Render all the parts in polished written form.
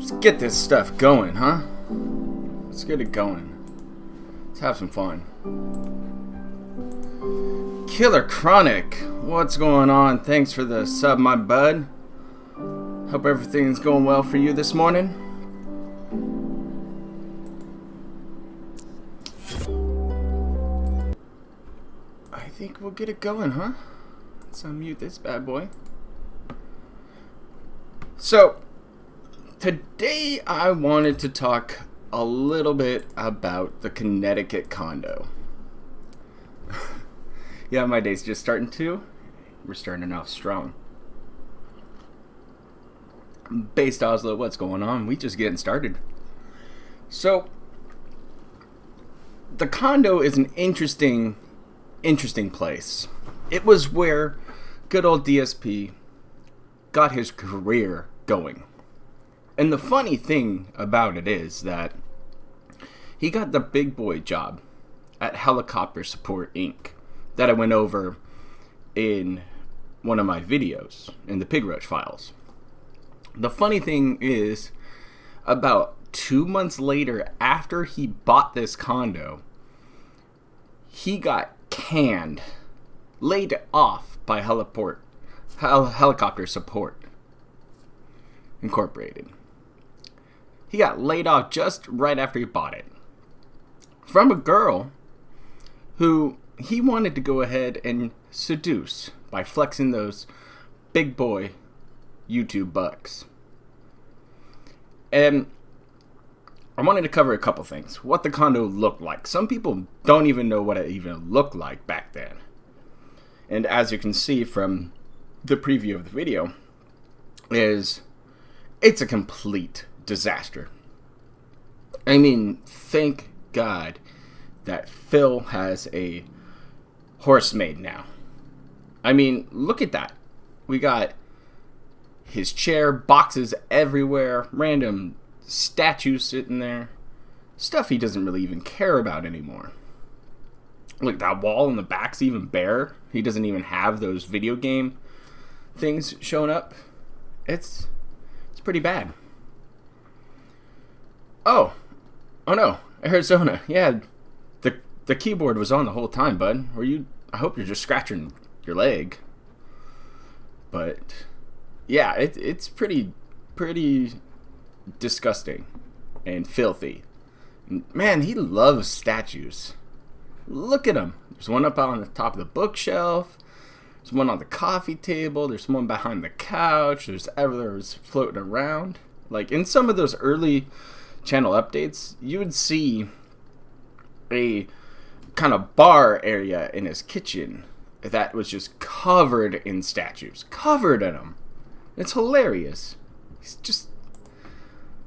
Let's get this stuff going, huh? Let's get it going. Let's have some fun. Killer Chronic, what's going on? Thanks for the sub, my bud. Hope everything's going well for you this morning. I think we'll get it going, huh? Let's unmute this bad boy. So, today I wanted to talk a little bit about the Connecticut condo. Yeah, my day's just starting to. We're starting off strong. Based Oslo, what's going on? We just getting started. So, the condo is an interesting place. It was where good old DSP got his career going. And the funny thing about it is that he got the big boy job at Helicopter Support Inc. that I went over in one of my videos in the Pig Roach files. The funny thing is, about 2 months later after he bought this condo, he got canned, laid off by Helicopter Support Incorporated. He got laid off just right after he bought it from a girl who he wanted to go ahead and seduce by flexing those big boy YouTube bucks. And I wanted to cover a couple things. What the condo looked like. Some people don't even know what it even looked like back then. And as you can see from the preview of the video, it's a complete disaster. I mean, thank God that Phil has a housemaid now. I mean, look at that. We got his chair, boxes everywhere, random statues sitting there. Stuff he doesn't really even care about anymore. Look, that wall in the back's even bare. He doesn't even have those video game things showing up. It's pretty bad. Oh no, Arizona. Yeah, the keyboard was on the whole time, bud. I hope you're just scratching your leg. But yeah, it's pretty disgusting and filthy. Man, he loves statues. Look at him. There's one up on the top of the bookshelf. There's one on the coffee table. There's one behind the couch. There's others floating around. Like in some of those early channel updates, you would see a kind of bar area in his kitchen that was just covered in statues. Covered in them. It's hilarious. He's just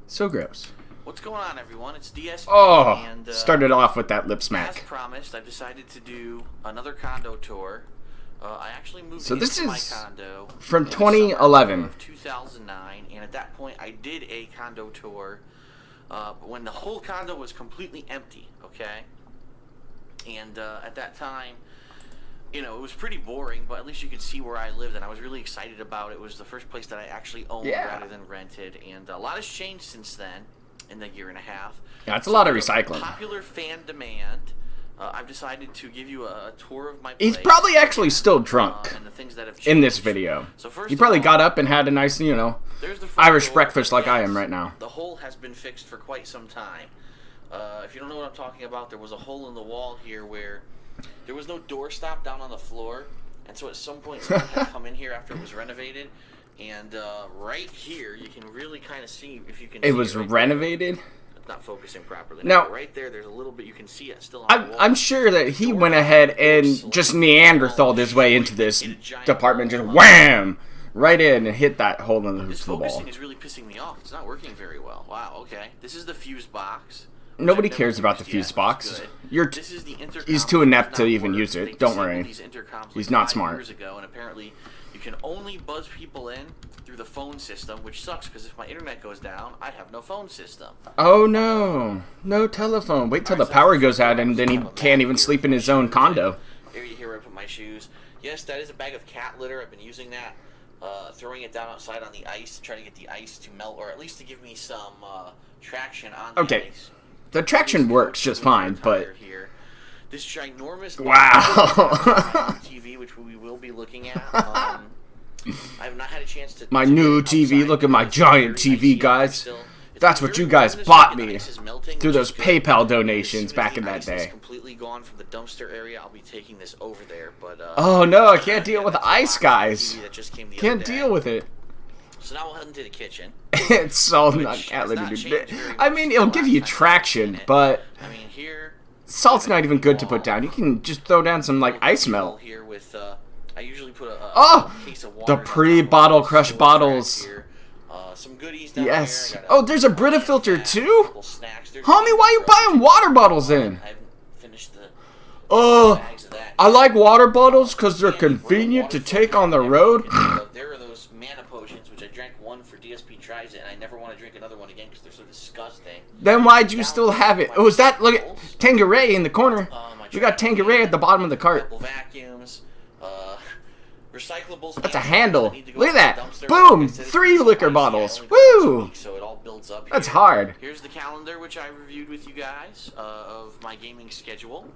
so gross. What's going on, everyone? It's DSP. Oh, and, started off with that lip smack. As promised, I've decided to do another condo tour. I actually moved into my condo from in 2011. Of 2009, and at that point, I did a condo tour when the whole condo was completely empty. Okay, and at that time, you know, it was pretty boring, but at least you could see where I lived, and I was really excited about it. It was the first place that I actually owned rather than rented, and a lot has changed since then in the year and a half. Yeah, it's a lot of recycling. Popular fan demand. I've decided to give you a tour of my place. He's probably actually still drunk and the things that have in this video. So first he probably all, got up and had a nice, Irish breakfast like I am right now. The hole has been fixed for quite some time. If you don't know what I'm talking about, there was a hole in the wall here where there was no doorstop down on the floor, and so at some point someone had come in here after it was renovated, and right here you can really kind of see if you can. It was renovated. It's not focusing properly. Now, right there's a little bit you can see it still on the wall. I'm sure that he went ahead and just Neanderthaled his way into this department, just wham, right in and hit that hole in the wall. This focusing is really pissing me off. It's not working very well. Wow. Okay. This is the fuse box. Nobody cares about the fuse box. He's too inept to even use it. Don't worry. He's not smart. Years ago, and apparently you can only buzz people in through the phone system, which sucks because if my internet goes down, I have no phone system. Oh no, no telephone. Wait till the power goes out and then he can't even sleep in his own condo. Area here where I put my shoes. Yes, that is a bag of cat litter. I've been using that throwing it down outside on the ice to try to get the ice to melt, or at least to give me some traction on the ice. The traction works just fine, but here. This ginormous wow TV, which we will be looking at. I have not had a chance to. My new TV. Look at my giant TV, guys. That's what you guys bought me through those PayPal donations back in that day. Completely gone from the dumpster area. I'll be taking this over there, but oh no, I can't deal with ice, guys. Can't deal with it. So now we'll head into the kitchen. It's so not. I mean, it'll give you traction, but I mean here. Salt's not even good to put down. You can just throw down some like ice melt. Here with I usually put a case of water. The pre-bottle crush bottles. Some goodies down yes. there. Oh, there's a Brita filter too? Homie, why you buying water bottles then? I haven't finished the bags of that. I like water bottles because they're convenient to take on the road. There are those mana potions, which I drank one for DSP Tries It, and I never want to drink another one again because they're so disgusting. Then why'd you still have it? Oh, is that, look at Tanqueray in the corner. We got Tanqueray at the bottom of the cart. Vacuums, recyclables. That's a handle. Look at that. Boom! 3 liquor bottles. Woo! So it all builds up. That's hard. Here's the calendar, which I reviewed with you guys, of my gaming schedule,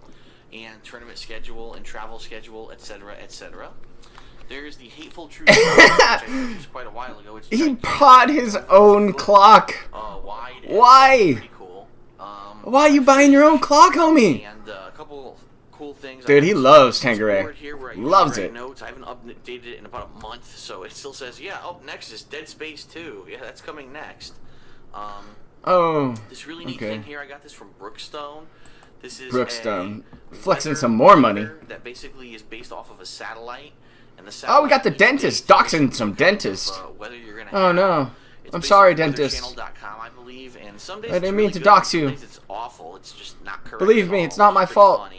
and tournament schedule, and travel schedule, etc., etc. There's the Hateful Truth, which I introduced quite a while ago. He bought his own clock. Wide. Why? Pretty cool. Why are you buying your own clock, homie? And a couple cool things. Dude, he loves Tanqueray. Loves it. Notes. I haven't updated it in about a month, so it still says, yeah, up next is Dead Space 2. Yeah, that's coming next. This really neat thing here, I got this from Brookstone. This is Brookstone. Flexing some more money. That basically is based off of a satellite. And the satellite, oh, we got the dentist. Doxing some dentist. Whether you're gonna oh, no. I'm sorry, dentist. I believe, and some days I didn't really mean to dox you. It's awful. It's just not correct. Believe me, it's not my fault.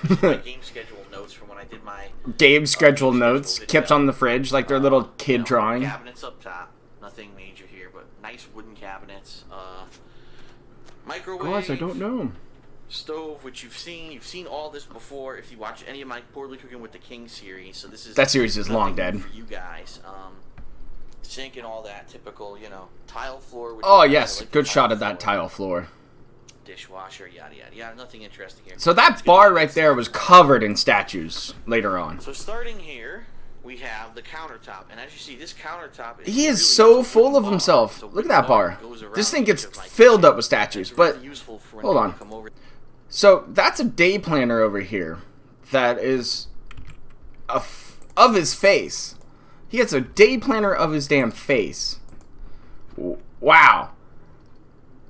This is my game schedule notes from when I did my game schedule notes kept on the fridge like their little kid drawing. Cabinets up top, nothing major here, but nice wooden cabinets. Microwave. Guys, I don't know. Stove, which you've seen all this before if you watch any of my Poorly Cooking with the King series. So this is that series is long dead for you guys. Sink and all that typical, tile floor. Oh yes, good shot of that tile floor. Dishwasher, yada yada yada. Nothing interesting here. So that bar right there was covered in statues later on. So starting here, we have the countertop, and as you see, this countertop he is so full of himself. Look at that bar. This thing gets filled up with statues. But hold on. So that's a day planner over here that is of his face. He has a day planner of his damn face. Wow.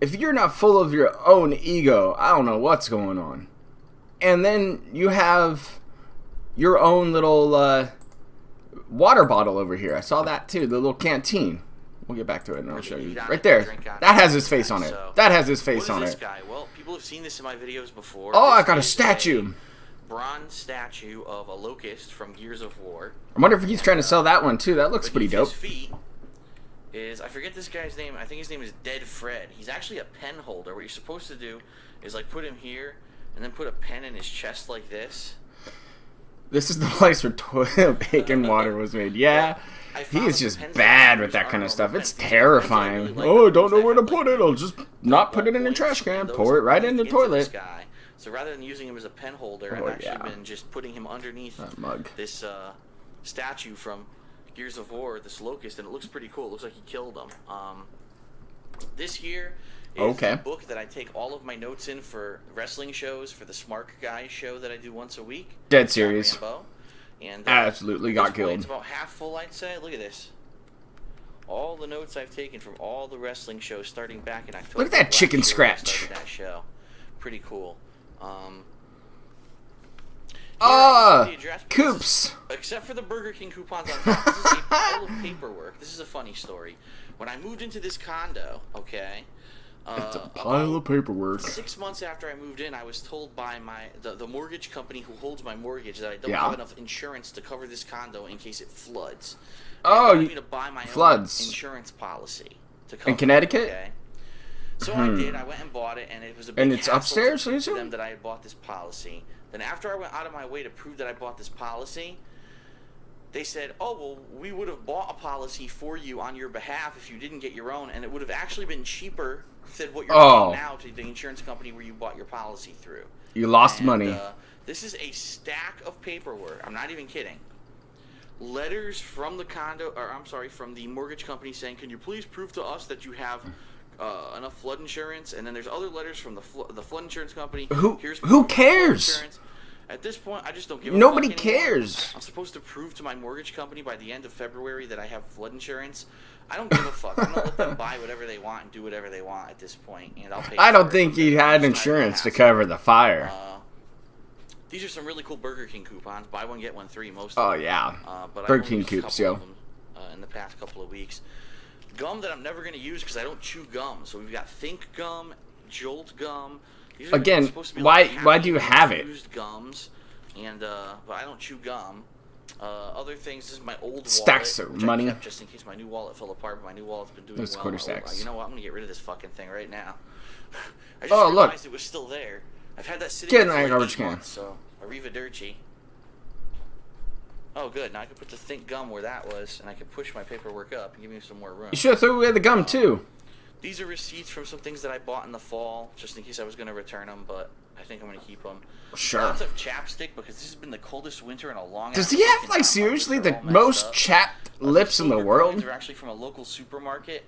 If you're not full of your own ego, I don't know what's going on. And then you have your own little water bottle over here. I saw that too, the little canteen. We'll get back to it and I'll show you. Right there. That has his face on it. That has his face on it. Well, people have seen this in my videos before. Oh, I got a statue. Bronze statue of a locust from Gears of War. I wonder if he's trying to sell that one too. That looks pretty dope. His feet is, I forget this guy's name. I think his name is Dead Fred. He's actually a pen holder. What you're supposed to do is like put him here and then put a pen in his chest like this. This is the place where toilet bacon water was made. Yeah. He is just bad with that kind of stuff. It's terrifying. Oh, I don't know where to put it. I'll just not put it in a trash can. Pour it right in the toilet. So rather than using him as a pen holder, I've actually been just putting him underneath this statue from Gears of War, this locust, and it looks pretty cool. It looks like he killed him. This here is the book that I take all of my notes in for wrestling shows, for the Smart Guys show that I do once a week. Dead series. And absolutely got killed. It's about half full, I'd say. Look at this. All the notes I've taken from all the wrestling shows starting back in October. Look at that chicken scratch. That show. Pretty cool. Coops. Except for the Burger King coupons on top. This is a pile of paperwork. This is a funny story. When I moved into this condo, okay. It's a pile of paperwork. 6 months after I moved in, I was told by the mortgage company who holds my mortgage that I don't have enough insurance to cover this condo in case it floods. They wanted me to buy my own insurance policy to cover in Connecticut. Okay? So I did. I went and bought it, and it was a big and it's upstairs. To them that I had bought this policy. Then after I went out of my way to prove that I bought this policy, they said, oh, well, we would have bought a policy for you on your behalf if you didn't get your own, and it would have actually been cheaper than what you're paying now to the insurance company where you bought your policy through. You lost money. This is a stack of paperwork. I'm not even kidding. Letters from the from the mortgage company saying, can you please prove to us that you have enough flood insurance? And then there's other letters from the flood insurance company. Who cares? At this point, I just don't give a Nobody fuck cares. I'm supposed to prove to my mortgage company by the end of February that I have flood insurance. I don't give a fuck. I'm gonna let them buy whatever they want and do whatever they want at this point, and I'll pay. I don't think he had insurance to cover the fire. These are some really cool Burger King coupons. Buy one, get one free. Most. Oh yeah. But Burger King coupons, yo. In the past couple of weeks, gum that I'm never gonna use because I don't chew gum. So we've got Think Gum, Jolt Gum. These are Again, supposed to be why do you have it? Used gums, and but I don't chew gum. Other things. This is my old stacks wallet, of money. I kept just in case my new wallet fell apart. But my new wallet's been doing Those well. quarter stacks. You know what? I'm gonna get rid of this fucking thing right now. I just realized it was still there. I've had that sitting there for like 8 months, so Arrivederci. Oh, good. Now I can put the Think Gum where that was, and I can push my paperwork up and give me some more room. You should have thrown away the gum too. These are receipts from some things that I bought in the fall, just in case I was going to return them, but I think I'm going to keep them. Sure. Lots of chapstick, because this has been the coldest winter in a long time. Does he have, like, seriously the most chapped lips in the world? They're actually from a local supermarket.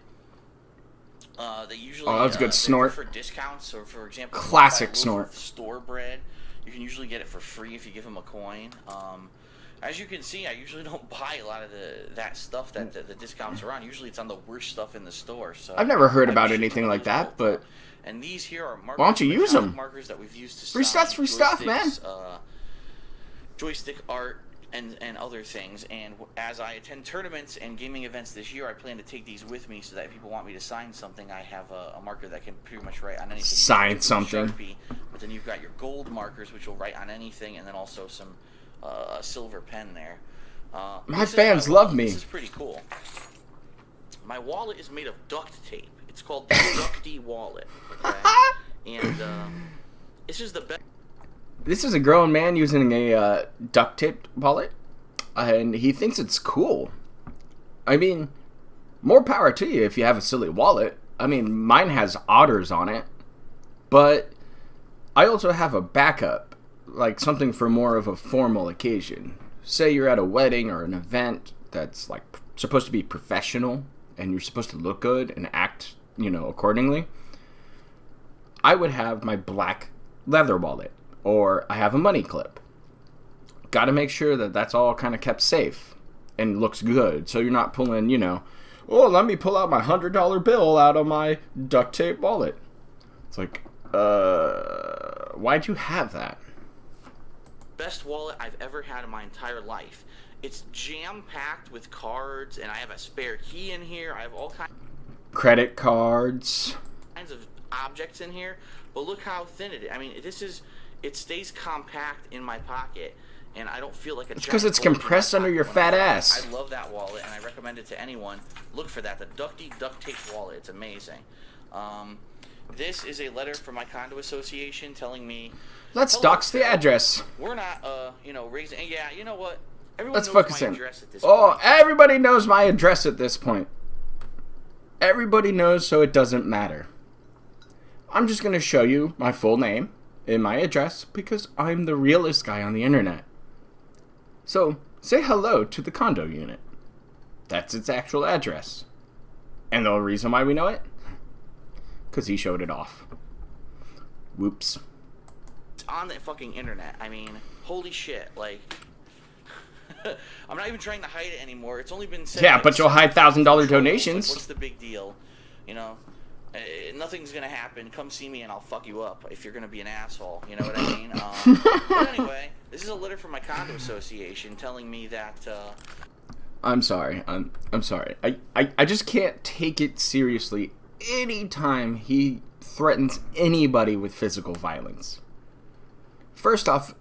They usually that was a good snort. For discounts, so for example, classic snort. Store bread, you can usually get it for free if you give them a coin. As you can see, I usually don't buy a lot of that stuff that the discounts are on. Usually it's on the worst stuff in the store. So I've never heard about anything like that, but and these here are markers, why don't you use them? Markers that we've used to free stuff's free stuff, man. Joystick art and other things. And as I attend tournaments and gaming events this year, I plan to take these with me so that if people want me to sign something, I have a marker that can pretty much write on anything. Sign something. Sharpie, but then you've got your gold markers, which will write on anything, and then also some a silver pen there. My fans love me. This is pretty cool. My wallet is made of duct tape. It's called the Ducty Wallet. Okay? And this is the best. This is a grown man using a duct tape wallet, and he thinks it's cool. I mean, more power to you if you have a silly wallet. I mean, mine has otters on it, but I also have a backup, like something for more of a formal occasion. Say you're at a wedding or an event that's like supposed to be professional, and you're supposed to look good and act, accordingly. I would have my black leather wallet. Or I have a money clip. Got to make sure that that's all kind of kept safe and looks good. So you're not pulling, let me pull out my $100 bill out of my duct tape wallet. It's like, why'd you have that? Best wallet I've ever had in my entire life. It's jam-packed with cards, and I have a spare key in here. I have all kinds credit cards. Of objects in here. But look how thin it is. I mean, it stays compact in my pocket, and I don't feel like a giant. Because it's compressed under your fat ass. I love that wallet, and I recommend it to anyone. Look for that, the Ducty Duct Tape Wallet. It's amazing. This is a letter from my condo association telling me. Let's dox the address. We're not, raising. And yeah, you know what? Everyone Let's knows focus my in. address at this point. point. Everybody knows my address at this point. Everybody knows, so it doesn't matter. I'm just going to show you my full name and my address because I'm the realest guy on the internet. So, say hello to the condo unit. That's its actual address. And the reason why we know it? Because he showed it off. Whoops. It's on the fucking internet. I mean, holy shit. Like, I'm not even trying to hide it anymore. It's only been said. Yeah, but you'll hide $1,000 donations. Like, what's the big deal? Nothing's gonna happen. Come see me and I'll fuck you up if you're gonna be an asshole. You know what I mean? But anyway, this is a letter from my condo association telling me that. I'm sorry. I'm sorry. I just can't take it seriously anytime he threatens anybody with physical violence. First off,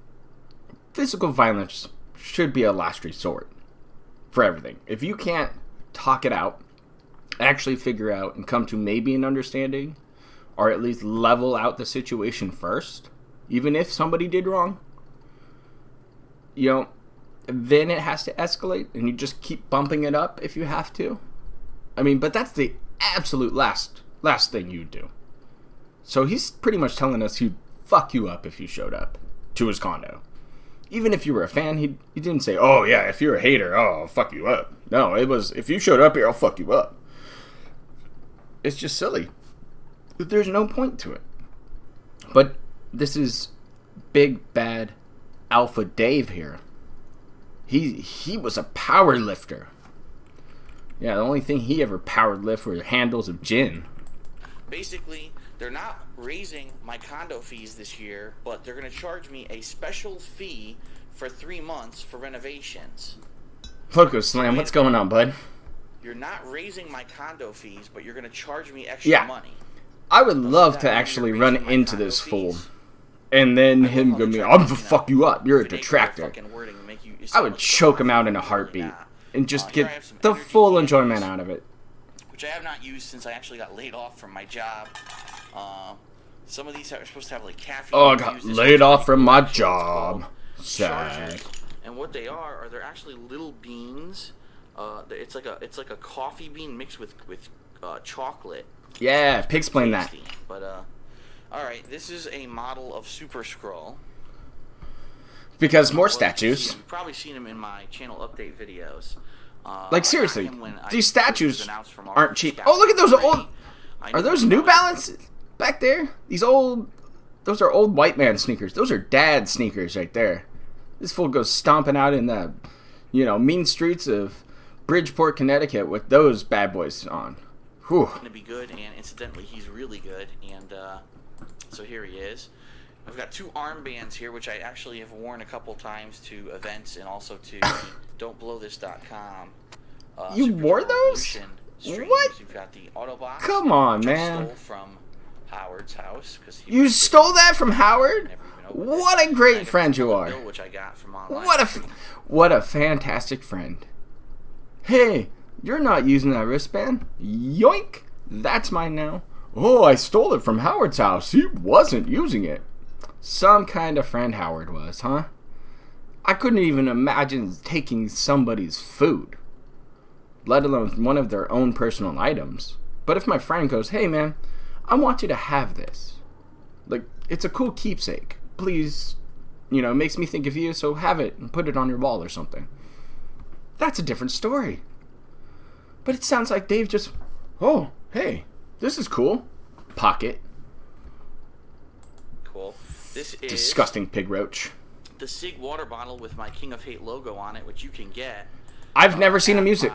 physical violence should be a last resort for everything. If you can't talk it out, actually figure out and come to maybe an understanding, or at least level out the situation first, even if somebody did wrong, then it has to escalate, and you just keep bumping it up if you have to. I mean, but that's the absolute last thing you'd do. So he's pretty much telling us he'd fuck you up if you showed up to his condo. Even if you were a fan, he didn't say, oh yeah, if you're a hater, oh, I'll fuck you up. No, it was, if you showed up here, I'll fuck you up. It's just silly. There's no point to it. But this is big bad Alpha Dave here. He was a power lifter. Yeah, the only thing he ever powered lift were handles of gin. Basically, they're not raising my condo fees this year, but they're going to charge me a special fee for 3 months for renovations. Loco Slam, what's going on, bud? You're not raising my condo fees, but you're going to charge me extra money. I would love to actually run into this fool. And then him go me, I'm gonna fuck you up. You're a detractor. I would choke him out in a heartbeat and just get the full enjoyment out of it. Which I have not used since I actually got laid off from my job. Some of these are supposed to have like caffeine. Oh, I got laid off from my job. Sad. And what they are they're actually little beans. It's like a coffee bean mixed with chocolate. Yeah, explain that. But all right, this is a model of Super Skrull. Because more statues. You've probably seen him in my channel update videos. Like seriously, these statues aren't cheap. Oh, look at those old. Are those New Balance back there? Those are old white man sneakers. Those are dad sneakers right there. This fool goes stomping out in the, mean streets of Bridgeport, Connecticut with those bad boys on. Whew. Going to be good, and incidentally, he's really good. And so here he is. I've got 2 armbands here, which I actually have worn a couple times to events and also to don'tblowthis.com. You wore those? What? You've got the Autobox. Come on, which man. I stole from Howard's house. You stole that from Howard? What a great friend you are. Which I got from online. What a fantastic friend. Hey, you're not using that wristband. Yoink. That's mine now. Oh, I stole it from Howard's house. He wasn't using it. Some kind of friend Howard was, huh? I couldn't even imagine taking somebody's food, let alone one of their own personal items. But if my friend goes, hey man, I want you to have this. Like, it's a cool keepsake. Please, it makes me think of you, so have it and put it on your wall or something. That's a different story. But it sounds like Dave just, oh, hey, this is cool. Pocket. Cool. This is disgusting pig roach. The Sig water bottle with my King of Hate logo on it, which you can get. I've never seen him use it.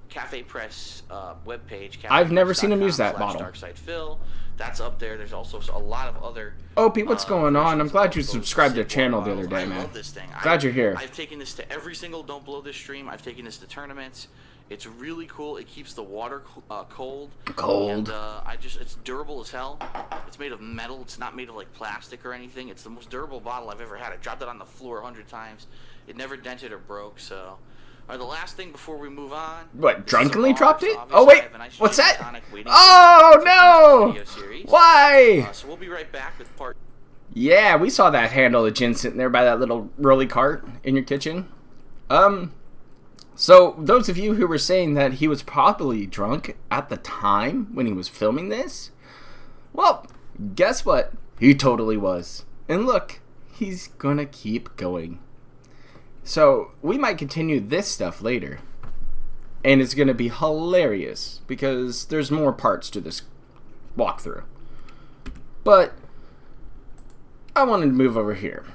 Cafe Press webpage. I've never seen him use that bottle. Darkside Phil. That's up there. There's also a lot of other. Oh, Pete, what's going on? I'm glad you subscribed to the channel the other day, man. I love this thing. Glad you're here. I've taken this to every single Don't Blow This stream. I've taken this to tournaments. It's really cool. It keeps the water cold. Cold. And it's durable as hell. It's made of metal. It's not made of like plastic or anything. It's the most durable bottle I've ever had. I dropped it on the floor 100 times. It never dented or broke. So, all right, the last thing before we move on. What? Drunkenly dropped it? Oh wait, what's that? Oh no! Why? So we'll be right back with part. Yeah, we saw that handle of gin sitting there by that little rolly cart in your kitchen. So, those of you who were saying that he was probably drunk at the time when he was filming this, well, guess what? He totally was. And look, he's gonna keep going. So, we might continue this stuff later. And it's gonna be hilarious, because there's more parts to this walkthrough. But, I wanted to move over here.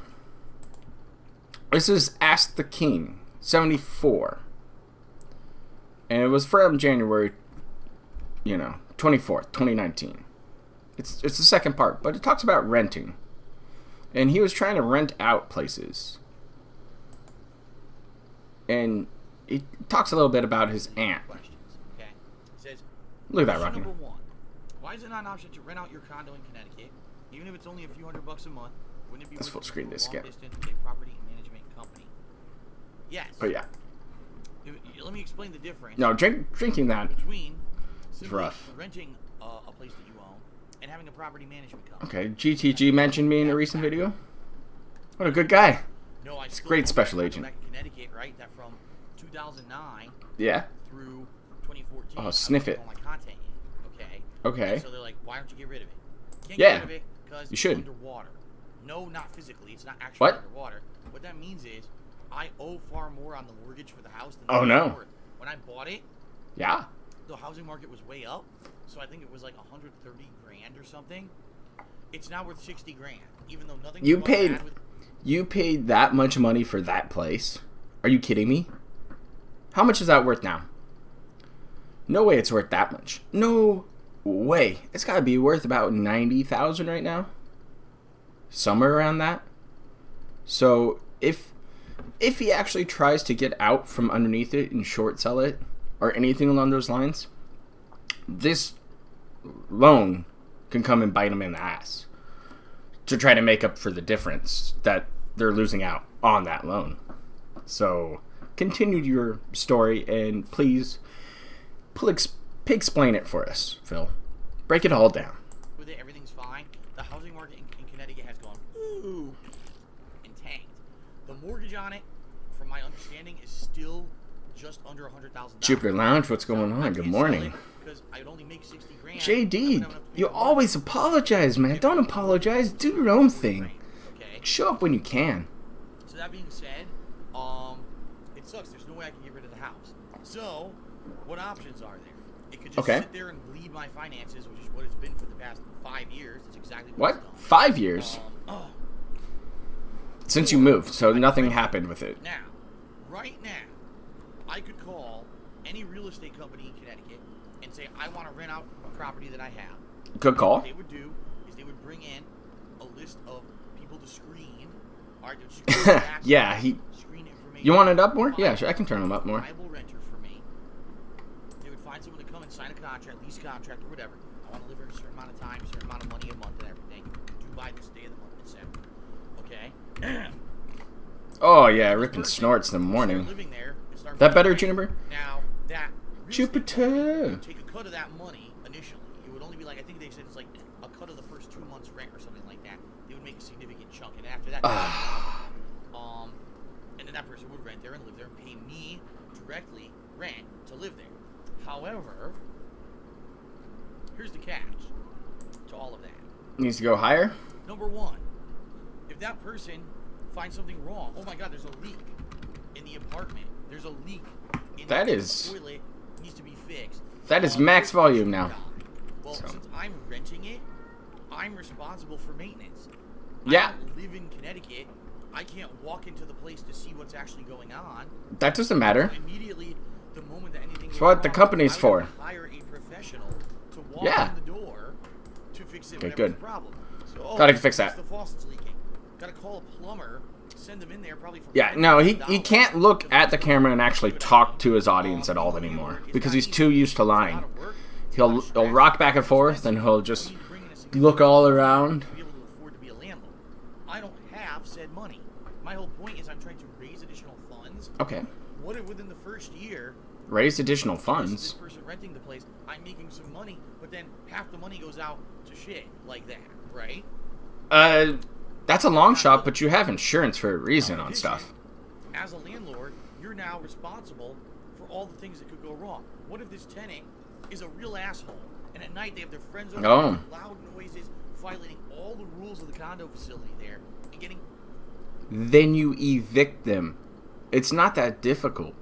This is Ask the King, 74. And it was from January, 24th, 2019. It's the second part, but it talks about renting. And he was trying to rent out places. And it talks a little bit about his aunt. Okay. It says, look at that, Rocky. Number 1. Why is it not an option to rent out your condo in Connecticut, even if it's only a few $100 a month? Wouldn't it be Let's full screen this again. Distance with a property management company? Yes. But yeah. Let me explain the difference. No, drinking that between is rough. Renting a place that you own and having a property management company. Okay, GTG mentioned me in a recent video. What a good guy. No, I He's a still great own special that agent. condo back in Connecticut, right? That from 2009 Yeah. through 2014. Oh, sniff I it. all my content in, okay? Okay. And so they're like, why don't you get rid of it? Can't Yeah. get rid of it because You it's should. underwater. No, not physically. It's not actually What? underwater. What that means is I owe far more on the mortgage for the house than Oh, the no. house is worth. When I bought it, Yeah. the housing market was way up, so I think it was like 130 grand or something. It's now worth 60 grand, even though nothing. You paid that much money for that place? Are you kidding me? How much is that worth now? No way it's worth that much. No way. It's got to be worth about 90,000 right now. Somewhere around that. So if he actually tries to get out from underneath it and short sell it or anything along those lines, this loan can come and bite him in the ass to try to make up for the difference that they're losing out on that loan. So continue your story and please explain it for us, Phil. Break it all down. With it, everything's fine. The housing market in Connecticut has gone ooh and tanked. The mortgage on it, from my understanding, is still just under $100,000. Jupiter Lounge, what's going on? Good morning. Because I would only make 60 grand. JD, you always apologize, man. Don't apologize. Do your own thing. Okay. Show up when you can. So that being said, it sucks. There's no way I can get rid of the house. So, what options are there? It could just sit there and bleed my finances, which is what it's been for the past 5 years. That's exactly what it's done. 5 years? Since you moved, so nothing happened with it. Now, right now, I could call any real estate company in Connecticut and say, I want to rent out a property that I have. Good call. What they would do is they would bring in a list of people to screen. Or to screen yeah, screen information. You want it up more? Yeah, sure, I can turn them up more. Reliable renter for me. They would find someone to come and sign a contract, lease contract, or whatever. I want to live here a certain amount of time, certain amount of money a month, and everything. Do by this day of the month, etc. Okay. Oh yeah, ripping snorts in the morning. Living there, That better, Juniper? Now that Jupiter. take a cut of that money initially. It would only be like, I think they said it's like a cut of the first 2 months' rent or something like that. They would make a significant chunk, and after that, and then that person would rent there and live there and pay me directly rent to live there. However, here's the catch to all of that. Needs to go higher? Number one, if that person finds something wrong, oh my God, there's a leak in the apartment. There's a leak in the toilet. Needs to be fixed. That is max volume now. Well, since I'm renting it, I'm responsible for maintenance. Yeah. I don't live in Connecticut. I can't walk into the place to see what's actually going on. That doesn't matter. So immediately, the moment that anything That's what the company's for. Hire a professional to walk in the door to fix it. Good. The problem. So, gotta fix that. The faucet's leaking. Gotta call a plumber. Send them in there probably for he can't look at the camera and actually talk to his audience at all anymore because he's too used to lying. He'll rock back and forth and he'll just look all around. To be able to afford to be a landlord. I don't have said money. My whole point is I'm trying to raise additional funds. Okay. What if within the first year, raise additional funds? This person renting the place, I'm making some money, but then half the money goes out to shit like that, right? That's a long shot, but you have insurance for a reason on stuff. As a landlord, you're now responsible for all the things that could go wrong. What if this tenant is a real asshole, and at night they have their friends over, loud noises, violating all the rules of the condo facility there, and getting... Then you evict them. It's not that difficult.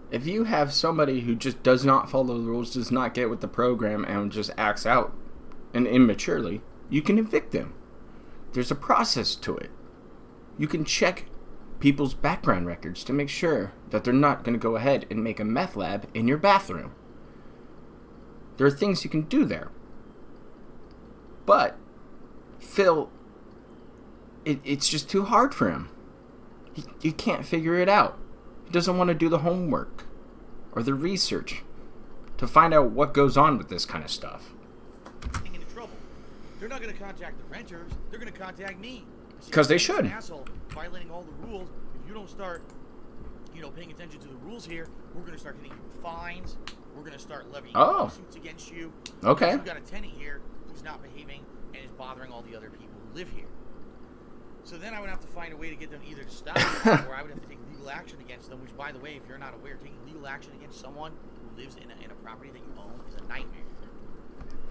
If you have somebody who just does not follow the rules, does not get with the program, and just acts out and immaturely, you can evict them. There's a process to it. You can check people's background records to make sure that they're not going to go ahead and make a meth lab in your bathroom. There are things you can do there. But Phil, it's just too hard for him. He can't figure it out. He doesn't want to do the homework or the research to find out what goes on with this kind of stuff. Into trouble. They're not going to contact the renters. They're going to contact me. Because they should. An asshole violating all the rules. If you don't start, paying attention to the rules here, we're going to start hitting you with fines. We're going to start levying lawsuits against you. Okay. You've got a tenant here who's not behaving and is bothering all the other people who live here. So then I would have to find a way to get them either to stop or I would have to take legal action against them, which, by the way, if you're not aware, taking legal action against someone who lives in a property that you own is a nightmare.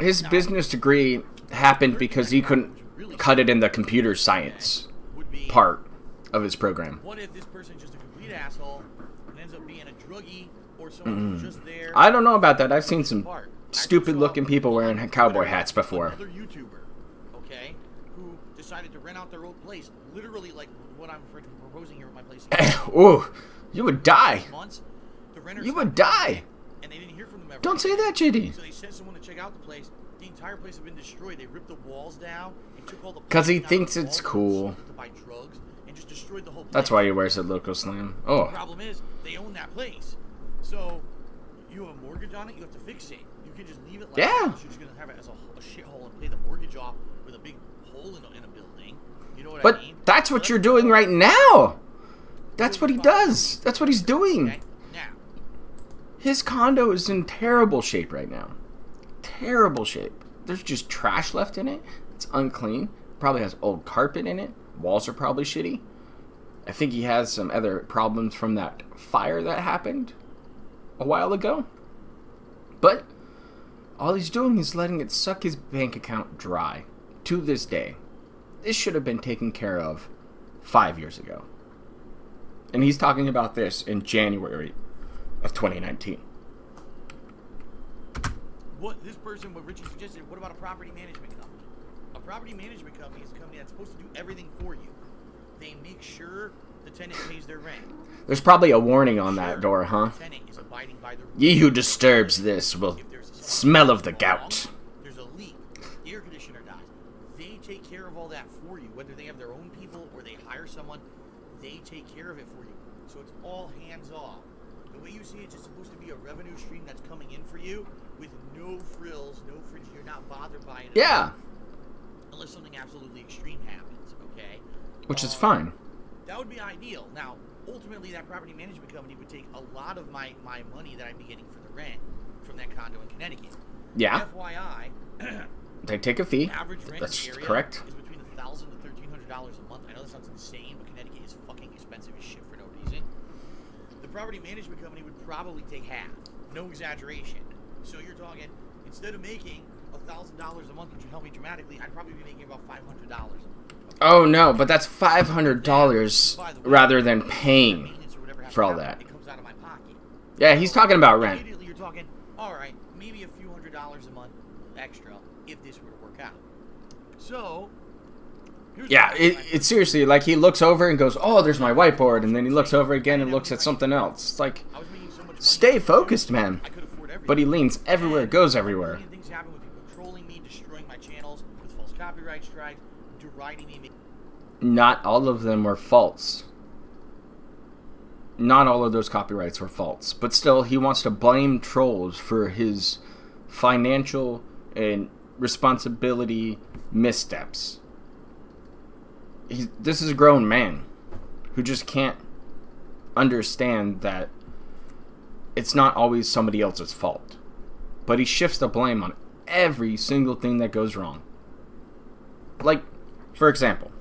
His business degree happened because he couldn't cut it in the computer science part of his program. What if this person's just a complete asshole and ends up being a druggie or someone who's just there? I don't know about that. I've seen some stupid-looking people wearing cowboy hats before. Another YouTuber, okay, who decided to rent out their old place, literally like what I'm proposing here with my place. Ooh, you would die. Months, the renters You would die. and they didn't hear from them ever. Don't say that, JD. So they sent someone to check out the place. The entire place had been destroyed. They ripped the walls down and took all the. Because he plumbing out thinks of the it's walls cool. to buy drugs and just destroyed the whole place. That's why he wears a Loco Slam. The Oh. problem is they own that place, so you have a mortgage on it. You have to fix it. You can just leave it like Yeah. that. You're just gonna have it as a shithole and pay the mortgage off with a big hole in a building. You know what But I mean? that's what you're doing right now. That's what he does. That's what he's doing. Okay? Now, His condo is in terrible shape right now. Terrible shape. There's just trash left in it. It's unclean. Probably has old carpet in it. Walls are probably shitty. I think he has some other problems from that fire that happened a while ago. But all he's doing is letting it suck his bank account dry to this day. This should have been taken care of 5 years ago. And he's talking about this in January of 2019. what Richie suggested, what about a property management company? A property management company is a company that's supposed to do everything for you. They make sure the tenant pays their rent. There's probably a warning on that door, huh? The tenant is abiding by the rules. Ye who disturbs this will If there's a smell of the wrong, gout. There's a leak. The air conditioner dies. They take care of all that for you. Whether they have their own people or they hire someone, they take care of it for you. So it's all hands off. The way you see it, it's just supposed to be a revenue stream that's coming in for you with no frills, no fringe. You're not bothered by it. Yeah, Unless something absolutely extreme happens, okay? which is fine. That would be ideal. Now, ultimately, that property management company would take a lot of my money that I'd be getting for the rent from that condo in Connecticut. Yeah, FYI, they take a fee. average rent That's in the area correct. is between $1,000 to $1,300 a month. I know that sounds insane, but Connecticut is fucking expensive as shit for no reason. The property management company would probably take half. No exaggeration. So you're talking, instead of making $1,000 a month, which would help me dramatically, I'd probably be making about $500 a month. Oh no, but that's $500 rather than paying Maintenance or whatever has for to all happen, that. It comes out of my pocket. Yeah, he's talking about rent. Immediately you're talking, all right, maybe a few $100s a month extra if this were to work out. So, here's Yeah, what it's seriously like he looks over and goes, "Oh, there's my whiteboard," and then he looks over again and looks at something else. It's like, I was making so much money. stay focused, man. I could afford everything. But he leans everywhere, goes everywhere. And things happen with people trolling me, destroying my channels with false copyright strikes, deriding me. Not all of them were false. Not all of those copyrights were false. But still, he wants to blame trolls for his financial and responsibility missteps. This is a grown man who just can't understand that it's not always somebody else's fault. But he shifts the blame on every single thing that goes wrong. Like, for example,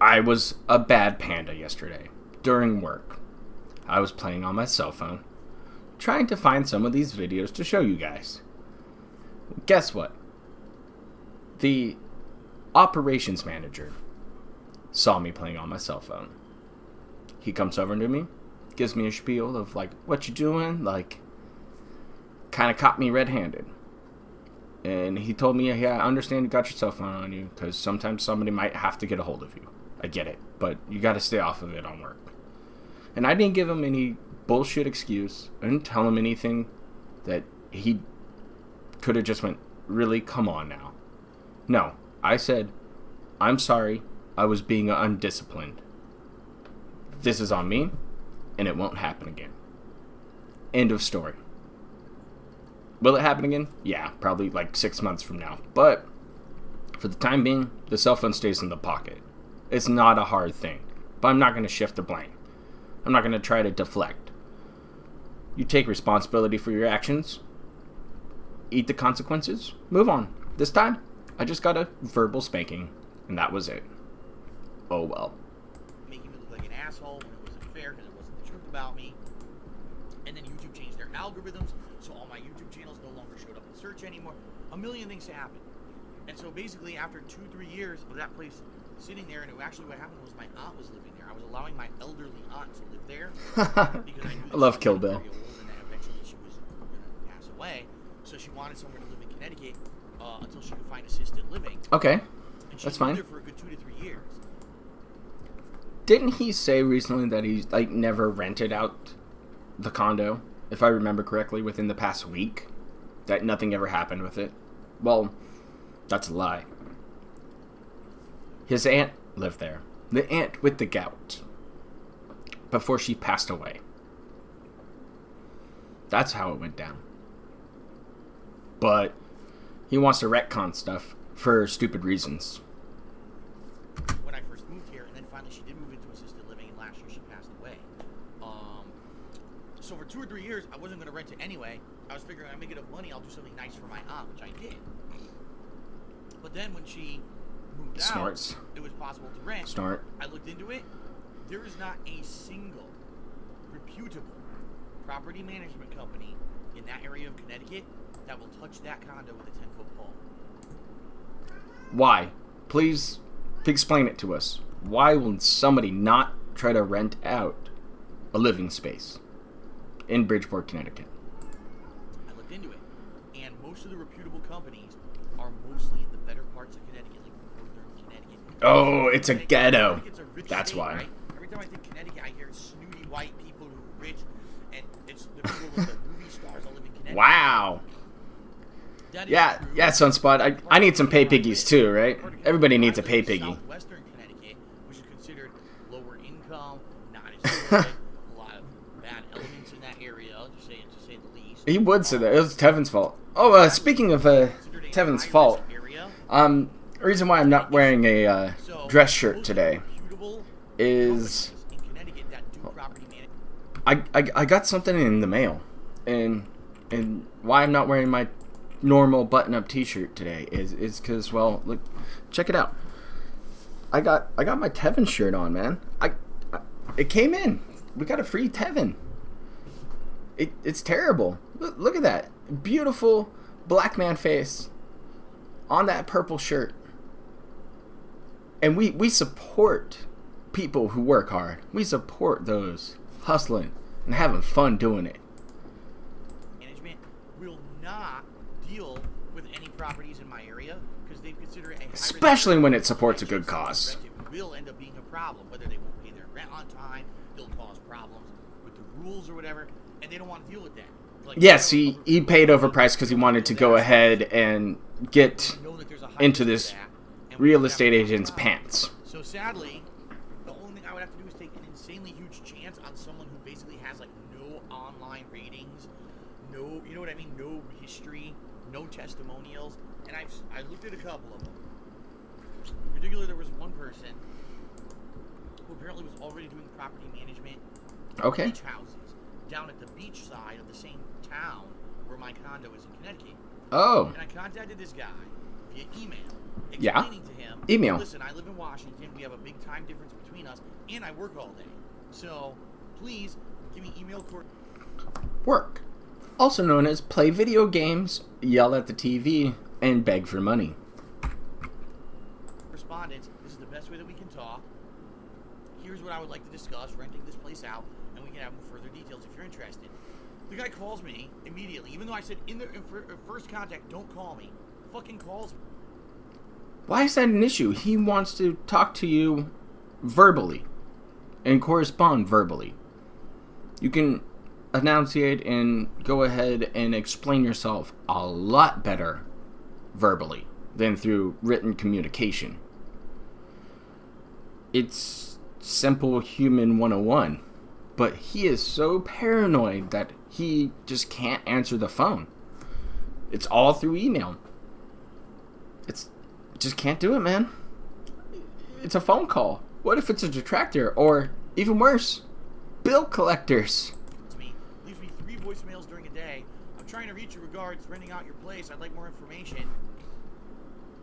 I was a bad panda yesterday during work. I was playing on my cell phone, trying to find some of these videos to show you guys. Guess what? The operations manager saw me playing on my cell phone. He comes over to me, gives me a spiel of like, "What you doing?" Like, kind of caught me red-handed. And he told me, "Yeah, I understand you got your cell phone on you because sometimes somebody might have to get a hold of you. I get it, but you got to stay off of it on work." And I didn't give him any bullshit excuse. I didn't tell him anything that he could have just went, "Really? Come on now." No, I said, "I'm sorry. I was being undisciplined. This is on me, and it won't happen again." End of story. Will it happen again? Yeah, probably like 6 months from now. But for the time being, the cell phone stays in the pocket. It's not a hard thing. But I'm not going to shift the blame. I'm not going to try to deflect. You take responsibility for your actions. Eat the consequences. Move on. This time, I just got a verbal spanking. And that was it. Oh, well. making me look like an asshole when it wasn't fair because it wasn't the truth about me. And then YouTube changed their algorithms, so all my YouTube channels no longer showed up in search anymore. A million things happened. And so basically, after 2-3 years of that place sitting there, and actually what happened was my aunt was living there. I was allowing my elderly aunt to live there because I knew that I love she was Kill very Bill. old and that eventually she was going to pass away. So she wanted somewhere to live in Connecticut until she could find assisted living. Okay, And she that's lived fine. there for a good 2 to 3 years. Didn't he say recently that he's like never rented out the condo, if I remember correctly, within the past week? That nothing ever happened with it? Well, that's a lie. His aunt lived there. The aunt with the gout. Before she passed away. That's how it went down. But he wants to retcon stuff for stupid reasons. When I first moved here, and then finally she did move into assisted living, and last year she passed away. So for 2 or 3 years, I wasn't going to rent it anyway. I was figuring I'd make enough money, I'll do something nice for my aunt, which I did. But then when she moved Snorts. out, it was possible to rent. Snort. I looked into it. There is not a single reputable property management company in that area of Connecticut that will touch that condo with a 10-foot pole. Why? Please explain it to us. Why will somebody not try to rent out a living space in Bridgeport, Connecticut? I looked into it, and most of the reputable companies are mostly in the better parts of Connecticut, like northern Connecticut. Oh, it's a Connecticut- ghetto. Connecticut's a rich That's state, why. Right? Every time I think Connecticut, I hear snooty white people who are rich, and it's the people with the movie stars that live in Connecticut. Wow. That is Yeah, true. yeah, Sunspot. I need some pay piggies too, right? Everybody needs a pay piggy. Southwestern Connecticut, which is considered lower income, not as good, a lot of bad elements in that area, to say the least. He would say that. It was Tevin's fault. Oh, speaking of Considered a Tevin's high-risk fault, area. reason why I'm not wearing a So, dress shirt most today reputable is companies in Connecticut that do property management. I got something in the mail, and why I'm not wearing my normal button-up T-shirt today is because, well, look, check it out. I got my Tevin shirt on, man. It came in. We got a free Tevin. It's terrible. Look at that beautiful black man face on that purple shirt. And we support people who work hard. We support those hustling and having fun doing it. Management will not deal with any properties in my area because they consider it a high-risk Especially area. when it supports a good Agents that cause. rent it will end up being a problem, whether they won't pay their rent on time, they'll cause problems with the rules or whatever, and they don't want to deal with that. Like, Yes, he paid overpriced because he wanted to go ahead and get know that there's a high into risk this of that, and we real have estate to- agent's pants. So sadly, the only thing I would have to do is take an insanely huge chance on someone who basically has like no online ratings, no, you know what I mean, no history, no testimonials, and I looked at a couple of them. In particular, there was one person who apparently was already doing property management Okay. beach houses down at the beach side of the same town where my condo is in Connecticut. Oh, And I contacted this guy via email, Yeah. explaining to him, Email. listen, I live in Washington, we have a big time difference between us, and I work all day. So, please, give me email work. Also known as play video games, yell at the TV, and beg for money. correspondence. This is the best way that we can talk. Here's what I would like to discuss, renting this place out, and we can have further details if you're interested. The guy calls me immediately, even though I said in first contact, don't call me. Fucking calls me. Why is that an issue? He wants to talk to you verbally and correspond verbally. You can enunciate and go ahead and explain yourself a lot better verbally than through written communication. It's simple human 101, but he is so paranoid that he just can't answer the phone. It's all through email. Just can't do it, man. It's a phone call. What if it's a detractor? Or, even worse, bill collectors. To me, leaves me 3 voicemails during a day. I'm trying to reach you regards renting out your place. I'd like more information.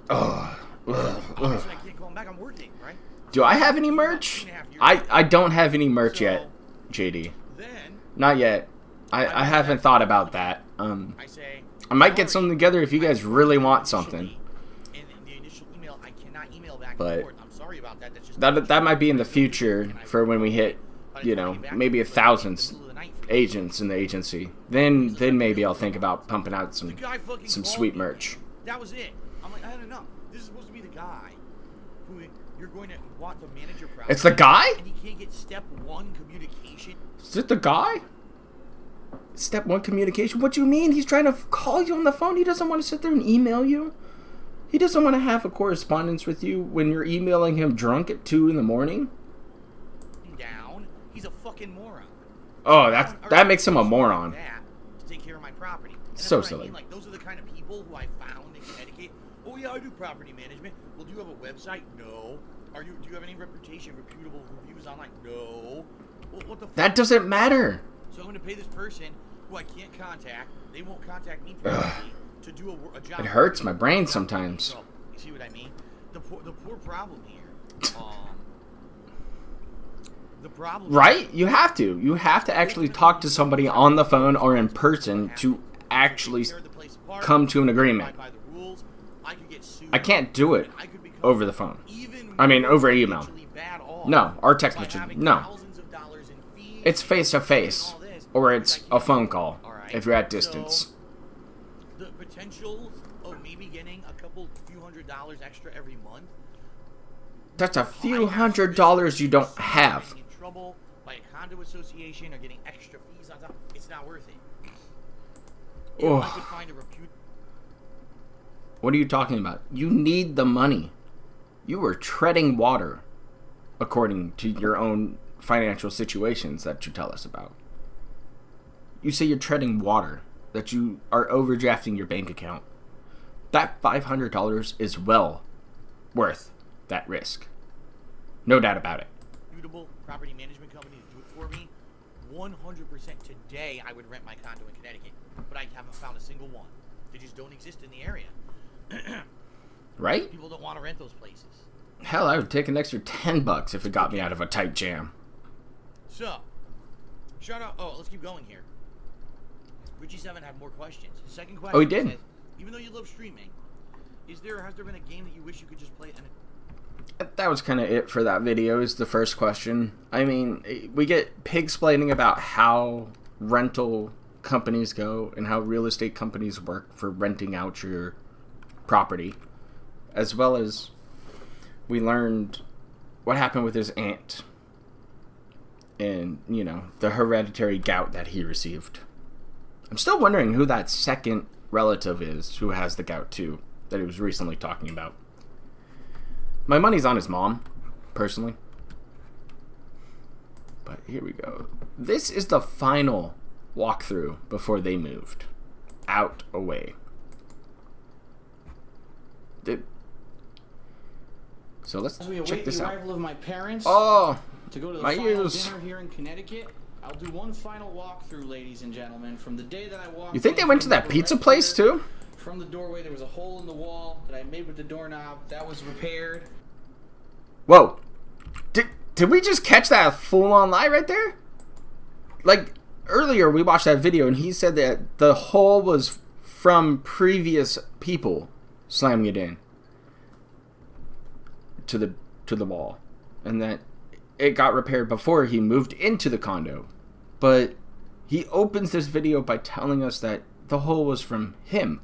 Oh, Obviously, I can't call him back. I'm working, right? Do I have any merch? I don't have any merch yet, JD. Then Not yet. I haven't thought about that. I say, I might get something together if you guys really want something. in the initial email, I cannot email back But and forth. I'm sorry about that. That's just that might be in the future for when we hit, you know, maybe 1,000 agents in the agency. Then maybe I'll think about pumping out some sweet merch. That was it. I'm like, I don't know. This is supposed to be the guy who you're going to want to manage your property. It's the guy? And he can't get step 1 communication. Is it the guy? Step 1 communication? What do you mean? He's trying to call you on the phone. He doesn't want to sit there and email you. He doesn't want to have a correspondence with you when you're emailing him drunk at 2 in the morning. Down. He's a fucking moron. Oh, that makes him a moron. To take care of my property. And So that's what I silly. mean. Like, those are the kind of people who I found in Connecticut. Oh yeah, I do property management. Well, do you have a website? No. Do you have any reputable reviews online? No. Well, what the fuck? That doesn't matter. So I'm going to pay this person who I can't contact. They won't contact me personally to do a job. It hurts my brain sometimes. So, you see what I mean? The poor problem here. The problem. Right? You have to. You have to actually talk to somebody on the phone or in person to actually come to an agreement. I can't do it over the phone. I mean, over email. No, or text message. No. It's face to face, or it's a phone call if you're at distance. The potential of maybe getting a few $100s extra every month. That's a few $100s you don't have. In trouble by a condo association or getting extra fees on top. It's not worth it. If I could find a What are you talking about? You need the money. You are treading water, according to your own financial situations that you tell us about. You say you're treading water, that you are overdrafting your bank account. That $500 is well worth that risk. No doubt about it. reputable property management company to do it for me, 100% today I would rent my condo in Connecticut. But I haven't found a single one. They just don't exist in the area. Right? People don't want to rent those places. Hell, I would take an extra $10 if it got me out of a tight jam. So, shout out. Oh, let's keep going here. Richie7 had more questions. His second question. Oh, he did? Says, even though you love streaming, has there been a game that you wish you could just play? That was kind of it for that video, is the first question. I mean, we get pig-splaining about how rental companies go and how real estate companies work for renting out your property, as well as we learned what happened with his aunt and, you know, the hereditary gout that he received. I'm still wondering who that second relative is who has the gout too, that he was recently talking about. My money's on his mom, personally. But here we go. This is the final walkthrough before they moved out away. So let's check this out. As we await the arrival of my parents to go to the my final ears. dinner here in Connecticut, I'll do one final walkthrough, ladies and gentlemen. From the day that I walked You think they in, went to that the pizza red place letter, too? From the doorway, there was a hole in the wall that I made with the doorknob. That was repaired. Whoa. Did we just catch that full-on lie right there? Like, earlier we watched that video and he said that the hole was from previous people slamming it in to the wall, and that it got repaired before he moved into the condo. But he opens this video by telling us that the hole was from him.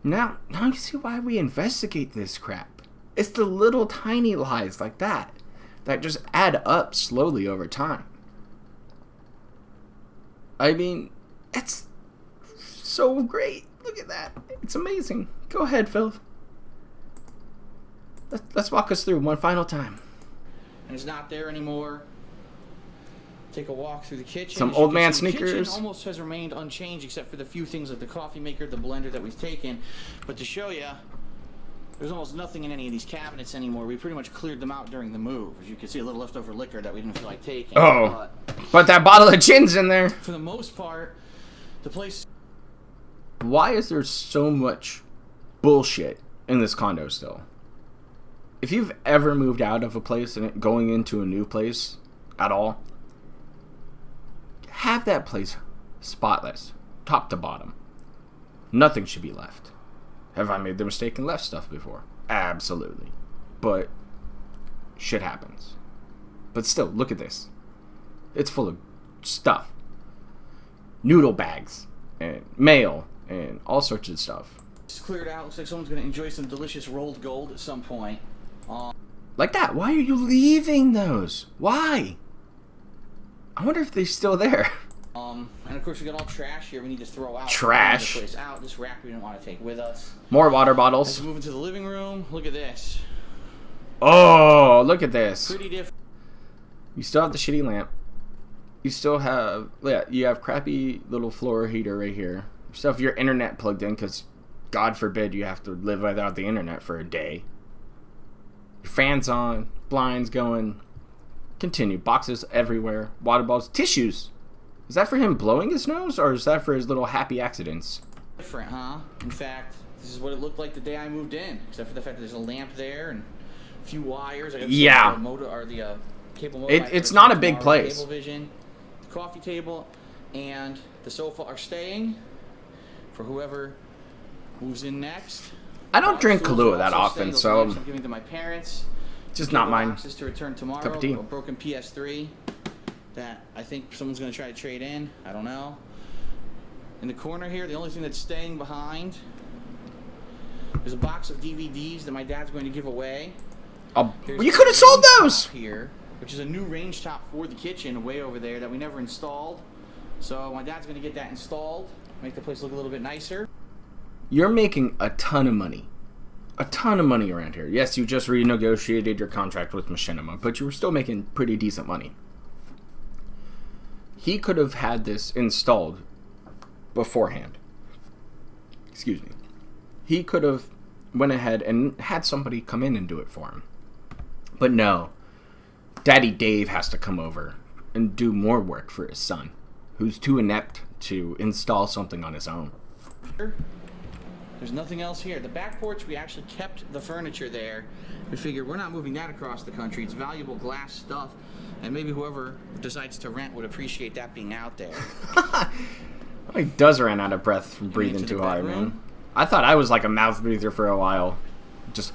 Now you see why we investigate this crap. It's the little tiny lies like that that just add up slowly over time. I mean, it's so great. Look at that. It's amazing. Go ahead, Phil. Let's walk us through one final time. And it's not there anymore. Take a walk through the kitchen. Some As you old can man see, the kitchen sneakers. almost has remained unchanged except for the few things like the coffee maker, the blender that we've taken. But to show you, there's almost nothing in any of these cabinets anymore. We pretty much cleared them out during the move. As you can see, a little leftover liquor that we didn't feel like taking. Oh, but that bottle of gin's in there. For the most part, the place... Why is there so much bullshit in this condo still. If you've ever moved out of a place and going into a new place at all, have that place spotless, top to bottom. Nothing should be left. Have I made the mistake and left stuff before? Absolutely. But shit happens. But still, look at this. It's full of stuff. Noodle bags and mail and all sorts of stuff. It's cleared out. Looks like someone's going to enjoy some delicious rolled gold at some point. Like that. Why are you leaving those? Why? I wonder if they're still there. And of course we got all trash here we need to throw out. Trash. This place out. This rack we didn't want to take with us. More water Let's bottles. move into the living room. Look at this. Oh, look at this. Pretty different. You still have the shitty lamp. You still have, yeah, you have crappy little floor heater right here. You still have your internet plugged in because God forbid you have to live without the internet for a day. Your fan's on, blinds going. Continue. Boxes everywhere. Water bottles. Tissues. Is that for him blowing his nose or is that for his little happy accidents? Different, huh? In fact, this is what it looked like the day I moved in, except for the fact that there's a lamp there and a few wires. I got Yeah. the motor or the cable motor. It's not a big place. Cable vision, the coffee table, and the sofa are staying for whoever moves in next. I don't drink Stools Kahlua are that also often, staying. Those so lamps I'm giving to my parents. just not mine. Boxes to return tomorrow. Cup of tea. A broken PS3 that I think someone's going to try to trade in. I don't know. In the corner here, the only thing that's staying behind is a box of DVDs that my dad's going to give away. Oh, There's you could have sold a range those! top here, which is a new range top for the kitchen way over there that we never installed. So my dad's going to get that installed, make the place look a little bit nicer. You're making a ton of money. A ton of money around here. Yes, you just renegotiated your contract with Machinima, but you were still making pretty decent money. He could have had this installed beforehand. Excuse me. He could have went ahead and had somebody come in and do it for him. But no. Daddy Dave has to come over and do more work for his son, who's too inept to install something on his own. There's nothing else here. The back porch, we actually kept the furniture there. We figured we're not moving that across the country. It's valuable glass stuff. And maybe whoever decides to rent would appreciate that being out there. He does run out of breath from breathing into the too hard, man. bedroom. I thought I was like a mouth breather for a while. Just...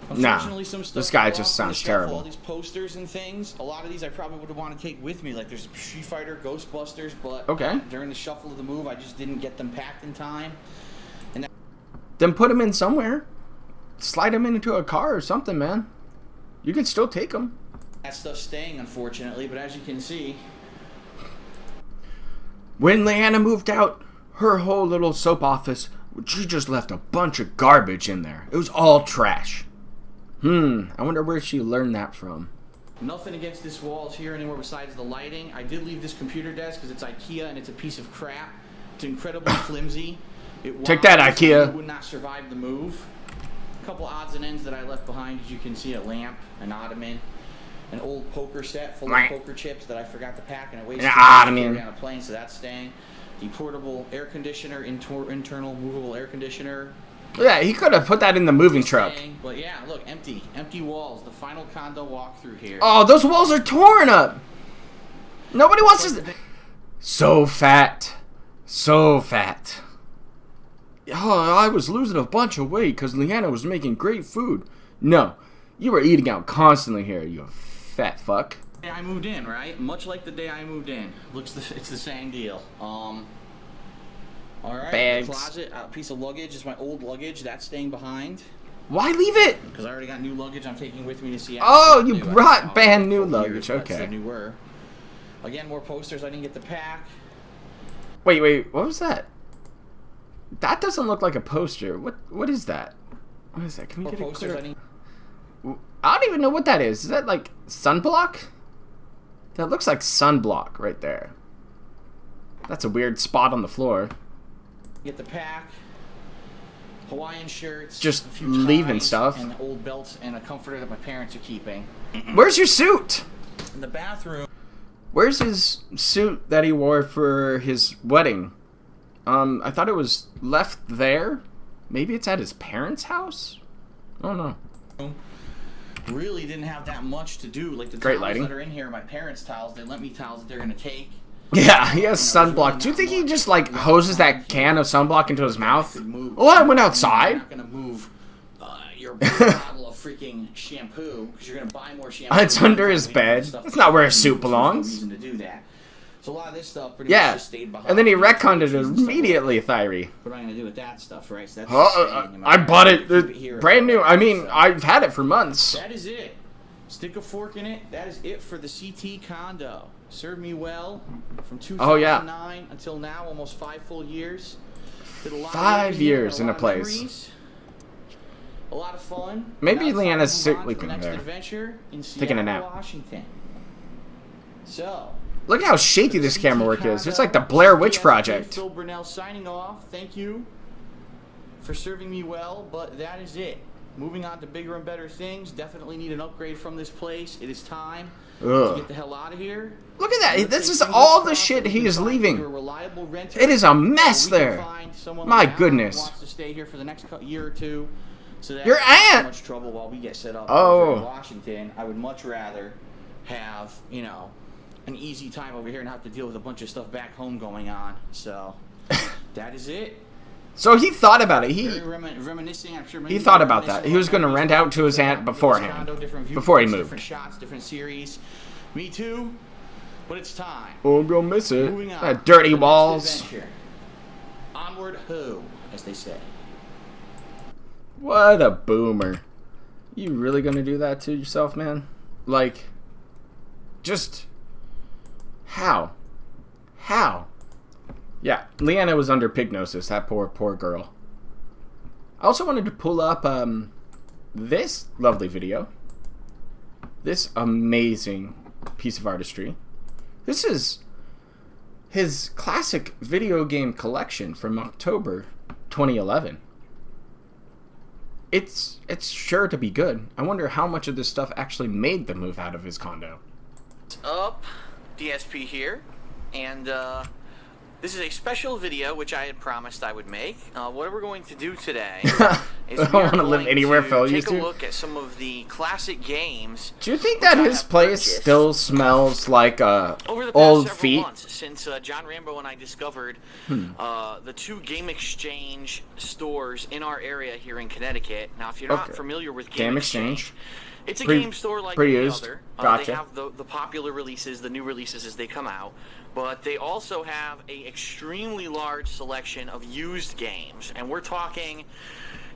Unfortunately, some stuff this guy fell just off from the sounds shelf, terrible. All these posters and things. A lot of these I probably would have wanted to take with me. Like there's Street Fighter, Ghostbusters, but Okay. during the shuffle of the move, I just didn't get them packed in time. Then put him in somewhere. Slide him into a car or something, man. You can still take him. That stuff's staying, unfortunately. But as you can see, When Leanna moved out, her whole little soap office, she just left a bunch of garbage in there. It was all trash. I wonder where she learned that from. nothing against this wall is here anymore besides the lighting. I did leave this computer desk because it's IKEA and it's a piece of crap. It's incredibly flimsy. Take that, IKEA. It would not survive the move. A couple odds and ends that I left behind, as you can see, a lamp, an ottoman, an old poker set full of poker chips that I forgot to pack and it wasted on a plane, so that's staying. The portable air conditioner, internal movable air conditioner. Yeah, he could have put that in the moving truck. Staying. But yeah, look, empty walls. The final condo walkthrough here. Oh, those walls are torn up. Nobody wants to... So fat. So fat. Oh, I was losing a bunch of weight because Leanna was making great food. No, you were eating out constantly here, you fat fuck. The day I moved in, right? Much like the day I moved in. It's the same deal. All right. Bags. The closet, a piece of luggage is my old luggage. That's staying behind. Why leave it? Because I already got new luggage I'm taking with me to Seattle. Oh, you brought brand new luggage. That's Okay. the newer. Again, more posters I didn't get to pack. Wait, what was that? That doesn't look like a poster. What is that? What is that? Can we More get a posters I clear... didn't. I don't even know what that is. Is that like sunblock? That looks like sunblock right there. That's a weird spot on the floor. Get the pack. Hawaiian shirts. Just a few leaving ties, stuff. And old belts and a comforter that my parents are keeping. Where's your suit? In the bathroom. Where's his suit that he wore for his wedding? I thought it was left there. Maybe it's at his parents' house? I don't know. Really didn't have that much to do. Like the Great towels lighting. that are in here are my parents' towels. They lent me towels that they're going to take. Yeah, he has sunblock. Do you think he just, like, hoses that can of sunblock into his mouth? Oh, I went outside. You're not going to move your bottle of freaking shampoo because you're going to buy more shampoo. It's under his bed. That's not where his suit belongs. There's no reason to do that. So a lot of this stuff pretty Yeah, much just stayed behind. and then he retconned it immediately, Thyri. What am I going to do with that stuff, right? So that's I bought it here. brand new. I mean, I've had it for months. That is it. Stick a fork in it. That is it for the CT Condo. Served me well from 2009 until now, almost 5 full years. Did a lot 5 years in a place. Memories. A lot of fun. Maybe Now Leanna's it's time to move on to sleeping the next there. adventure in Taking a Seattle, nap. Washington. So. Look how shaky this CT camera work is. It's like the Condo, Blair Witch DSP Project. Phil Burnell signing off. Thank you for serving me well, but that is it. Moving on to bigger and better things. Definitely need an upgrade from this place. It is time to get the hell out of here. Look at that. This is all the shit he is leaving. It is a mess there. My goodness. Wants to stay here for the next year or two. So that Your aunt! much trouble while we get set up Oh. over in Washington. I would much rather have, you know, an easy time over here and have to deal with a bunch of stuff back home going on. So that is it. So he thought about it. He Reminiscing, I'm sure he thought about that. He was going to rent out to his aunt beforehand, before he moved. Different shots, different series. Me too, but it's time. Oh, I'm going to miss it. Moving on. That dirty to the next walls. adventure. Onward ho, as they say. What a boomer. You really going to do that to yourself, man? Like, just... How? How? Yeah, Leanna was under pignosis. That poor girl. I also wanted to pull up this lovely video. This amazing piece of artistry. This is his classic video game collection from October 2011. It's sure to be good. I wonder how much of this stuff actually made the move out of his condo. What's up? DSP here, and this is a special video which I had promised I would make. What we're going to do today is I don't want to live anywhere Phil used take a to. look at some of the classic games. Do you think that his place still smells like Over the past old several feet? months, since John Rambo and I discovered the 2 Game Exchange stores in our area here in Connecticut. Now, if you're not familiar with Game Exchange, it's a game store like any Pre-used. other. Gotcha. They have the popular releases, the new releases as they come out, but they also have a extremely large selection of used games, and we're talking,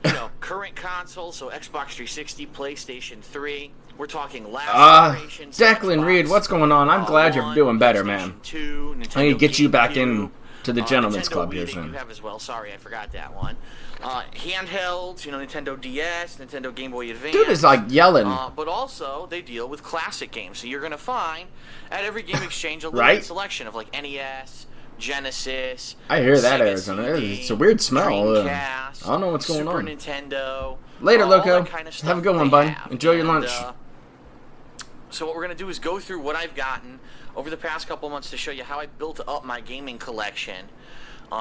you know, current consoles, so Xbox 360, PlayStation 3. We're talking last generations. Declan Reed, what's going on? I'm glad you're doing better, man. 2, I need to get you back GameCube, in to the gentleman's Nintendo club Wii here that soon. You have as well. Sorry, I forgot that one. Handhelds, you know, Nintendo DS, Nintendo Game Boy Advance. Dude is like yelling. But also, they deal with classic games. So you're going to find at every Game Exchange a little Right? selection of like NES, Genesis. I hear that, Sega Arizona. CD, It's a weird smell. Dreamcast, I don't know what's going Super on. Nintendo. Later, all Loco. that kind of stuff Have a good they one, bud. have. Enjoy your And, lunch. So what we're going to do is go through what I've gotten over the past couple months to show you how I built up my gaming collection.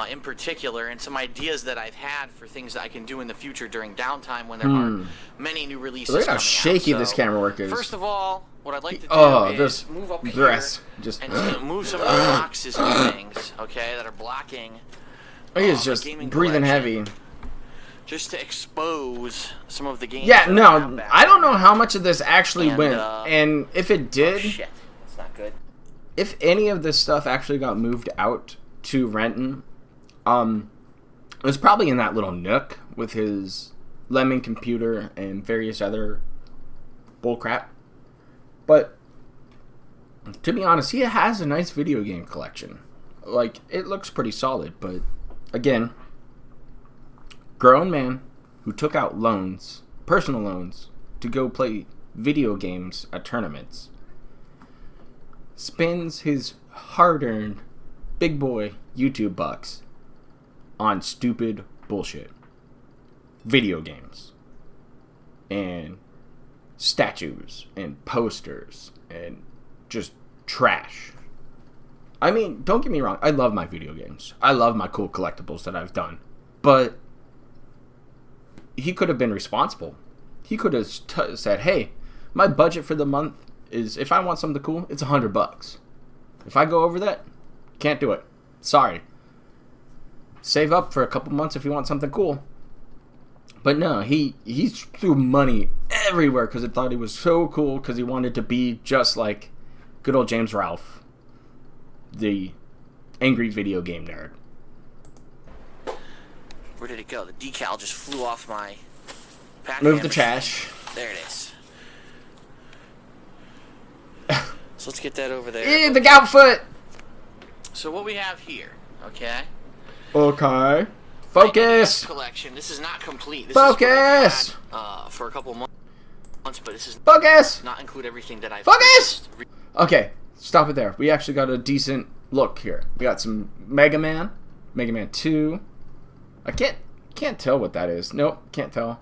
In particular, and some ideas that I've had for things that I can do in the future during downtime when there are many new releases Look at how coming shaky out. this camera work is. First of all, what I'd like to do this is move up dress. here Just and move some of the boxes and things, okay, that are blocking he is my just gaming breathing collection, heavy. just to expose some of the games. Yeah, that I no, have back I don't there. know how much of this actually And, went. And if it Oh, did, shit. That's not good. if any of this stuff actually got moved out to Renton, it was probably in that little nook with his Lemon computer and various other bullcrap. But to be honest, he has a nice video game collection. Like, it looks pretty solid, but again, grown man who took out loans, personal loans, to go play video games at tournaments, spends his hard-earned big boy YouTube bucks on stupid bullshit. Video games. And statues. And posters. And just trash. I mean, don't get me wrong. I love my video games. I love my cool collectibles that I've done. But he could have been responsible. He could have said, hey, my budget for the month is, if I want something cool, it's $100. If I go over that, can't do it. Sorry. Save up for a couple months if you want something cool. But no, he threw money everywhere because he thought he was so cool, because he wanted to be just like good old James Ralph, the angry video game nerd. Where did it go? The decal just flew off my pack. Move the trash. There it is. So let's get that over there. Yeah, the gout foot. So what we have here, okay? Okay. Focus. Collection. This is not complete. This Focus. Is what I had, for a couple months, but this is Focus. not include everything that I've Focus. purchased. Okay, stop it there. We actually got a decent look here. We got some Mega Man 2. I can't tell what that is. Nope, can't tell.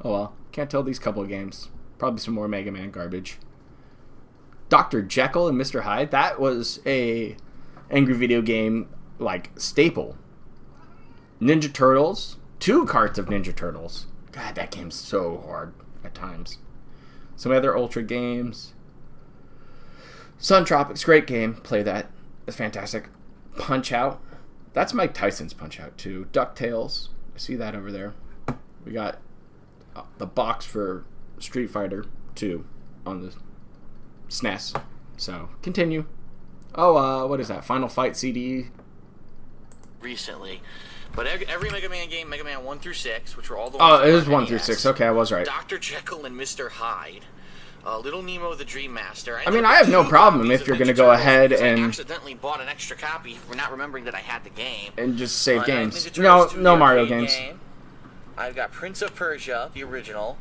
Oh well, can't tell these couple of games. Probably some more Mega Man garbage. Dr. Jekyll and Mr. Hyde. That was a angry video game like staple. Ninja Turtles. 2 carts of Ninja Turtles. God, that game's so hard at times. Some other Ultra games. Sun Tropics, great game. Play that. It's fantastic. Punch Out. That's Mike Tyson's Punch Out too. DuckTales. I see that over there. We got the box for Street Fighter 2 on the SNES. So, continue. Oh, what is that? Final Fight CD? Recently. But every Mega Man game, Mega Man 1 through 6, which were all the Oh, ones it is on 1 through NES, 6. Okay, I was right. Dr. Jekyll and Mr. Hyde. Little Nemo the Dream Master. I mean, I have no problem if you're going to go ahead and... I accidentally bought an extra copy for not remembering that I had the game. And just save games. Ninja Turtles 2, No the Mario arcade games. game. I've got Prince of Persia, the original.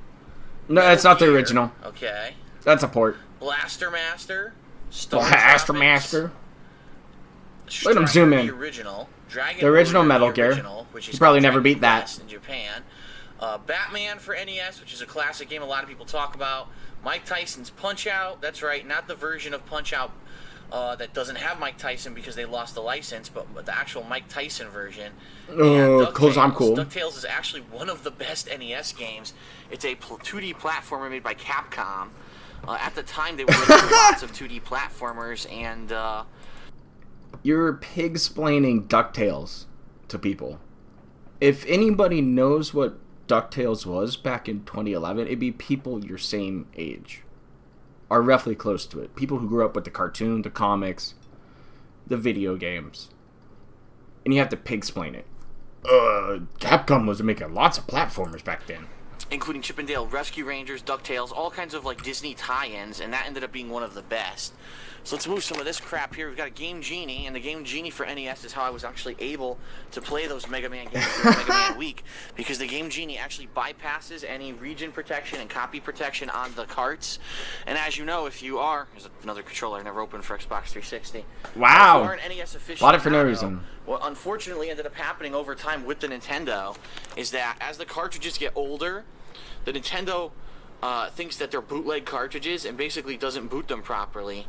No, it's not the original. Okay. That's a port. Blaster Master. Star Blaster Tropics, Master. Let him zoom in. The original. Dragon The original Warrior, Metal the Gear. original, which is You probably called never Dragon beat that. Quest in Japan. Batman for NES, which is a classic game a lot of people talk about. Mike Tyson's Punch Out. That's right, not the version of Punch Out that doesn't have Mike Tyson because they lost the license, but the actual Mike Tyson version. Oh, cause I'm cool. DuckTales is actually one of the best NES games. It's a 2D platformer made by Capcom. At the time, they were making lots of 2D platformers, and You're pig-splaining DuckTales to people. If anybody knows what DuckTales was back in 2011, it'd be people your same age. Or roughly close to it. People who grew up with the cartoon, the comics, the video games. And you have to pig-splain it. Capcom was making lots of platformers back then. including Chip and Dale Rescue Rangers, DuckTales, all kinds of like Disney tie-ins, and that ended up being one of the best. So let's move some of this crap here. We've got a Game Genie, and the Game Genie for NES is how I was actually able to play those Mega Man games during Mega Man Week, because the Game Genie actually bypasses any region protection and copy protection on the carts. And as you know, if you are, there's another controller I never opened for Xbox 360. Wow. If you are an NES aficionado, Bought it for no reason. What unfortunately ended up happening over time with the Nintendo is that as the cartridges get older, the Nintendo thinks that they're bootleg cartridges and basically doesn't boot them properly.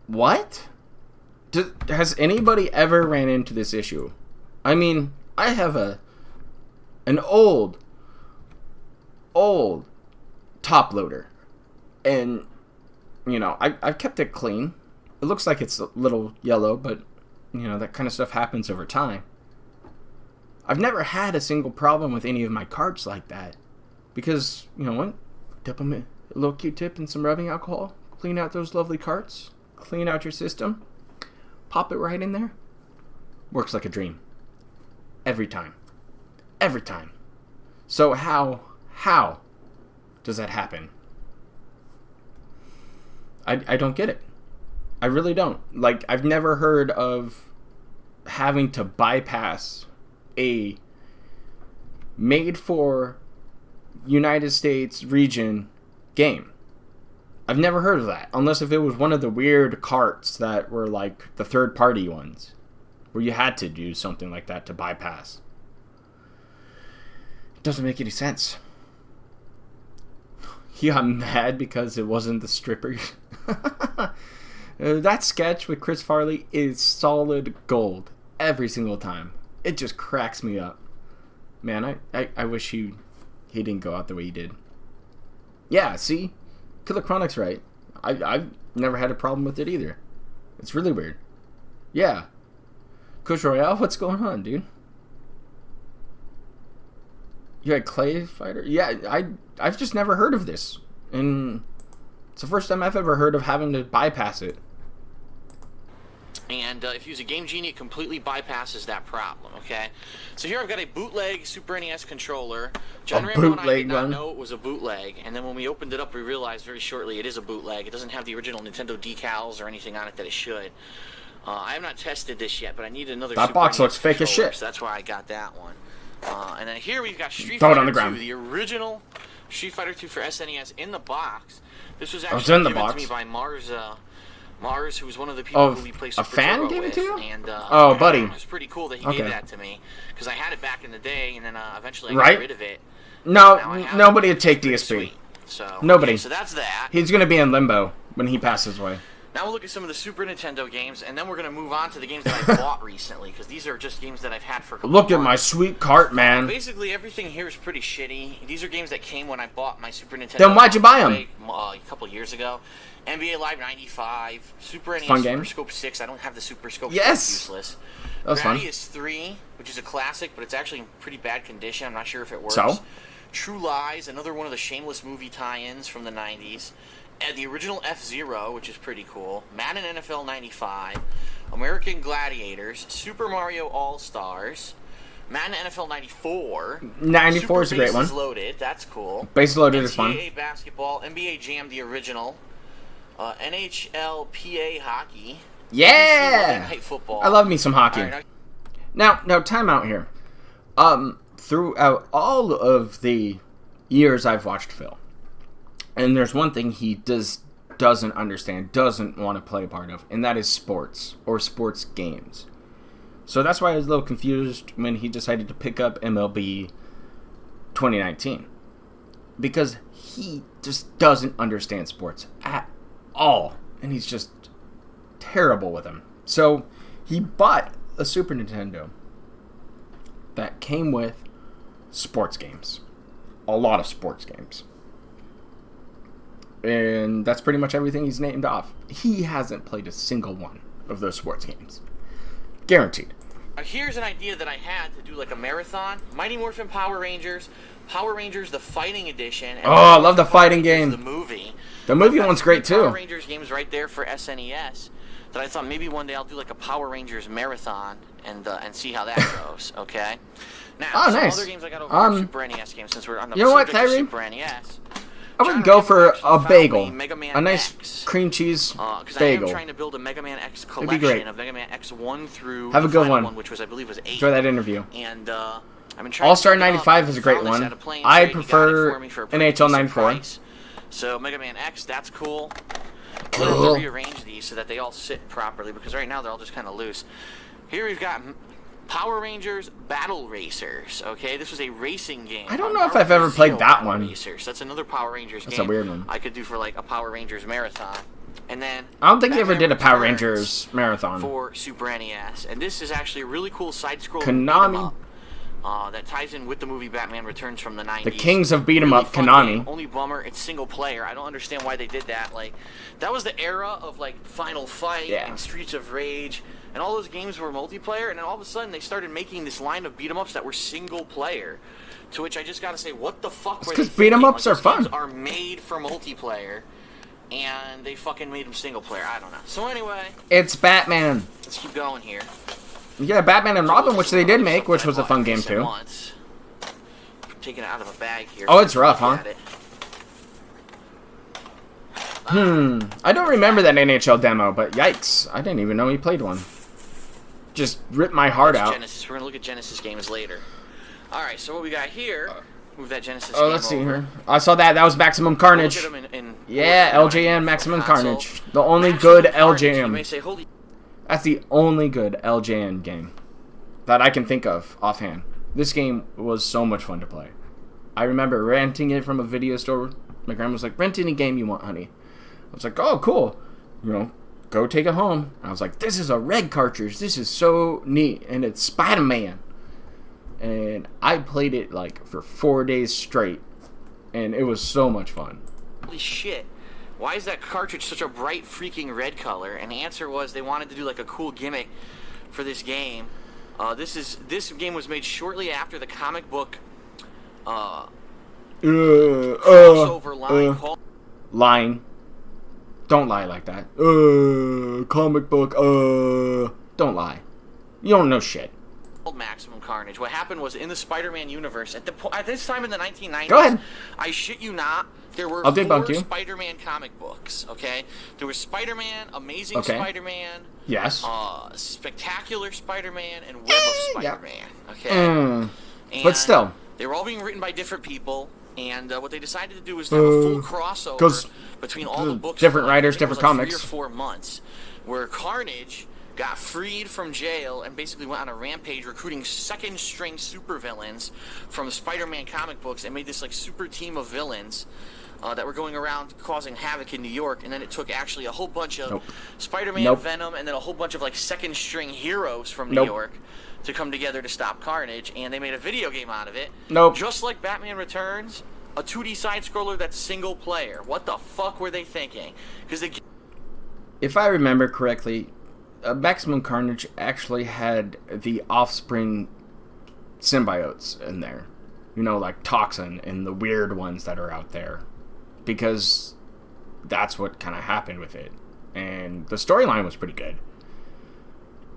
What? Has anybody ever ran into this issue? I mean, I have an old top loader, and you know, I've kept it clean. It looks like it's a little yellow, but you know, that kind of stuff happens over time. I've never had a single problem with any of my carts like that, because you know what? Dip them in a little Q-tip and some rubbing alcohol, clean out those lovely carts. Clean out your system, pop it right in there. Works like a dream. Every time. Every time. So how does that happen? I don't get it. I really don't. Like, I've never heard of having to bypass a made for United States region game. I've never heard of that, unless if it was one of the weird carts that were like the third-party ones, where you had to do something like that to bypass. It doesn't make any sense. He got mad because it wasn't the stripper. That sketch with Chris Farley is solid gold every single time. It just cracks me up. Man, I wish he didn't go out the way he did. Yeah, see? Killer Chronic's right. I've never had a problem with it either. It's really weird. Yeah. Kush Royale, what's going on, dude? You had Clay Fighter? Yeah, I've just never heard of this. And it's the first time I've ever heard of having to bypass it. And if you use a Game Genie, it completely bypasses that problem, okay? So here I've got a bootleg Super NES controller. John Rambo and I did not know it was a bootleg, and then when we opened it up, we realized very shortly it is a bootleg. It doesn't have the original Nintendo decals or anything on it that it should. I have not tested this yet, but I need another That Super box NES looks fake as shit. So that's why I got that one. And then here we've got Street Throw it Fighter on the 2, ground. the original Street Fighter 2 for SNES in the box. This was it's actually in the given box. to me by Mars, who was one of the people who we played Super fan Turbo gave it with, to you? and Buddy. it was pretty cool that he Okay. gave that to me because I had it back in the day, and then eventually I Right? got rid of it. No, Now I have nobody it. would take It's pretty DSP. sweet. So Nobody. okay, so that's that. He's gonna be in limbo when he passes away. Now we'll look at some of the Super Nintendo games, and then we're gonna move on to the games that I bought recently because these are just games that I've had for a couple Look at months. my sweet cart, man. Basically, everything here is pretty shitty. These are games that came when I bought my Super Nintendo. Then why'd you buy 'em? A couple years ago. NBA Live 95, Super NES, Fun Super game. Scope 6. I don't have the Super Scope. Yes! So it's useless. That was fun. Gradius 3, which is a classic, but it's actually in pretty bad condition. I'm not sure if it works. So? True Lies, another one of the shameless movie tie-ins from the 90s. And the original F-Zero, which is pretty cool. Madden NFL 95, American Gladiators, Super Mario All-Stars, Madden NFL 94. 94 is a great Super one. Bases Loaded, that's cool. Base Loaded is fun. NCAA basketball, NBA Jam, the original, NHL PA hockey. Yeah! Monday Night Football. I love me some hockey. All right, now- Now, time out here. Throughout all of the years I've watched Phil, and there's one thing he doesn't understand, doesn't want to play a part of, and that is sports or sports games. So that's why I was a little confused when he decided to pick up MLB 2019. Because he just doesn't understand sports at all. And he's just terrible with them. So he bought a Super Nintendo that came with sports games. A lot of sports games. And that's pretty much everything he's named off. He hasn't played a single one of those sports games. Guaranteed. Here's an idea that I had to do like a marathon. Mighty Morphin Power Rangers the Fighting Edition. And Oh, I love the fighting game. The movie. The movie I've got one's great Power too. Rangers games right there for SNES. That I thought maybe one day I'll do like a Power Rangers marathon and see how that goes. Okay. Now, Oh, some nice. other games I got over here, Super NES games. Since we're on the You know what, subject of Tyree? Super NES. I would John go Rambo for actually a found bagel. me Mega Man A nice X. cream cheese Because I am bagel. trying to build a Mega Man X be collection great. of Mega Man X 1 through Have a the good final one. which was I believe was 8. Enjoy that interview. And I've been trying All-Star to pick it up. 95 is a great Found this one. at a Play and I Trade. He got it prefer for me for a pretty NHL decent 94. price. So Mega Man X, that's cool. We'll have Cool. to rearrange these so that they all sit properly because right now they're all just kind of loose. Here we've got Power Rangers Battle Racers. Okay, this was a racing game. I don't on know if Power I've ever Rangers played Zeo that Battle one. Racers. That's another Power Rangers That's game. a weird one. I could do for like a Power Rangers marathon. And then I don't think he ever Batman did a Power Returns Rangers marathon. for Super NES, and this is actually a really cool side-scrolling Konami. beat 'em up, that ties in with the movie Batman Returns from the 90s. The kings of beat 'em Really up, fun Konami. game. Only bummer, it's single player. I don't understand why they did that. Like, that was the era of like Final Fight Yeah. and Streets of Rage, and all those games were multiplayer. And then all of a sudden, they started making this line of beat 'em ups that were single player. To which I just gotta say, what the fuck? It's were 'cause they beat 'em thinking? ups are those fun. games are made for multiplayer. And they fucking made them single player. I don't know. So anyway, It's Batman. let's keep going here. Yeah, Batman and Robin, which they did make, which was a fun game too. Once. Taking it out of a bag here. Oh, it's rough, huh? Look at it. I don't remember that NHL demo, but yikes. I didn't even know he played one. Just ripped my heart That's out. Genesis. We're gonna look at Genesis games later. All right. So what we got here? Move that Genesis. Oh, game let's see over. here. I saw that. That was Maximum We'll Carnage. look at 'em in Yeah, order. LJN Maximum Console. Carnage. The only Maximum good Carnage. You may LJN. say, holy. That's the only good LJN game that I can think of offhand. This game was so much fun to play. I remember renting it from a video store. My grandma was like, "Rent any game you want, honey." I was like, "Oh, cool. You know, go take it home." I was like, "This is a red cartridge. This is so neat, and it's Spider-Man." and I played it like for 4 days straight, and it was so much fun. Holy shit. Why is that cartridge such a bright freaking red color? And the answer was they wanted to do like a cool gimmick for this game. This game was made shortly after the comic book crossover line called line. Don't lie like that. Comic book. Don't lie. You don't know shit. Maximum Carnage. What happened was in the Spider-Man universe at this time in the 1990s. Go ahead. I shit you not. There were I'll debunk 4 you. Spider-Man comic books. Okay, there was Spider-Man, Amazing Okay. Spider-Man, Yes. Spectacular Spider-Man, and Web of Spider-Man. Okay, Mm. And But still. they were all being written by different people. And what they decided to do was to have a full crossover between all the books. Different for, writers, I think different it was comics. 3 or 4 months, where Carnage got freed from jail and basically went on a rampage recruiting second-string supervillains from the Spider-Man comic books and made this like super team of villains that were going around causing havoc in New York. And then it took actually a whole bunch of Spider-Man, Venom, and then a whole bunch of like second-string heroes from New York to come together to stop Carnage. And they made a video game out of it. Just like Batman Returns, a 2D side-scroller that's single player. What the fuck were they thinking? Because if I remember correctly, Maximum Carnage actually had the Offspring symbiotes in there. You know, like Toxin and the weird ones that are out there. Because that's what kind of happened with it. And the storyline was pretty good.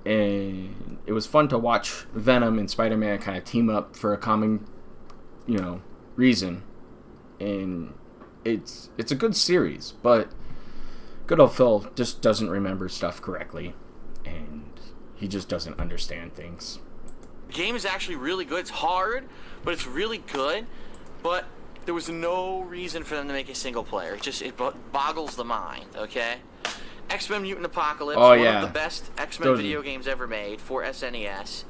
And it was fun to watch Venom and Spider-Man kind of team up for a common, reason. And it's a good series, but good old Phil just doesn't remember stuff correctly. And he just doesn't understand things. The game is actually really good. It's hard, but it's really good. But there was no reason for them to make a single player. It boggles the mind, okay? X-Men Mutant Apocalypse, one of the best X-Men video games ever made for SNES.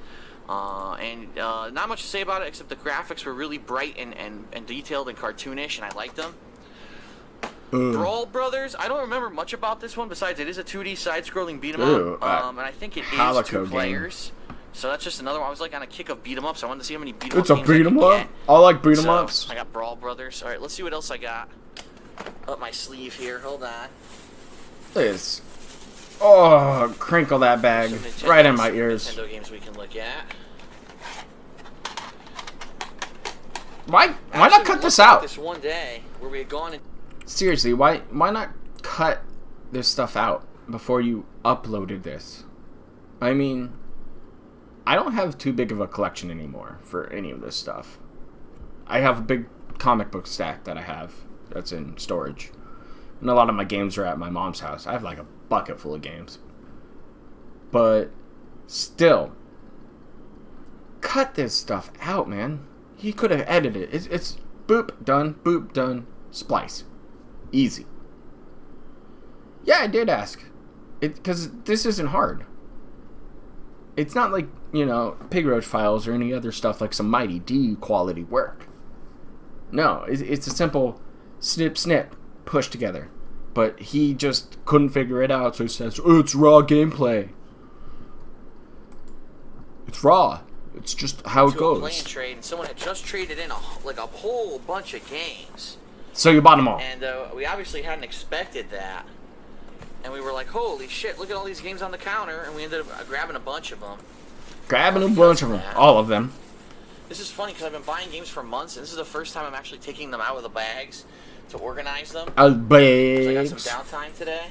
And not much to say about it, except the graphics were really bright and detailed and cartoonish, and I liked them. Brawl Brothers, I don't remember much about this one, besides it is a 2D side-scrolling beat-em-up, and I think it is 2 players. So that's just another one. I was like on a kick of beat-em-ups. I wanted to see how many beat-em-up games It's a beat-em-up? I like beat-em-ups. So, I got Brawl Brothers. Alright, let's see what else I got up my sleeve here. Hold on. This. Oh, crinkle that bag right in my ears. Nintendo games we can look at. Why not cut this out? This one day where we had gone and seriously, why not cut this stuff out before you uploaded this? I mean, I don't have too big of a collection anymore for any of this stuff. I have a big comic book stack that I have that's in storage. And a lot of my games are at my mom's house. I have like a bucket full of games. But still, cut this stuff out, man. He could have edited it. It's boop, done, splice. Easy. Yeah, I did ask. Because this isn't hard. It's not like, Pig Roach Files or any other stuff like some Mighty D quality work. No, it's a simple snip, push together. But he just couldn't figure it out, so he says, it's raw gameplay. It's raw. It's just how it goes. Playing trade, and someone had just traded in a whole bunch of games. So you bought them all. And we obviously hadn't expected that. And we were like, holy shit, look at all these games on the counter. And we ended up grabbing a bunch of them. All of them. This is funny because I've been buying games for months, and this is the first time I'm actually taking them out of the bags to organize them. So I got some downtime today.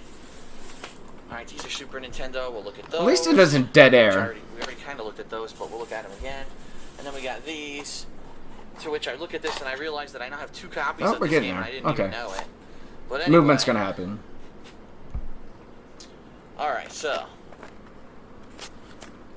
Alright, these are Super Nintendo. We'll look at those. At least it doesn't dead air. We already kind of looked at those, but we'll look at them again. And then we got these, to which I look at this and I realize that I now have 2 copies of this game and I didn't even know it. But anyway, movement's going to happen. Alright, so.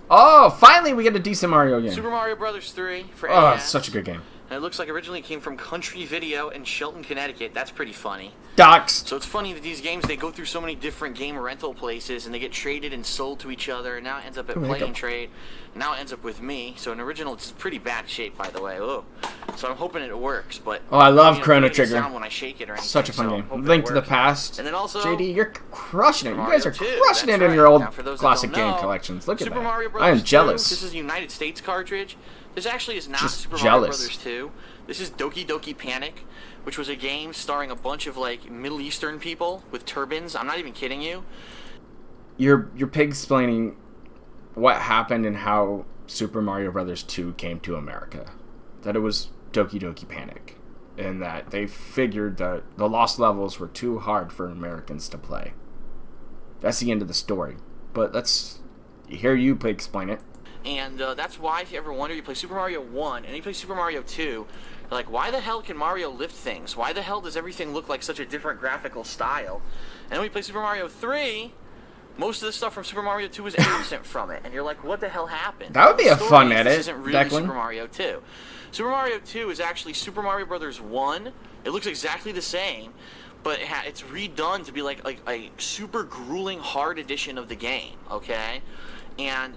Oh, finally we get a decent Mario game. Super Mario Bros. 3 for NES. Oh, NES. it's such a good game. And it looks like originally it came from Country Video in Shelton, Connecticut. That's pretty funny. Doxed. So it's funny that these games, they go through so many different game rental places, and they get traded and sold to each other, and now it ends up at Play and Trade. And now it ends up with me. So in original, it's pretty bad shape, by the way. Oh. So I'm hoping it works, but... Oh, I love Chrono Trigger. Sound when I shake it or anything, such a fun game. Link to the Past. And then also... JD, you're crushing it. You guys are crushing it in your old classic game collections. Look at that. I am jealous. This is a United States cartridge. This actually is not Just Super jealous. Mario Brothers 2. This is Doki Doki Panic, which was a game starring a bunch of like Middle Eastern people with turbans. I'm not even kidding you. You're pig-splaining what happened and how Super Mario Brothers 2 came to America. That it was Doki Doki Panic. And that they figured that the lost levels were too hard for Americans to play. That's the end of the story. But let's hear you explain it. And that's why, if you ever wonder, you play Super Mario 1 and you play Super Mario 2, you're like, why the hell can Mario lift things? Why the hell does everything look like such a different graphical style? And then when you play Super Mario 3, most of the stuff from Super Mario 2 is absent from it. And you're like, what the hell happened? That would be a fun edit, This isn't really Declan. Super Mario 2. Super Mario 2 is actually Super Mario Brothers 1. It looks exactly the same, but it's redone to be like a super grueling hard edition of the game, okay? And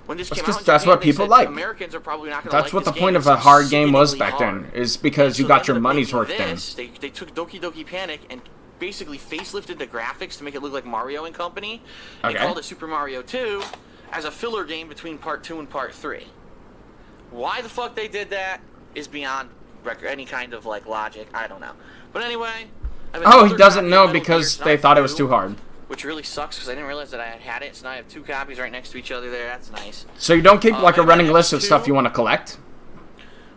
when this came out in that's Japan, what they people said like. Americans are probably not going to like That's what this the point game. of a It's hard game was sickeningly back then, hard. is because And you so got they your ended up money's making worth then. this. They took Doki Doki Panic and basically facelifted the graphics to make it look like Mario and Company. And Okay. called it Super Mario 2 as a filler game between Part 2 and Part 3. Why the fuck they did that is beyond any kind of like logic. I don't know. But anyway, I have Oh, he another doesn't copy know of Metal because Gear they Solid thought it was 2, too hard. which really sucks because I didn't realize that I had it. So now I have 2 copies right next to each other there. That's nice. So you don't keep like a I running got list of X2, stuff you want to collect?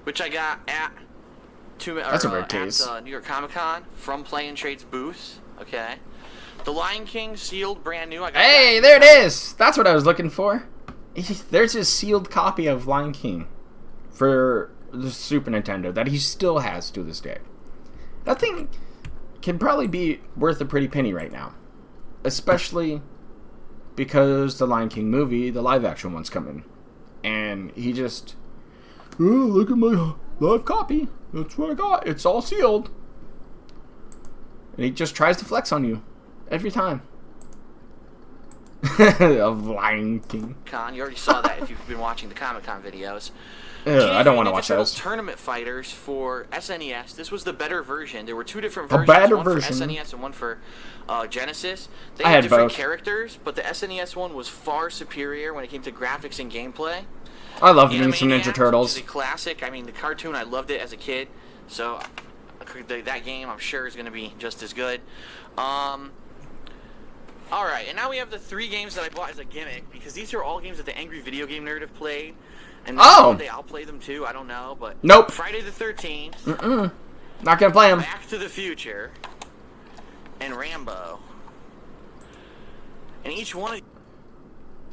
which I got at That's a weird case. New York Comic Con from Play and Trade's booth. Okay, The Lion King sealed, brand new. I got Hey, that. there it is! That's what I was looking for. There's his sealed copy of Lion King for the Super Nintendo that he still has to this day. That thing can probably be worth a pretty penny right now. Especially because the Lion King movie, the live action one's coming. And he just, oh, look at my live copy. That's what I got. It's all sealed. And he just tries to flex on you every time. Of Lion King. Con, you already saw that if you've been watching the Comic Con videos. Ugh, I don't want to Ninja watch Turtles those. Tournament Fighters for SNES. This was the better version. There were 2 different The versions, better one version. for SNES and one for Genesis. They I had had different both. characters, but the SNES one was far superior when it came to graphics and gameplay. I love me some Animaniacs, Ninja Turtles. which is a classic. I mean, the cartoon, I loved it as a kid, so that game, I'm sure, is going to be just as good. All right, and now we have the 3 games that I bought as a gimmick, because these are all games that the Angry Video Game Nerd have played. And maybe Oh! one day I'll play them too, I don't know, but... Nope. Friday the 13th, Not gonna play them. Back to the Future, and Rambo. And each one of...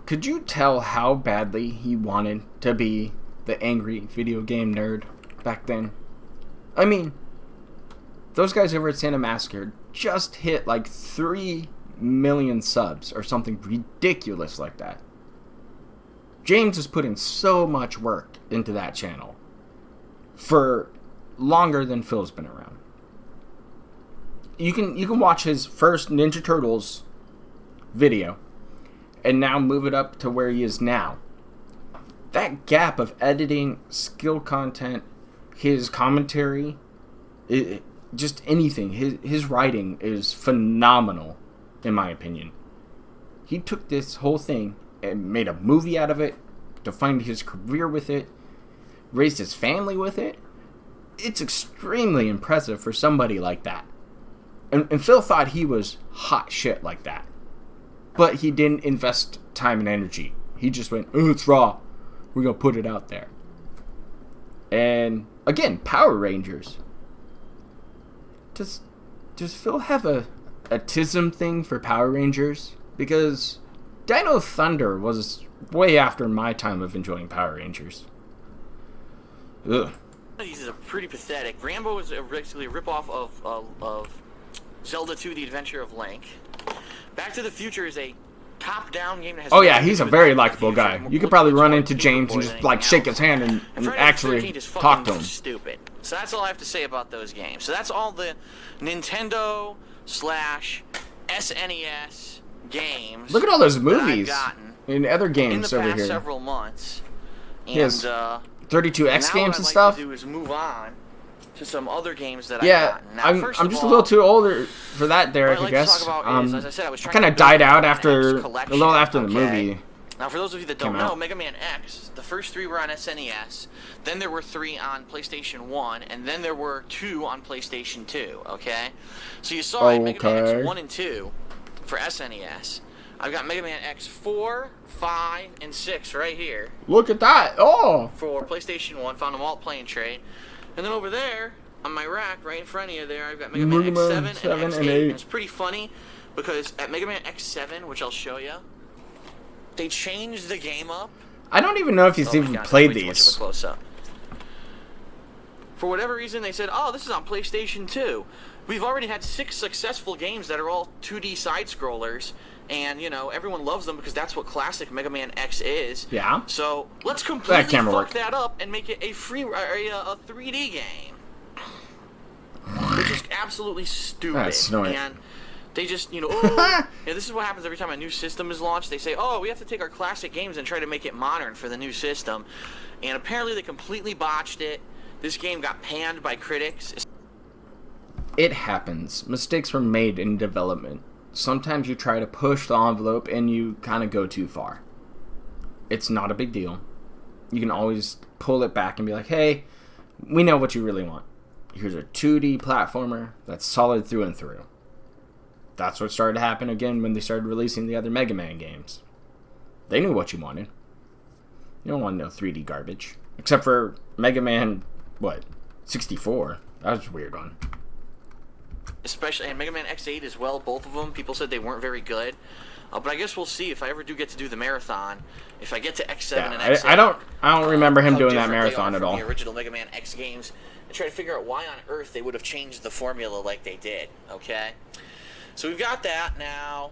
Could you tell how badly he wanted to be the angry video game nerd back then? I mean, those guys over at Santa Massacre just hit like 3 million subs or something ridiculous like that. James has put in so much work into that channel for longer than Phil's been around. You can watch his first Ninja Turtles video and now move it up to where he is now. That gap of editing, skill content, his commentary, just anything. His writing is phenomenal, in my opinion. He took this whole thing and made a movie out of it, defined his career with it, raised his family with it. It's extremely impressive for somebody like that. And Phil thought he was hot shit like that. But he didn't invest time and energy. He just went, oh, it's raw. We're going to put it out there. And, again, Power Rangers. Does Phil have a tism thing for Power Rangers? Because Dino Thunder was way after my time of enjoying Power Rangers. Ugh. These are pretty pathetic. Rambo is basically a ripoff of Zelda 2: The Adventure of Link. Back to the Future is a top-down game that has... Oh yeah, he's a very likable guy. You could probably run into James and just like shake his hand and Friday the actually 13th is talk to fucking him. stupid. So that's all I have to say about those games. So that's all the Nintendo / SNES games. Look at all those that I've movies gotten and other in games the over past here. several months. And, Yes. 32X now games what and I'd stuff. like to do is move on to some other games that I've Yeah, gotten. Now, I'm first I'm of just a all, little too older for that, Derek. what I I'd like guess. to talk about is, as I said, I was trying kind to of died build out an after NX collection, a little after the okay? movie. Now, for those of you that don't Came know, out. Mega Man X, the first 3 were on SNES, then there were 3 on PlayStation 1, and then there were 2 on PlayStation 2, okay? So you saw it, Mega Man Okay. X 1 and 2 for SNES. I've got Mega Man X 4, 5, and 6 right here Look at that. Oh. for PlayStation 1. Found them all at Play and Trade. And then over there, on my rack, right in front of you there, I've got Mega Man X7 and X8. And it's pretty funny, because at Mega Man X7, which I'll show you, they changed the game up. I don't even know if he's Oh my even God, that's played way too much of a these. close-up. For whatever reason, they said, oh, this is on PlayStation 2. We've already had 6 successful games that are all 2D side-scrollers, and, you know, everyone loves them because that's what classic Mega Man X is. Yeah. So, let's completely camera fuck work. that up and make it a 3D game. Which is absolutely stupid. That's snort. And they just, oh, this is what happens every time a new system is launched. They say, oh, we have to take our classic games and try to make it modern for the new system. And apparently they completely botched it. This game got panned by critics. It happens. Mistakes were made in development. Sometimes you try to push the envelope and you kind of go too far. It's not a big deal. You can always pull it back and be like, hey, we know what you really want. Here's a 2D platformer that's solid through and through. That's what started to happen again when they started releasing the other Mega Man games. They knew what you wanted. You don't want no 3D garbage. Except for Mega Man, 64? That was a weird one. Especially, and Mega Man X8 as well, both of them. People said they weren't very good. But I guess we'll see if I ever do get to do the marathon. If I get to X7 and X8. I don't remember him how doing that different they marathon are at from all. the original Mega Man X games, and try to figure out why on earth they would have changed the formula like they did. Okay, so we've got that now.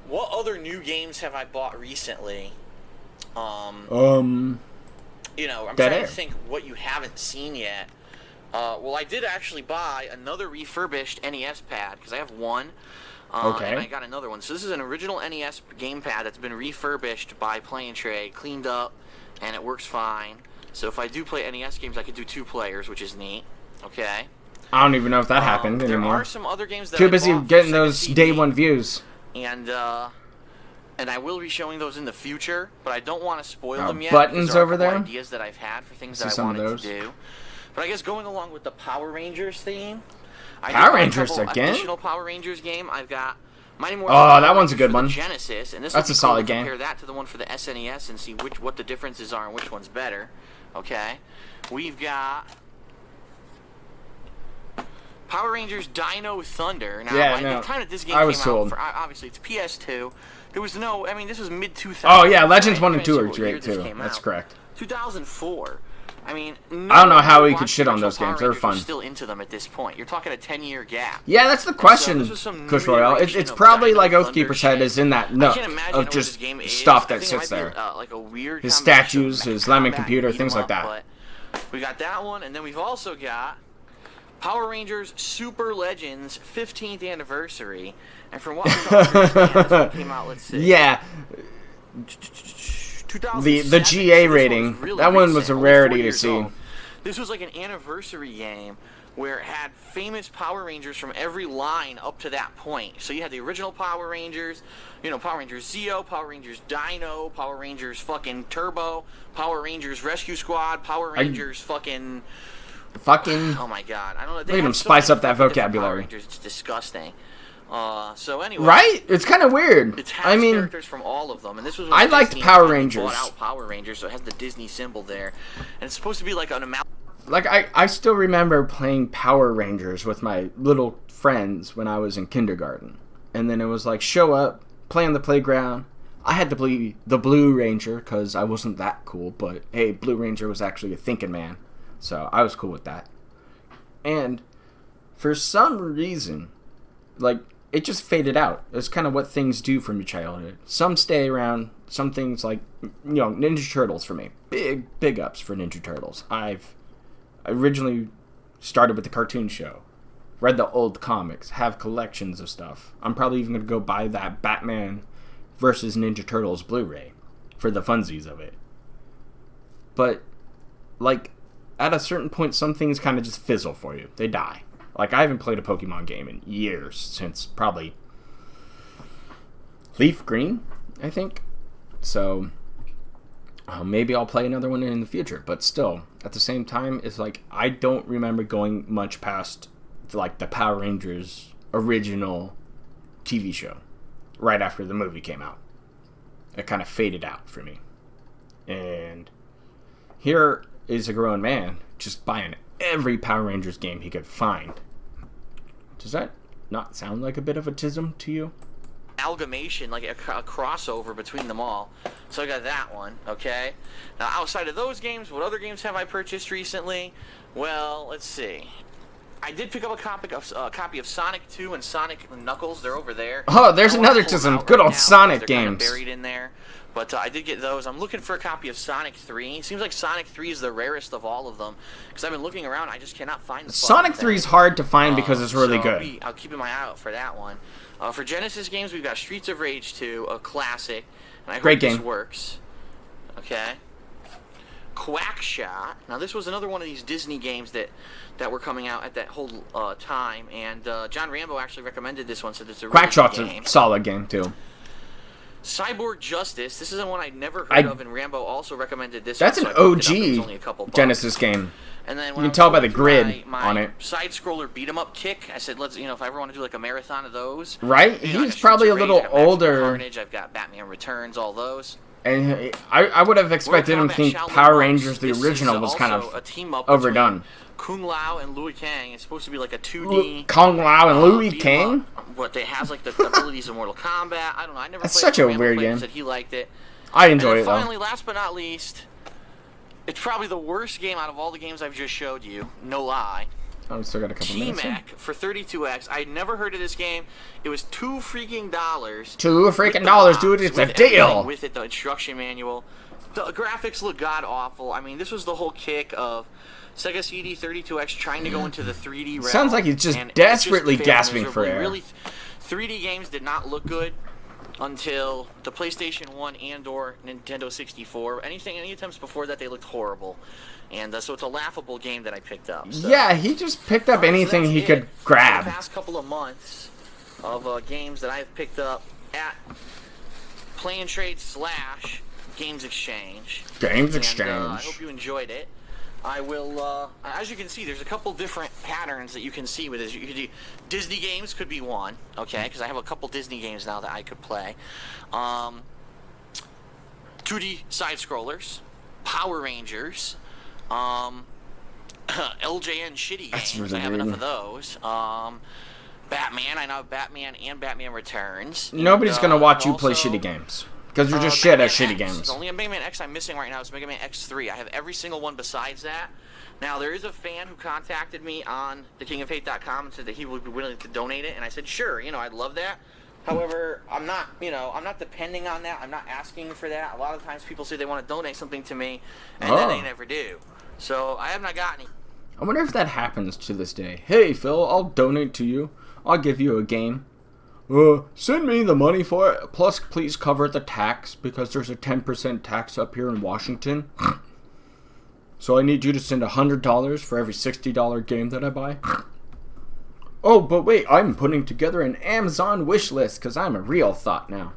What other new games have I bought recently? I'm Dead trying Air. to think what you haven't seen yet. Well, I did actually buy another refurbished NES pad because I have one. Okay. And I got another one. So this is an original NES gamepad that's been refurbished by Play and Trade, cleaned up, and it works fine. So if I do play NES games, I could do 2 players, which is neat. Okay. I don't even know if that happened There anymore. are some other games that Too I busy bought for getting Sega those CD, day one views. and I will be showing those in the future, but I don't want to spoil them yet. Buttons because there are over a couple there? Ideas that I've had for things See that I some of wanted those. to do. But I guess going along with the Power Rangers theme, I Power did buy a Rangers couple again? Additional Power Rangers game. I've got Mighty Morphin Oh, Power that one's a Rangers good for one. the Genesis, and this That's would be a cool solid to game. compare that to the one for the SNES and see what the differences are and which one's better. Okay, we've got Power Rangers Dino Thunder. Now, Yeah, by no, the time that this game I came was sold. out, obviously it's PS2. There was no, I mean, this was mid 2000s. Oh yeah, Legends right? 1 and 2 are What year great this too. came That's out. correct. 2004. I mean, I don't know how we watched could shit the on those original games. Power They're Rangers fun. were still into them at this point. You're talking a 10-year gap. Yeah, that's the So question, this was some Kush new Royale. iteration It's of probably Dino like Thunder Oathkeeper shit. said, is in that I nook can't imagine of what just this game is. stuff I that think it sits might be, there. like a weird His combination of statues, mech his lemon combat, computer, beat 'em things like up, that. But we got that one, and then we've also got Power Rangers Super Legends 15th anniversary. And from what we can understand, this one came out, let's see. Yeah, 2007. the GA So this rating, one was really that one was recent, a only 4 rarity to years see. old. This was like an anniversary game where it had famous Power Rangers from every line up to that point. So you had the original Power Rangers, Power Rangers Zeo, Power Rangers Dino, Power Rangers fucking Turbo, Power Rangers Rescue Squad, Power Rangers fucking... Fucking. Oh my god, I don't know. Look at them spice up that vocabulary. Rangers. It's disgusting. So anyway, Right? It's kind of weird. it has I mean, characters from all of them, and this was. I when liked Disney Power finally Rangers. Bought out Power Rangers, so it has the Disney symbol there, and it's supposed to be like an amount. like I still remember playing Power Rangers with my little friends when I was in kindergarten. And then it was like, show up, play on the playground. I had to be the Blue Ranger because I wasn't that cool, but hey, Blue Ranger was actually a thinking man. So I was cool with that. And for some reason, like, it just faded out. It's kind of what things do from your childhood. Some stay around. Some things like, Ninja Turtles for me. Big ups for Ninja Turtles. I originally started with the cartoon show. Read the old comics. Have collections of stuff. I'm probably even going to go buy that Batman versus Ninja Turtles Blu-ray for the funsies of it. But, like, at a certain point, some things kind of just fizzle for you. They die. Like, I haven't played a Pokemon game in years, since probably Leaf Green, I think. So, Maybe I'll play another one in the future, but still, at the same time, it's like I don't remember going much past like the Power Rangers original TV show right after the movie came out. It kind of faded out for me. And here is a grown man just buying every Power Rangers game he could find. Does that not sound like a bit of a tism to you? Amalgamation, like a crossover between them all. So I got that one, okay? Now, outside of those games, what other games have I purchased recently? Well, let's see. I did pick up a copy of Sonic 2 and Sonic and Knuckles. They're over there. Oh, there's another tism. Good old Sonic games. They're buried in there. But I did get those. I'm looking for a copy of Sonic 3. It seems like Sonic 3 is the rarest of all of them. Because I've been looking around, I just cannot find the Sonic 3 is hard to find because it's really good. I'll keep my eye out for that one. For Genesis games, we've got Streets of Rage 2, a classic. And I hope this works. Okay. Quackshot. Now, this was another one of these Disney games that were coming out at that whole time. And John Rambo actually recommended this one, so it's a really good game. Quackshot's a solid game, too. Cyborg Justice. This is one I'd never heard of, and Rambo also recommended this. That's one, an OG Genesis game. And then you can tell by the grid on it. Side-scroller beat-em-up kick. I said, if I ever want to do like a marathon of those. Right? He's probably a little older. Carnage, I've got Batman Returns, all those. And I would have expected him to think Power Rangers, the original, was kind of overdone. Kung Lao and Louis Kang. It's supposed to be like a 2D. Kung Lao and Louis Kang? What they has like the abilities of Mortal Kombat. I don't know. I never. That's such a weird game. Said he liked it. I enjoy it though. Finally, last but not least, it's probably the worst game out of all the games I've just showed you. No lie. I've still got a couple minutes. T-Mac for 32X. I'd never heard of this game. It was $2 freaking. $2 dude. It's a deal. With it, the instruction manual. The graphics look god awful. I mean, this was the whole kick of Sega CD 32X trying to go into the 3D realm. Sounds like he's just desperately gasping for air. Really, 3D games did not look good until the PlayStation 1 and/or Nintendo 64. Any attempts before that, they looked horrible. And so it's a laughable game that I picked up. So. Yeah, he just picked up anything he could grab. For the past couple of months of games that I've picked up at Play and Trade / Games Exchange. Games Exchange. I hope you enjoyed it. I will, as you can see, there's a couple different patterns that you can see with this. You could do Disney games could be one, okay, because I have a couple Disney games now that I could play. 2D side-scrollers, Power Rangers, LJN shitty games. That's really I have weird. enough of those. Batman, I know Batman and Batman Returns. Nobody's going to watch you play shitty games. Because you're just shit at shitty games. The only Mega Man X I'm missing right now is Mega Man X3. I have every single one besides that. Now, there is a fan who contacted me on thekingofhate.com and said that he would be willing to donate it, and I said, sure, I'd love that. However, I'm not depending on that. I'm not asking for that. A lot of times people say they want to donate something to me, and then they never do. So, I have not gotten any. I wonder if that happens to this day. Hey, Phil, I'll donate to you. I'll give you a game. Send me the money for it. Plus, please cover the tax because there's a 10% tax up here in Washington. So I need you to send $100 for every $60 game that I buy. Oh, but wait, I'm putting together an Amazon wish list because I'm a real thought now.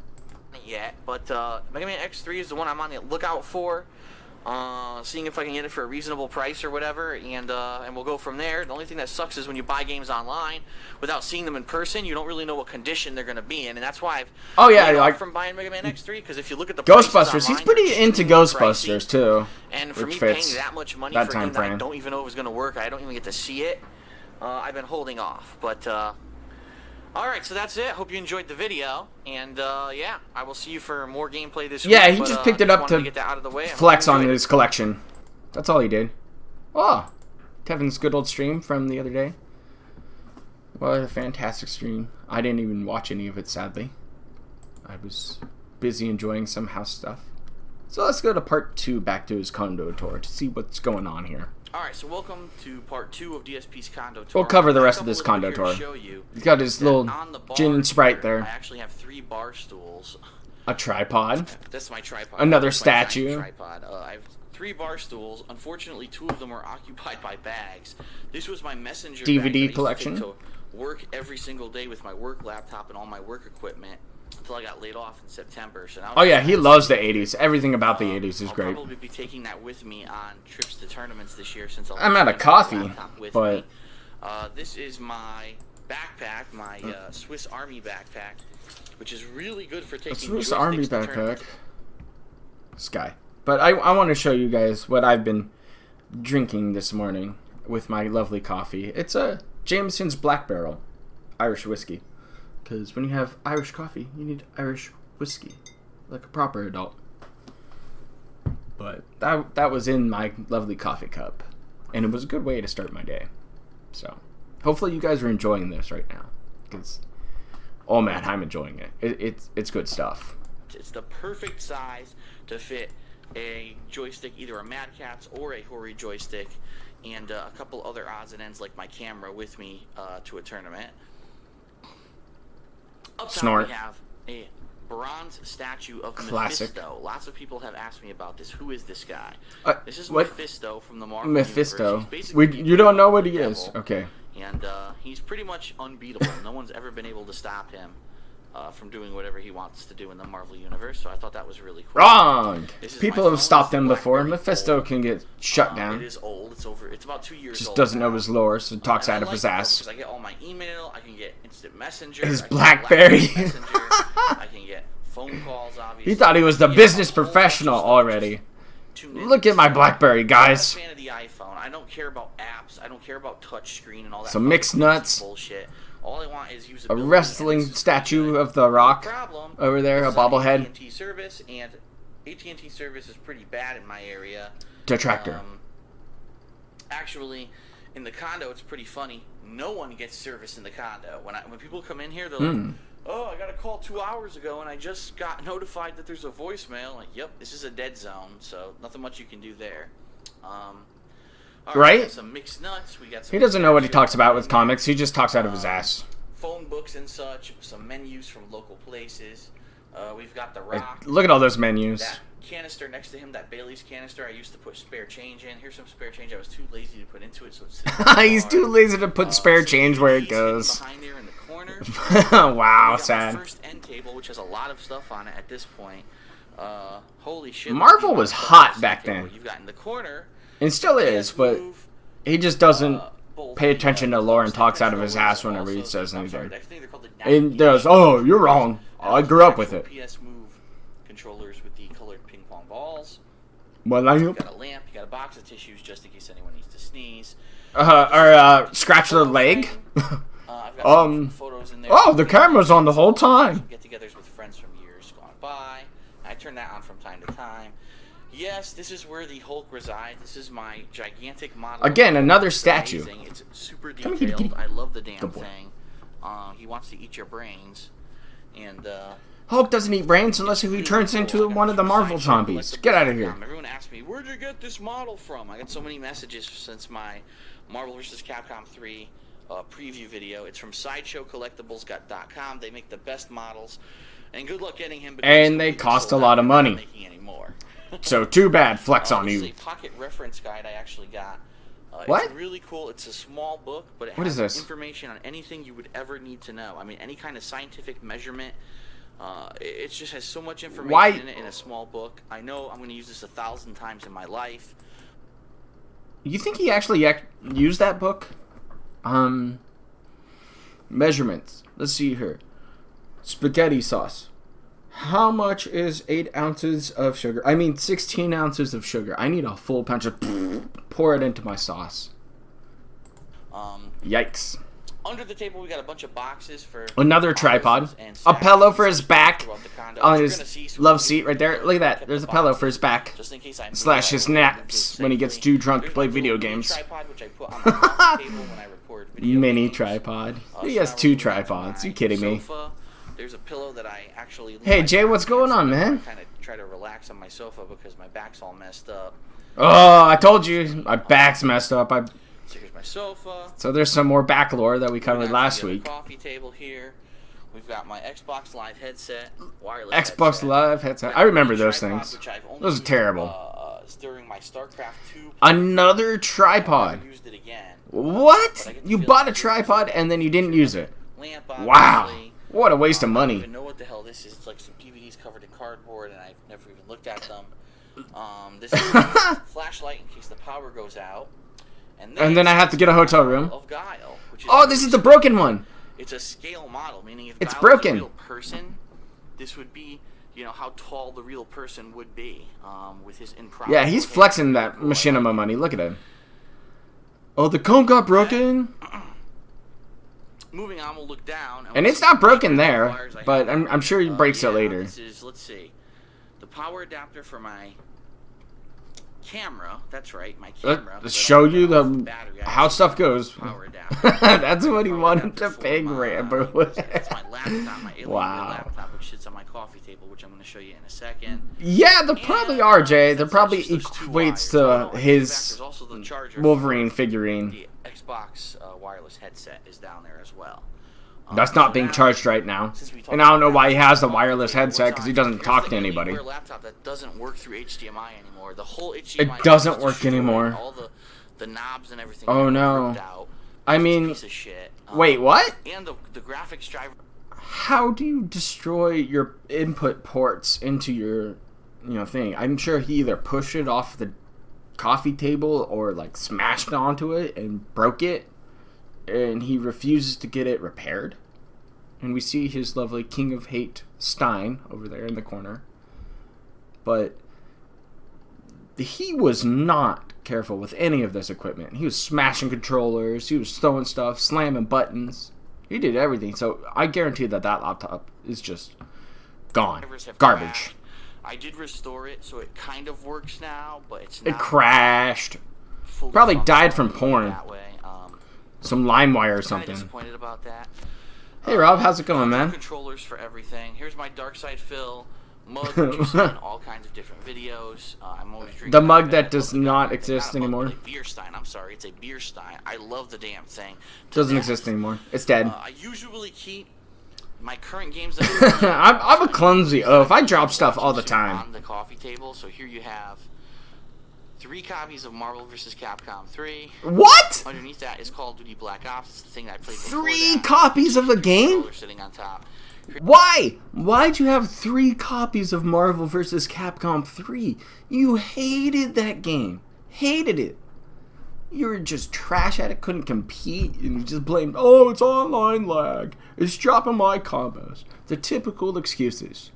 Yet, but Mega Man X3 is the one I'm on the lookout for. Seeing if I can get it for a reasonable price or whatever, and we'll go from there. The only thing that sucks is when you buy games online without seeing them in person, you don't really know what condition they're going to be in, and that's why I've like from buying Mega Man X3, because if you look at the Ghostbusters, online, he's pretty into Ghostbusters pricey, too. And for me paying that much money for a game that I frame. don't even know if it's going to work, I don't even get to see it. I've been holding off, but. Alright, so that's it. Hope you enjoyed the video. And, yeah, I will see you for more gameplay this week. Yeah, he just picked it up to get that out of the way. flex on his collection. That's all he did. Oh, Kevin's good old stream from the other day. What a fantastic stream. I didn't even watch any of it, sadly. I was busy enjoying some house stuff. So let's go to part 2, back to his condo tour, to see what's going on here. Alright, so welcome to part 2 of DSP's condo tour. We'll cover the rest of this condo tour. He's got his little gin and Sprite there. I actually have 3 bar stools. A tripod. That's my tripod. Another statue. Tripod. I have 3 bar stools. Unfortunately, 2 of them are occupied by bags. This was my messenger DVD bag that I used collection. to take to work every single day with my work laptop and all my work equipment. until I got laid off in September. So now Oh yeah, he loves the 80s. Everything about the 80s is I'll great. probably be taking that with me on trips to tournaments this year since I'm out of coffee, but this is my backpack, my Swiss Army backpack, which is really good for taking Swiss Army joysticks to backpack. tournaments. Sky. But I want to show you guys what I've been drinking this morning with my lovely coffee. It's a Jameson's Black Barrel Irish whiskey. Because when you have Irish coffee, you need Irish whiskey, like a proper adult. But that was in my lovely coffee cup, and it was a good way to start my day. So hopefully you guys are enjoying this right now, because oh man, I'm enjoying it. It's good stuff. It's the perfect size to fit a joystick, either a Mad Catz or a Hori joystick, and a couple other odds and ends like my camera with me to a tournament. Up top Snort. we have a bronze statue of Classic. Mephisto. Lots of people have asked me about this. Who is this guy? This is what? Mephisto from the Marvel Mephisto. universe. He's basically You don't know what he devil, is. Okay. And he's pretty much unbeatable. No one's ever been able to stop him from doing whatever he wants to do in the Marvel universe. So I thought that was really cool. Wrong. This is People my have phone. stopped It's him before. BlackBerry Mephisto Fold. can get shut down. It is old. It's about 2 years Just old. doesn't now. know his lore, so talks And I out of like his it ass. because I get all my email. I can get instant messenger. His I can get BlackBerry. Messenger, I can get phone calls. Obviously, He thought he was the Yeah, business a whole bunch of professional stuff. already. Just tune in Look and at my see. BlackBerry, I'm guys. not a fan of the iPhone. I don't care about apps. I don't care about touch screen and all that. Some other mixed crazy nuts. bullshit. All I want is usability. A and wrestling this is statue good. of the Rock Problem over there, a is on bobblehead. AT&T service, and AT&T service is pretty bad in my area. Detractor. Actually, in the condo, it's pretty funny. No one gets service in the condo. When people come in here, they're like, "Oh, I got a call 2 hours ago, and I just got notified that there's a voicemail." Like, yep, this is a dead zone, so nothing much you can do there. All Right? we got some mixed nuts. We got some He doesn't know what he statues, talks about with comics. He just talks out of his ass. phone books and such. Some menus from local places. We've got the Rock. Look at all those menus. That canister next to him, that Bailey's canister, I used to put spare change in. Here's some spare change I was too lazy to put into it, so it's He's too lazy to put spare change where it goes. Behind there in the corner. Wow, We got sad. My first end table, which has a lot of stuff on it at this point. Holy shit. Marvel look at was the hot end back table then. You've got in the corner. It still is, Can't but move, he just doesn't both pay the, attention to lore and stick talks out of his controllers, ass whenever he also says the- I'm sorry, anything. I think they're called the And does, oh, you're wrong. I grew up with it. PS Move controllers with the colored ping pong balls. Well, I You got a lamp, you got a box of tissues just in case anyone needs to sneeze. scratch their leg. I've got some photos in there. Oh, the camera's on the whole time. Get-togethers with friends from years gone by. I turn that on from time to time. Yes, this is where the Hulk resides. This is my gigantic model. Again, another It's statue. amazing. It's super Come here, detailed. kitty. I love the damn Good boy. thing. He wants to eat your brains, and Hulk doesn't eat brains unless he turns into one of the Marvel zombies. Get out of here. Everyone asked me, where'd you get this model from? I got so many messages since my Marvel vs. Capcom 3 preview video. It's from SideshowCollectibles.com. They make the best models, and good luck getting him. Because And they completely cost a sold lot out. of They're not money. making any more. So too bad, flex on This you. is a pocket reference guide I actually got. What? It's really cool. It's a small book, but it What has is this? information on anything you would ever need to know. I mean, any kind of scientific measurement. It just has so much information Why- in it in a small book. I know I'm going to use this 1,000 times in my life. You think he actually used that book? Measurements. Let's see here. Spaghetti sauce. How much is 8 ounces of sugar? I mean, 16 ounces of sugar. I need a full punch of pour it into my sauce. Yikes. Under the table, we got a bunch of boxes for Another tripod. boxes and A pillow for his stacks back. throughout the condo. On You're his gonna see some love of seat these right there. Look at that. kept There's a the pillow boxes for his back. just in case I move, Slash I his will remove it naps when he gets safely. too drunk to There's play a video little mini games. tripod, which I put on the coffee table when I record video Mini games. tripod. So He now has we're 2 moving on to tripods. my You kidding me? sofa. There's a pillow that I actually. Hey, Jay, what's going on, man? I kind of try to relax on my sofa because my back's all messed up. Oh, I told you. My back's messed up. So here's my sofa. So there's some more back lore that we covered Moving on to last the other week. Coffee table here. We've got my Xbox Live headset, wireless Xbox headset. Live headset. Got I remember a those tripod, things. which I've only Those are used, terrible. During my StarCraft 2. Another I've tripod. never used it again. What? But I get the You feeling bought a it's tripod and then you didn't use it. Lamp, Wow. obviously. What a waste of I don't money. even know what the hell this is. It's like some DVDs covered in cardboard, and I've never even looked at them. This is a flashlight in case the power goes out. And then I have to get a hotel room. Of Guile, which is Oh, this is the broken one. It's a scale model, meaning if It's Guile broken. was a real person, this would be, you know, how tall the real person would be with his improper. Yeah, he's flexing that machinima money. Look at him. Oh, the cone got broken. Moving on, we'll look down. And it's not broken there, but I'm sure he breaks it later. This is, let's see, the power adapter for my camera. That's right, my camera. Let's show you the battery. how stuff goes. Power adapter. That's what he Power wanted to adapter pig for my- Rambo. That's my laptop, my alien Wow. laptop, which sits on my coffee table, which I'm going to show you in a second. Yeah, they probably are, Jay. They That's probably just those two equates wires. to Oh, no, I take it back. his There's also the charger Wolverine for figurine. The Xbox wireless headset is down there as well. That's not being charged right now. Since we talked And I don't know about why he that, has the what's wireless on- headset, because he doesn't here's talk the to anybody. Alienware laptop that doesn't work through HDMI anymore. The whole HDMI It doesn't is work destroyed. anymore. All the knobs and everything. Oh, are no. ripped out. I It's a mean, piece of shit. wait, what? And the graphics driver. How do you destroy your input ports into your, thing? I'm sure he either pushed it off the coffee table or like smashed onto it and broke it, and he refuses to get it repaired. And we see his lovely King of Hate Stein over there in the corner. But he was not careful with any of this equipment. He was smashing controllers, he was throwing stuff, slamming buttons. He did everything. So I guarantee that laptop is just gone. Garbage. Crashed. I did restore it, so it kind of works now, but it's It not crashed. fully Probably died from functional porn. that way. Some LimeWire or Kind of something. disappointed about that. Hey Rob, how's it going, man? Controllers for everything. Here's my Dark Side Phil mug, which you see in all kinds of different videos. I'm always drinking The out mug of that it. does not exist anymore. It's a beer stein. I'm sorry, it's a beer stein. I love the damn thing. Doesn't exist anymore. It's dead. I usually keep my current games that I'm a clumsy oaf. I drop stuff all the time. on the coffee table. So here you have 3 copies of Marvel vs. Capcom 3. What? Underneath that is Call of Duty Black Ops. It's the thing that I played before 3 that. copies of the game? Controller sitting on top. Why? Why'd you have 3 copies of Marvel vs. Capcom 3? You hated that game. Hated it. You were just trash at it, couldn't compete, and you just blamed, oh, it's online lag. It's dropping my combos. The typical excuses.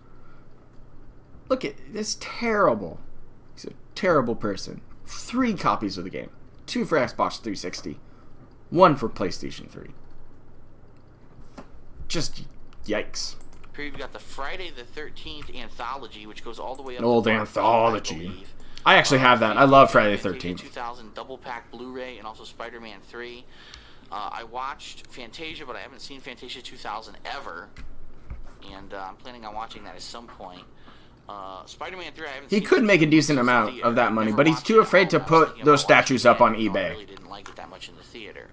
Look at this, terrible. He's a terrible person. 3 copies of the game. 2 for Xbox 360. 1 for PlayStation 3. Just yikes. Here you've got the Friday the 13th anthology, which goes all the way up Old to part 8, anthology. I believe. I actually have that. I love Friday the Fantasia 13th. 2000 double pack Blu-ray and also Spider-Man 3. I watched Fantasia, but I haven't seen Fantasia 2000 ever, and I'm planning on watching that at some point. Spider-Man 3, I haven't He seen could it make a decent in the amount theater. of that I've money, never but he's watched too it. afraid to I was thinking put about those watching statues it, up on and, I eBay. really didn't like it that much in the theater.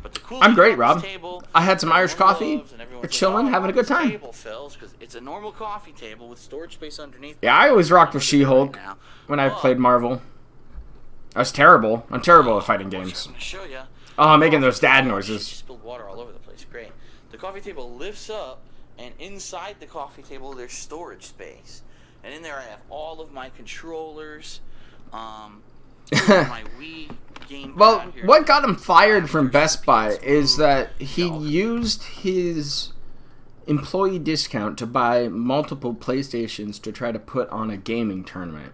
But the cool I'm thing great, about Rob. this table, I had some Irish everyone coffee. loves and everyone's We're like, chilling, "Oh, having a good this time." Table, Phil, 'cause it's a normal coffee table with storage space underneath. Yeah, I always rocked with Right She-Hulk now. when I But- played Marvel. I was terrible. I'm terrible at fighting I'm games. gonna show you. Oh, making those dad She noises. spilled water all over the place. Great. The coffee table lifts up, and inside the coffee table there's storage space. And in there I have all of my controllers, my Wii game. Well, pad here. what got him fired from There's Best Buy PS is Move. that he No. used his employee discount to buy multiple PlayStations to try to put on a gaming tournament.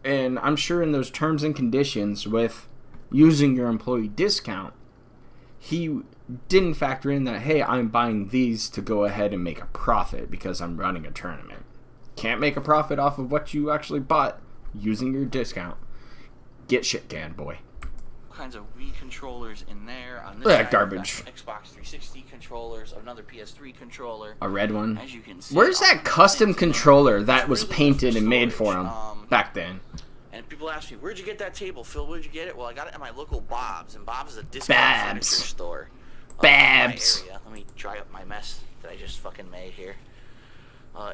And I'm sure in those terms and conditions with using your employee discount, he didn't factor in that, hey, I'm buying these to go ahead and make a profit because I'm running a tournament. Can't make a profit off of what you actually bought using your discount. Get shit canned, boy. All kinds of Wii controllers in there. On this Look at side, that garbage. I've got Xbox 360 controllers, another PS3 controller. A red one. As you can see, Where's all that kinds of custom things in there. controller that It's was really painted good and made for storage. him back then? And people ask me, where'd you get that table, Phil? Where'd you get it? Well, I got it at my local Bob's, and Bob's is a discount Babs. furniture store. In Babs. my area. Let me dry up my mess that I just fucking made here.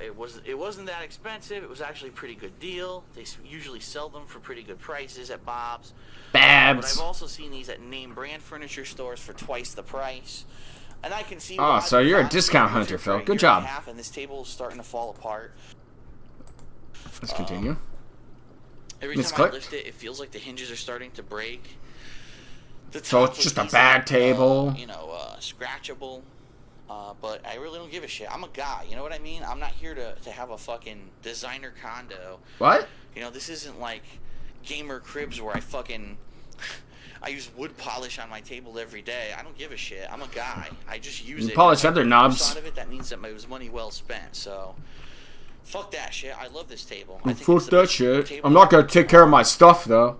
It wasn't that expensive. It was actually a pretty good deal. They usually sell them for pretty good prices at Bob's. But Babs. I've also seen these at name brand furniture stores for twice the price. And I can see. Oh, so you're a discount hunter, Phil. Good job. And this table is starting to fall apart. Let's continue. Every time I lift it, it feels like the hinges are starting to break. So it's just a bad table. Scratchable. But I really don't give a shit. I'm a guy, you know what I mean? I'm not here to have a fucking designer condo. What? This isn't like gamer cribs where I use wood polish on my table every day. I don't give a shit. I'm a guy. I just use it. Polish other knobs. Out of it, that means that it was money well spent. So, fuck that shit. I love this table. Fuck that shit. I'm not gonna take care of my stuff though.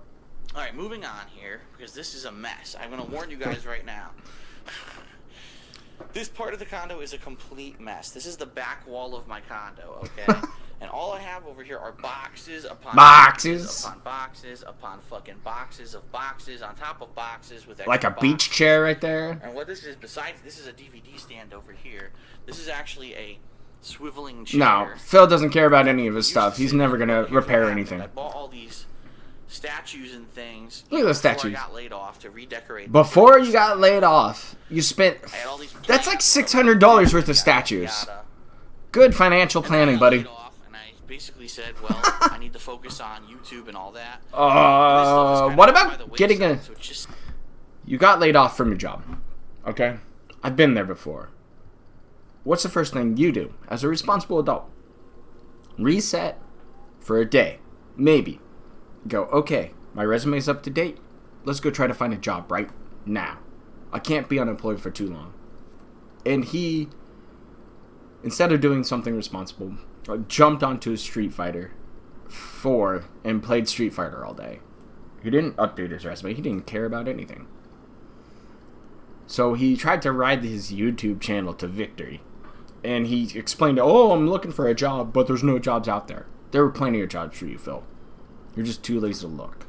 All right, moving on here because this is a mess. I'm gonna warn you guys right now. This part of the condo is a complete mess. This is the back wall of my condo, okay? And all I have over here are boxes upon boxes upon boxes upon fucking boxes of boxes on top of boxes with like a beach chair right there. And what this is, besides, this is a DVD stand over here. This is actually a swiveling chair. No, Phil doesn't care about any of his stuff. He's never gonna repair anything. I bought all these statues and things. Look at those statues. Before I got laid off to redecorate. Before you got laid off, you spent. That's like $600 worth of statues. Good financial planning, buddy. And I basically said, well, I need to focus on YouTube and all that. What about getting a? You got laid off from your job. Okay, I've been there before. What's the first thing you do as a responsible adult? Reset for a day, maybe. Go, okay, my resume's up to date. Let's go try to find a job right now. I can't be unemployed for too long. And he, instead of doing something responsible, jumped onto a Street Fighter 4 and played Street Fighter all day. He didn't update his resume. He didn't care about anything. So he tried to ride his YouTube channel to victory. And he explained, oh, I'm looking for a job, but there's no jobs out there. There were plenty of jobs for you, Phil. You're just too lazy to look.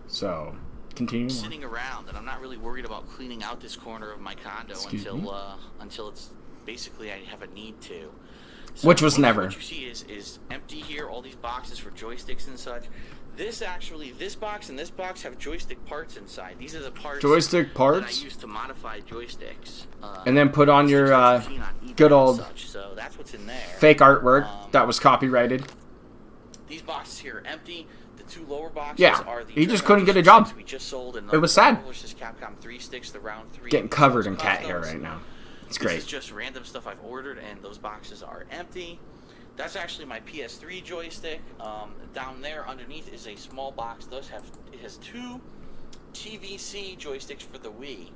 So, continue. Sitting around, and I'm not really worried about cleaning out this corner of my condo until it's basically I have a need to. So which was never. What you see is empty here. All these boxes for joysticks and such. This box and this box have joystick parts inside. These are the parts. Joystick parts. That I use to modify joysticks. And then put on your good old so that's what's in there. Fake artwork that was copyrighted. These boxes here are empty. The two lower boxes are the. He just couldn't get a job. We just sold in it was sad. Capcom 3 sticks, the round 3. Getting covered in cat hair right now. It's great. This is just random stuff I've ordered, and those boxes are empty. That's actually my PS3 joystick. Down there underneath is a small box. It has two TVC joysticks for the Wii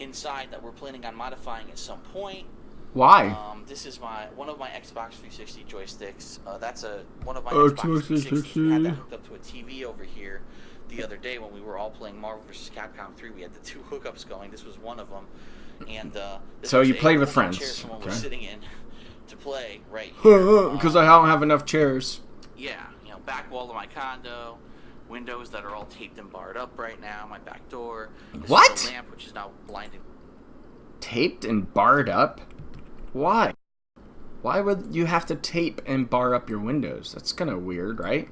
inside that we're planning on modifying at some point. Why? This is one of my Xbox 360 joysticks. That's one of my Xbox 360 had that hooked up to a TV over here the other day when we were all playing Marvel vs. Capcom 3. We had the two hookups going. This was one of them. And so you played with friends. Chair someone was sitting in to play right here. Because I don't have enough chairs. Yeah, back wall of my condo. Windows that are all taped and barred up right now. My back door. What? Is the lamp, which is now blinded. Taped and barred up? Why? Why would you have to tape and bar up your windows? That's kind of weird, right?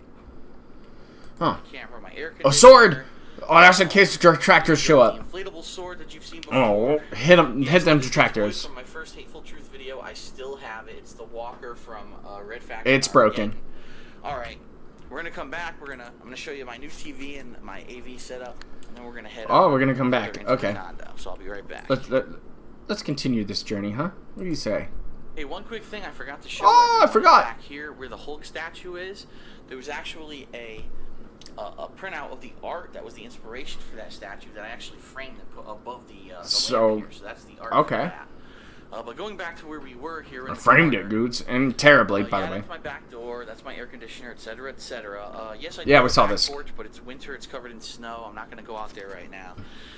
Huh. Camera, my air a sword! Oh, that's in case the detractors show up. The inflatable sword that you've seen before. Oh, hit them detractors. From my first Hateful Truth video, I still have it. It's the Walker from Red Factory. It's broken. All right, we're gonna come back. I'm gonna show you my new TV and my AV setup, and then we're gonna head. Oh, we're gonna come back. Okay. So I'll be right back. Let's continue this journey, huh? What do you say? Hey, one quick thing I forgot to show. Oh, I forgot. Back here, where the Hulk statue is, there was actually a printout of the art that was the inspiration for that statue that I actually framed and put above the lamp here. So that's the art. Okay. For that. But going back to where we were here. I framed it, dudes, and terribly, by the way. That's my back door. That's my air conditioner, etc., etc. Yes, I do we saw this. Porch, but it's winter. It's covered in snow. I'm not going to go out there right now.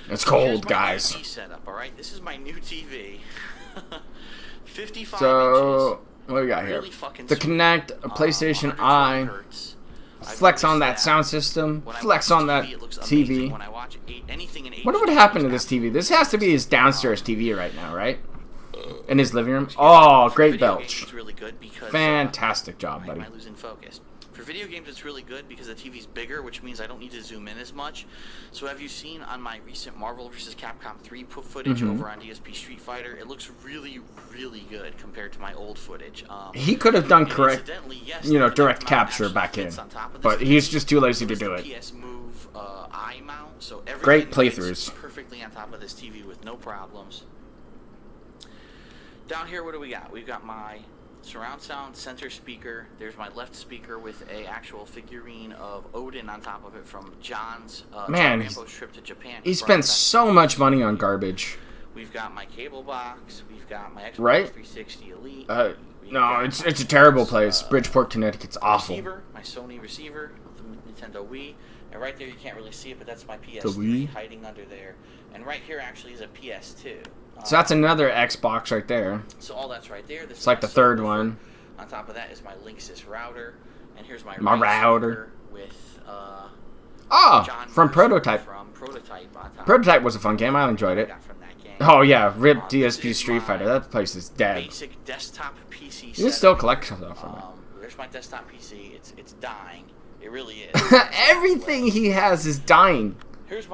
It's cold, guys. TV setup. All right, this is my new TV. 55 so, inches. what do we got here? Really fucking the Kinect, a PlayStation Eye. Flex on that sound system. Flex on that TV. When I watch anything in Wonder what happened to this TV. This has to be his downstairs TV right now, right? In his living room. Oh, great belch. Really good because, fantastic job, buddy. Am I losing focus? For video games, it's really good because the TV's bigger, which means I don't need to zoom in as much. So have you seen on my recent Marvel vs. Capcom 3 footage over on DSP Street Fighter? It looks really, really good compared to my old footage. He could have done correct, yes, you know, direct capture back in, but he's just too lazy to do it. PS Move eye mount, so Great everything playthroughs. fits perfectly on top of this TV with no problems. Down here, what do we got? We've got my surround sound center speaker. There's my left speaker with a actual figurine of Odin on top of it from John's trip to Japan. He spent so much money on garbage. We've got my cable box. We've got my Xbox 360 Elite. No, it's a terrible place. Bridgeport, Connecticut's awful. My Sony receiver, the Nintendo Wii, and right there you can't really see it, but that's my PS3 hiding under there. And right here actually is a PS2. So that's another Xbox right there. So all that's right there. This it's like the third one. On top of that is my Linksys router, and here's my router with John from Prototype. From Prototype. Prototype was a fun game. I enjoyed it. Oh yeah, RIP DSP Street Fighter. That place is dead. Basic desktop PC. You can still collect stuff from it. There's my desktop PC. It's dying. It really is. Everything he has is dying.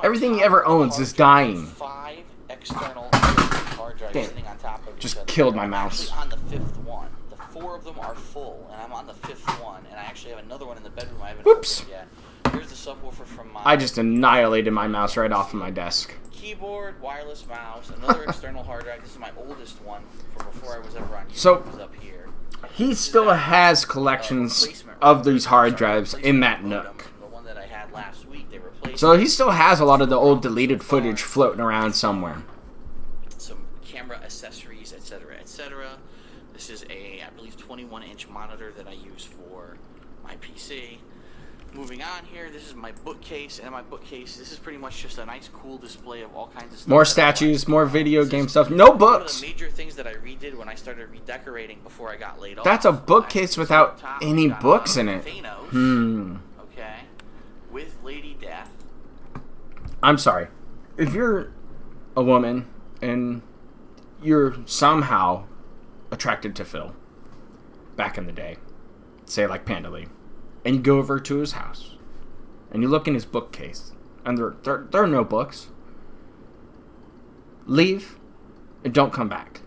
Everything he ever owns is dying. 5 external hard drives sitting on top of just killed my mouse. On the 5th one. The 4 of them are full, and I'm on the 5th one, and I actually have another one in the bedroom I haven't opened yet. Here's the subwoofer from my... I just annihilated my mouse right off of my desk. Keyboard, wireless mouse, another external hard drive. This is my oldest one from before I was ever on YouTube. So, it was up here. He still has collections of these hard drives in that nook. The one that I had last week, they replaced. So he still has a lot of the old deleted footage floating around somewhere. Some camera accessories, etc., etc. This is a, I believe, 21-inch monitor that I use for my PC. Moving on here, this is my bookcase, and my bookcase, this is pretty much just a nice, cool display of all kinds of stuff. More statues, more video game stuff, no books! One of the major things that I redid when I started redecorating before I got laid off. That's a bookcase without any books in it. Okay, with Lady Death. I'm sorry. If you're a woman and you're somehow attracted to Phil, back in the day, say like Panda Lee, and you go over to his house, and you look in his bookcase, and there are no books. Leave, and don't come back.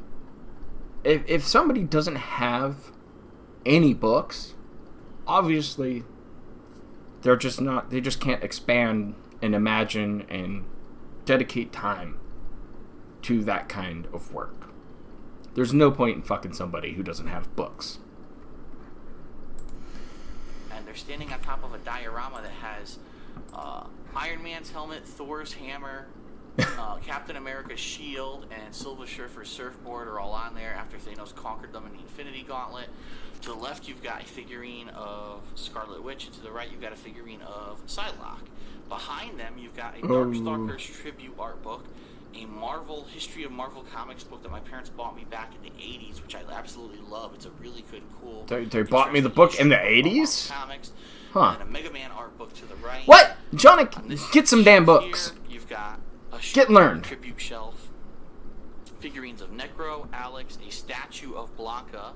If somebody doesn't have any books, obviously they just can't expand and imagine and dedicate time to that kind of work. There's no point in fucking somebody who doesn't have books. They're standing on top of a diorama that has Iron Man's helmet, Thor's hammer, Captain America's shield, and Silver Surfer's surfboard are all on there after Thanos conquered them in the Infinity Gauntlet. To the left, you've got a figurine of Scarlet Witch, and to the right, you've got a figurine of Psylocke. Behind them, you've got a Darkstalkers tribute art book, a Marvel History of Marvel Comics book that my parents bought me back in the 80s, which I absolutely love. It's a really good, cool... They bought me the book in the 80s? Comics, huh. And a Mega Man art book to the right. What? Johnny, get some damn books. Here, you've got a get learned. Tribute shelf, figurines of Necro, Alex, a statue of Blanca,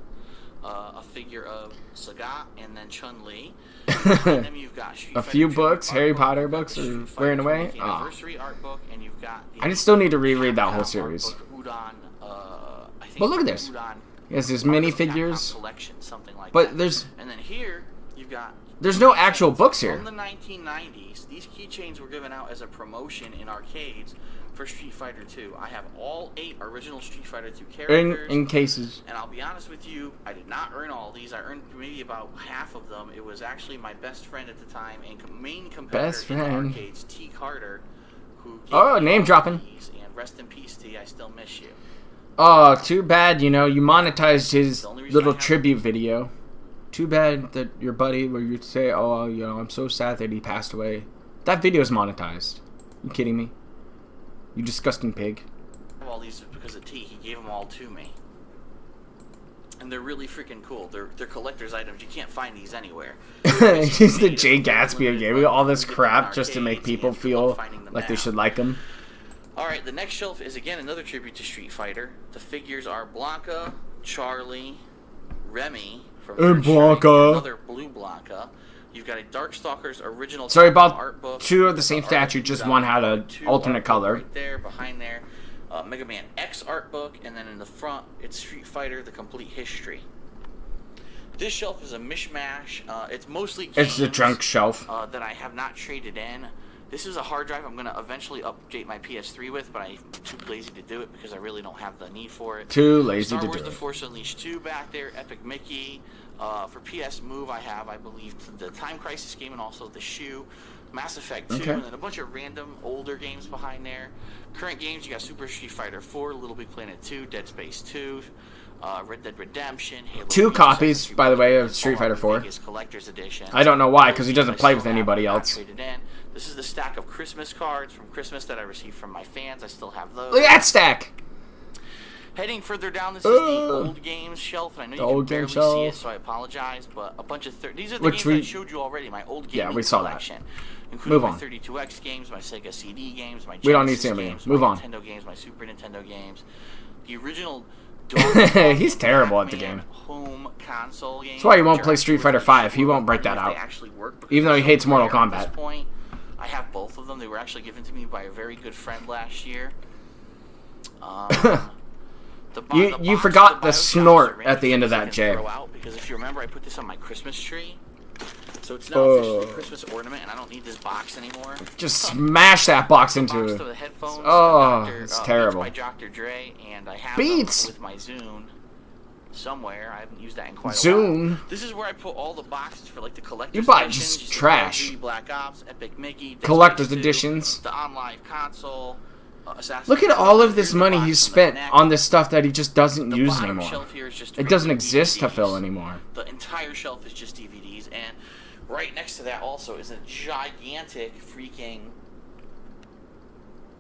a figure of Sagat, and then Chun-Li. Behind them, you've got a few books, Harry Potter books are wearing away. Anniversary art book, and you've got I still need to reread that whole series. But look at this. He has his minifigures. But there's and then here you've got there's no actual books here. From the 1990s, these keychains were given out as a promotion in arcades for Street Fighter 2. I have all 8 original Street Fighter 2 characters. In cases. And I'll be honest with you, I did not earn all these. I earned maybe about half of them. It was actually my best friend at the time and main competitor in arcades, T. Carter, who gave name dropping. And rest in peace, T. I still miss you. Oh, too bad, you monetized his little tribute video. Too bad that your buddy, where you'd say, oh, I'm so sad that he passed away. That video is monetized. You kidding me? You disgusting pig. I have all these because of T. He gave them all to me. And they're really freaking cool. They're collector's items. You can't find these anywhere. He's the Jay Gatsby of gaming. All this crap just to make people feel like they should like him. Alright, the next shelf is again another tribute to Street Fighter. The figures are Blanca, Charlie, Remy, from Blanca. another blue Blanca. You've got a Darkstalkers original So he bought art book. 2 of the same statue, just one had an alternate color. Right there, behind there. Mega Man X art book, and then in the front, it's Street Fighter: The Complete History. This shelf is a mishmash. It's mostly games, It's the junk shelf. that I have not traded in. This is a hard drive I'm going to eventually update my PS3 with, but I'm too lazy to do it because I really don't have the need for it. Too lazy Star to Wars do The it. Force Unleashed 2 back there, Epic Mickey. For PS Move, I have, I believe, the Time Crisis game and also the Shoe. Mass Effect 2, Okay. and then a bunch of random older games behind there. Current games, you got Super Street Fighter 4, Little Big Planet 2, Dead Space 2, Red Dead Redemption, Halo 2 Reach, copies, Assassin's by the way, Creed, of Street Fighter 4. Vegas Collector's Edition. I don't know why, because he Those doesn't games play I with still have anybody not else. traded in. This is the stack of Christmas cards from Christmas that I received from my fans. I still have those. Look at that stack! Heading further down, this is the old games shelf, and I know you can old game barely see it, shelf. so I apologize. But a bunch of these are the Which games I showed you already. My old gaming we saw that. collection, including Move my on. 32X games, my Sega CD games, my We don't need to Genesis see them games, anymore. Move my on. Nintendo games, my Super Nintendo games, the original. He's terrible at the Pac-Man game. home console games. That's why he won't which are play actually Street Fighter really 5. He cool. won't break that They out. actually work because Even though he they're hates so Mortal rare at Kombat. this point. I have both of them. They were actually given to me by a very good friend last year. You forgot the snort at the end of that, Jay. Because if you remember, I put this on my Christmas tree. So it's now officially a Christmas ornament, and I don't need this box anymore. Just smash that box The into box it. to the headphones, Oh, it's terrible. Beats by Dr. Dre, and I have Beats? them with my Zune somewhere. I haven't used that in quite a Zune? while. This is where I put all the boxes for like the collector's You bought editions. just You see trash. Call of Duty, Black Ops, Epic Mickey, Dead Collector's Space 2, editions. the online console. Assassin's Look at Creed. all of this Here's the money box he's from the spent Connect. on this stuff that he just doesn't The use bottom anymore. shelf here is just It doesn't regular exist to DVDs. fill anymore. The entire shelf is just DVDs, and right next to that also is a gigantic freaking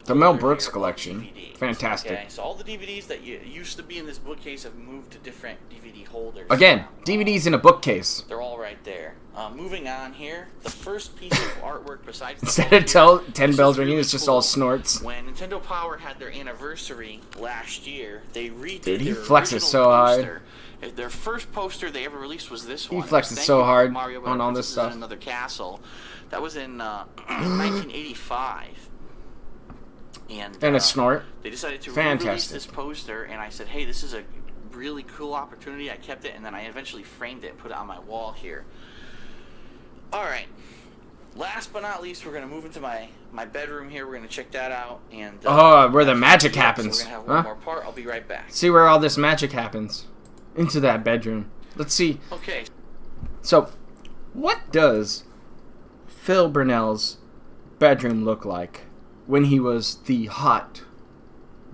The Mel holder Brooks here of collection. DVDs. Fantastic. Okay, so all the DVDs that used to be in this bookcase have moved to different DVD holders. Again, now. DVDs in a bookcase. They're all right there. Moving on here, the first piece of artwork besides the Instead poster, of 10 this bells is ringing, really it's just cool. all snorts. When Nintendo Power had their anniversary last year, they redid Dude, he their flexes original so hard. poster. Their first poster they ever released was this He one. flexes Thank so you, hard Mario, on all this Princess stuff. in Another Castle. That was in 1985. And And a snort. they decided to Fantastic. re-release this poster, and I said, hey, this is a really cool opportunity. I kept it, and then I eventually framed it and put it on my wall here. All right. Last but not least, we're going to move into my bedroom here. We're going to check that out. And Where the magic so happens. we're going to have Huh? one more part. I'll be right back. See where all this magic happens. Into that bedroom. Let's see. Okay. So, what does Phil Burnell's bedroom look like when he was the hot,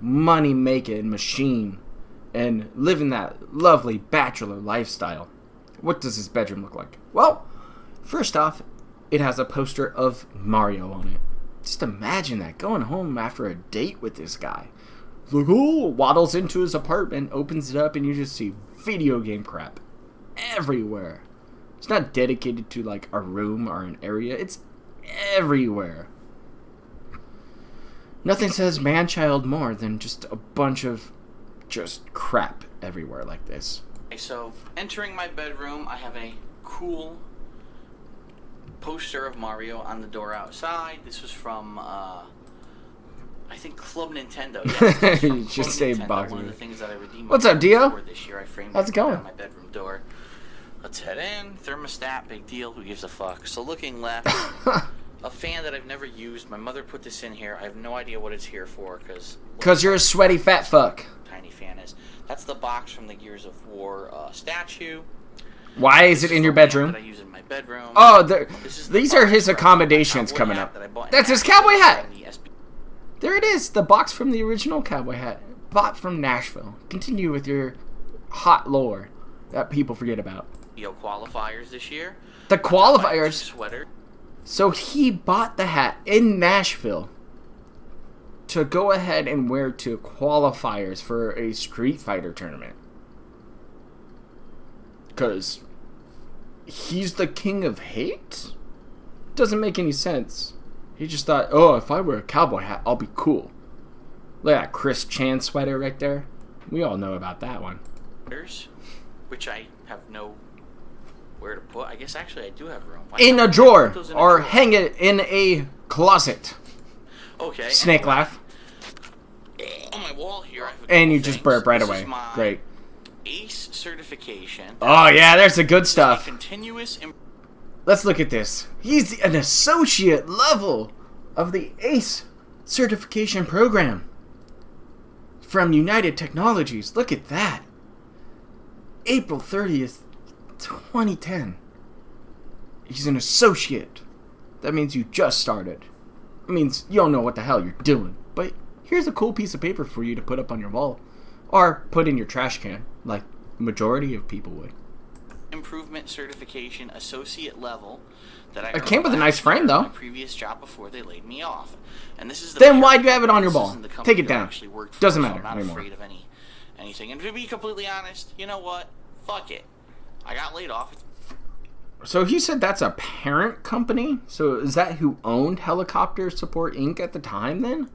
money-making machine and living that lovely bachelor lifestyle? What does his bedroom look like? Well, first off, it has a poster of Mario on it. Just imagine that, going home after a date with this guy. Like, oh, waddles into his apartment, opens it up, and you just see video game crap everywhere. It's not dedicated to like a room or an area. It's everywhere. Nothing says man-child more than just a bunch of just crap everywhere like this. Okay, so entering my bedroom, I have a cool poster of Mario on the door outside. This was from, I think, Club Nintendo. Yes, this was from You just Club say Nintendo, box one of me. the things that I redeemed. What's my up, Dio? for this year. I framed How's it going? on my bedroom door. Let's head in. Thermostat, big deal. Who gives a fuck? So looking left, a fan that I've never used. My mother put this in here. I have no idea what it's here for Cause you're a sweaty fat fuck. tiny fan is. That's the box from the Gears of War statue. Why is This it in the your lamp bedroom? That I use in my bedroom. Oh, This is the these are box his from my accommodations cowboy coming hat up. that I bought in That's his Nashville cowboy hat. from the SB There it is, the box from the original cowboy hat. Bought from Nashville. Continue with your hot lore that people forget about. qualifiers this year. The My qualifiers. sweater. So he bought the hat in Nashville to go ahead and wear to qualifiers for a Street Fighter tournament. Because he's the king of hate? Doesn't make any sense. He just thought, oh, if I wear a cowboy hat, I'll be cool. Look at that Chris Chan sweater right there. We all know about that one. Which I have no where to put. I guess actually I do have room. In a drawer, or hang it in a closet. Okay. Snake laugh. On my wall here, I have and you just burp right away. Great. ACE certification. Oh yeah, there's the good stuff. Continuous. Let's look at this. He's an associate level of the ACE certification program from United Technologies. Look at that. April 30th, 2010. He's an associate. That means you just started. It means you don't know what the hell you're doing. But here's a cool piece of paper for you to put up on your wall. Or put in your trash can, like majority of people would. Improvement certification associate level that It came with a nice frame though. My previous job before they laid me off. And this is the then why'd you have it on your wall? Take it down. Doesn't matter I'm not anymore. Afraid of anything. And to be completely honest, you know what? Fuck it. I got laid off. So he said that's a parent company? So is that who owned Helicopter Support Inc. at the time then?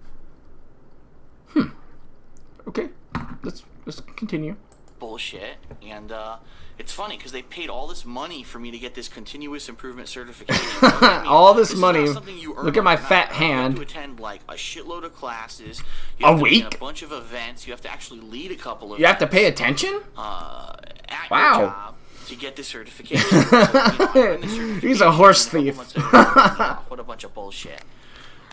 Okay. Let's continue. Bullshit. And it's funny because they paid all this money for me to get this continuous improvement certification. All this money. Look at my fat hand. You have to attend like a shitload of classes. A week? A bunch of events. You have to actually lead a couple of. You have to pay attention? At wow. Your job to get the certification. So, he's a horse thief. What a bunch of bullshit.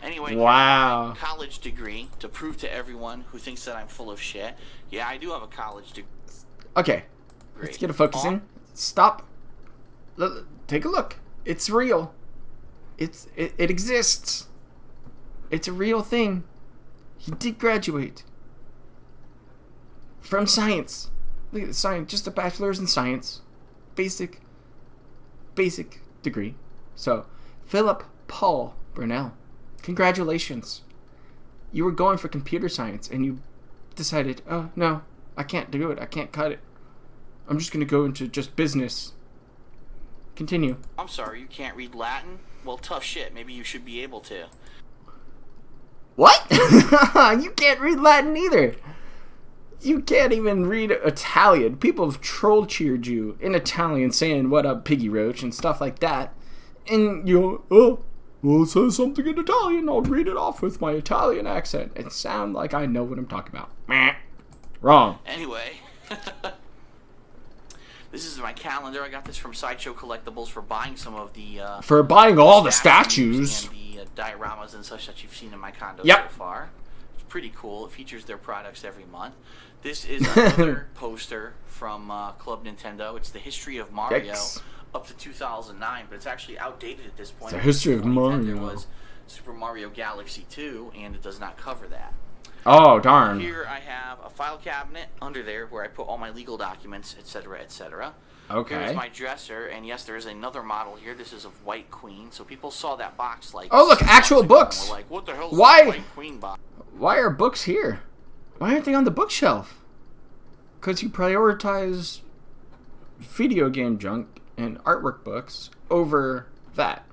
Anyway, wow. College degree to prove to everyone who thinks that I'm full of shit. Yeah, I do have a college degree. Okay, let's get a focus in. Stop. Take a look. It's real. It exists. It's a real thing. He did graduate from science. Look at the science. Just a bachelor's in science. Basic degree. So, Philip Paul Burnell. Congratulations. You were going for computer science and you decided, oh, no, I can't do it. I can't cut it. I'm just going to go into just business. Continue. I'm sorry, you can't read Latin? Well, tough shit. Maybe you should be able to. What? You can't read Latin either. You can't even read Italian. People have troll cheered you in Italian saying, what up, Piggy Roach, and stuff like that. And you're, oh, well, it says something in Italian. I'll read it off with my Italian accent and sound like I know what I'm talking about. Meh. Wrong. Anyway, this is my calendar. I got this from Sideshow Collectibles for buying some of the... for buying all the statues. And the dioramas and such that you've seen in my condo so far. It's pretty cool. It features their products every month. This is another poster from Club Nintendo. It's the history of Mario. Yikes. Up to 2009, but it's actually outdated at this point. The history of Mario. There was Super Mario Galaxy 2, and it does not cover that. Oh, darn. Here I have a file cabinet under there where I put all my legal documents, etc., etc. Okay. Here's my dresser, and yes, there is another model here. This is of White Queen, so people saw that box like... Oh, look, actual books. Like, what the hell is Why? White Queen box? Why are books here? Why aren't they on the bookshelf? Because you prioritize video game junk and artwork books over that.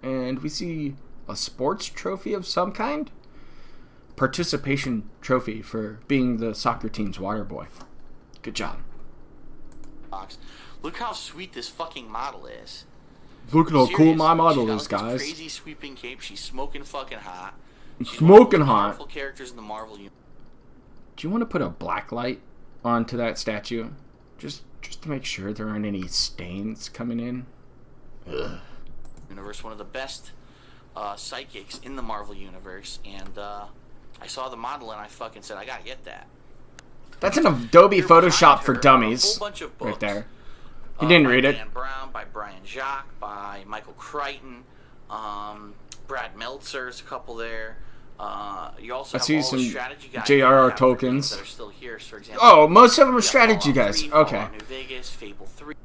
And we see a sports trophy of some kind. Participation trophy for being the soccer team's water boy. Good job. Look how sweet this fucking model is. Look at how cool my model She's is, got, like, guys. this crazy sweeping cape. She's smoking fucking hot. Smoking hot. Powerful characters in the Marvel universe. Do you want to put a black light onto that statue? Just to make sure there aren't any stains coming in. Ugh. Universe, one of the best psychics in the Marvel universe, and I saw the model and I fucking said, I gotta get that. That's an Adobe Here Photoshop behind for her, dummies. a whole bunch of books, right there. You didn't read it. By Dan Brown, by Brian Jacques, by Michael Crichton, Brad Meltzer's a couple there. You also have all the strategy guys J.R.R. Tolkien's that are still here. For example, oh, most of them are strategy guys. Okay. New Vegas, Fable 3.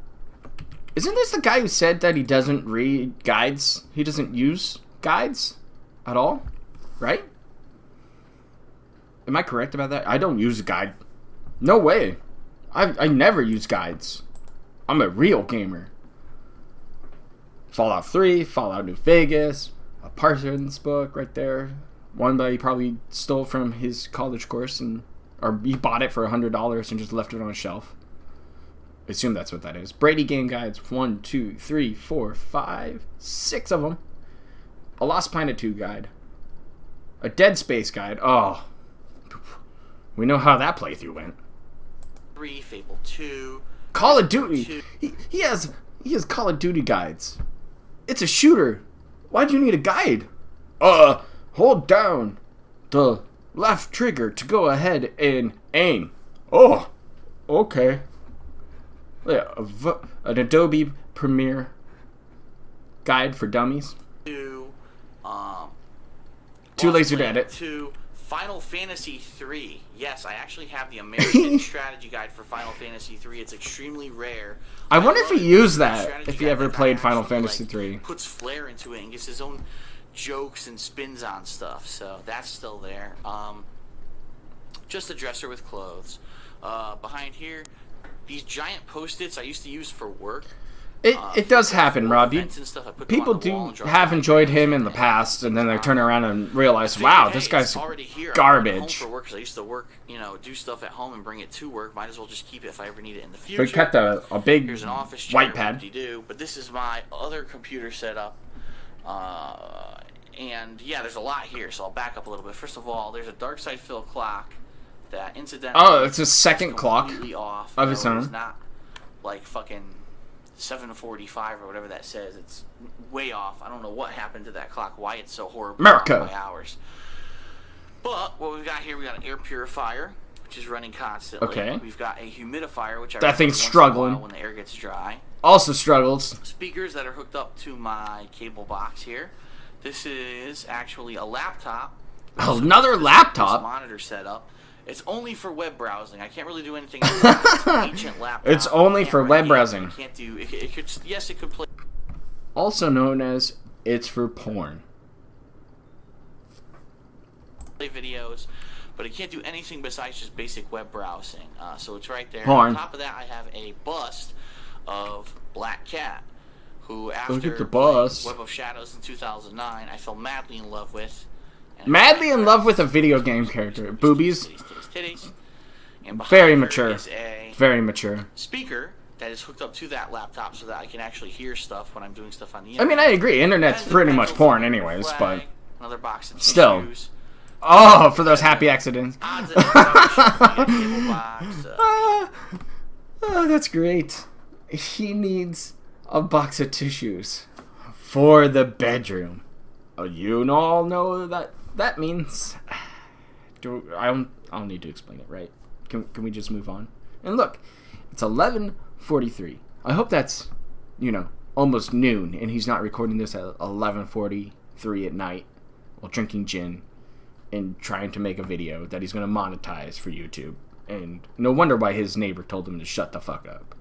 Isn't this the guy who said that he doesn't read guides? He doesn't use guides at all? Right? Am I correct about that? I don't use a guide. No way. I never use guides. I'm a real gamer. Fallout 3, Fallout New Vegas, a Parsons book right there. One that he probably stole from his college course, or he bought it for $100 and just left it on a shelf. assume that's what that is. Brady game guides. 1, 2, 3, 4, 5, 6 of them. A Lost Planet 2 guide. A Dead Space guide. Oh. We know how that playthrough went. 3, Fable 2. Call of Duty. He has Call of Duty guides. It's a shooter. Why do you need a guide? Hold down the left trigger to go ahead and aim. Oh, okay. Yeah, an Adobe Premiere guide for dummies. Too lazy to edit. To Final Fantasy 3. Yes, I actually have the American strategy guide for Final Fantasy 3. It's extremely rare. I wonder if he used that, if he ever played Final Fantasy 3. Puts flair into it and gets his own jokes and spins on stuff. So that's still there. Just a dresser with clothes. Behind here, these giant Post-its I used to use for work. It does happen, Rob. People have enjoyed him in the past, and then they turn around and realize, wow, this guy's garbage. For work, 'cause I used to work, do stuff at home and bring it to work. Might as well just keep it if I ever need it in the future. They kept a big Here's an office chair, white pad. But this is my other computer setup. And yeah, there's a lot here, so I'll back up a little bit. First of all, there's a Dark Side Fill clock that incidentally... Oh, it's a second clock off. of its own. It's not like fucking 7:45 or whatever that says. It's way off. I don't know what happened to that clock, why it's so horrible America. by hours. But what we've got here, we got an air purifier, which is running constantly. Okay. We've got a humidifier, which I that thing's run struggling when the air gets dry. Also struggles. Speakers that are hooked up to my cable box here. This is actually a laptop. Another laptop? Monitor setup. It's only for web browsing. I can't really do anything else. It's an ancient laptop. It's only for web browsing. Can't do. It could. Yes, it could play. Also known as it's for porn. Play videos, but it can't do anything besides just basic web browsing. So it's right there. Porn. On top of that, I have a bust of Black Cat, who after Look at the bust. Web of Shadows in 2009, I fell madly in love with. Madly in love with a video game character. Boobies. Titties. And Very mature. Is a Very mature. speaker that is hooked up to that laptop so that I can actually hear stuff when I'm doing stuff on the I internet. mean, I agree. Internet's pretty much porn anyways, but... Another box of Still. tissues. Oh, for those happy accidents. Odds and ends of a cable box. Oh, that's great. He needs a box of tissues for the bedroom. You all know that means... I don't need to explain it, right? Can we just move on? And look, it's 11:43. I hope that's, almost noon, and he's not recording this at 11:43 at night while drinking gin and trying to make a video that he's going to monetize for YouTube. And no wonder why his neighbor told him to shut the fuck up.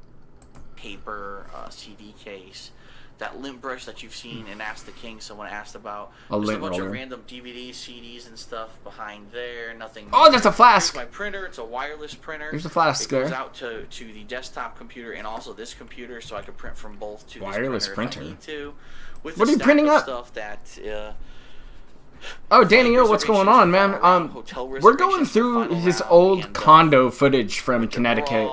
Paper, CD case, that lint brush that you've seen in Ask the King, someone asked about. A There's lint a bunch roller. of random DVDs, CDs, and stuff behind there. Nothing. Oh, there's a flask. Here's my printer. It's a wireless printer. There's a flask It goes there. out to the desktop computer and also this computer, so I can print from both to Wireless this printer? printer if I need to. With What the are you stack printing of up? Stuff that. Oh, Daniel, what's going on, man? We're going through his old condo footage from Connecticut.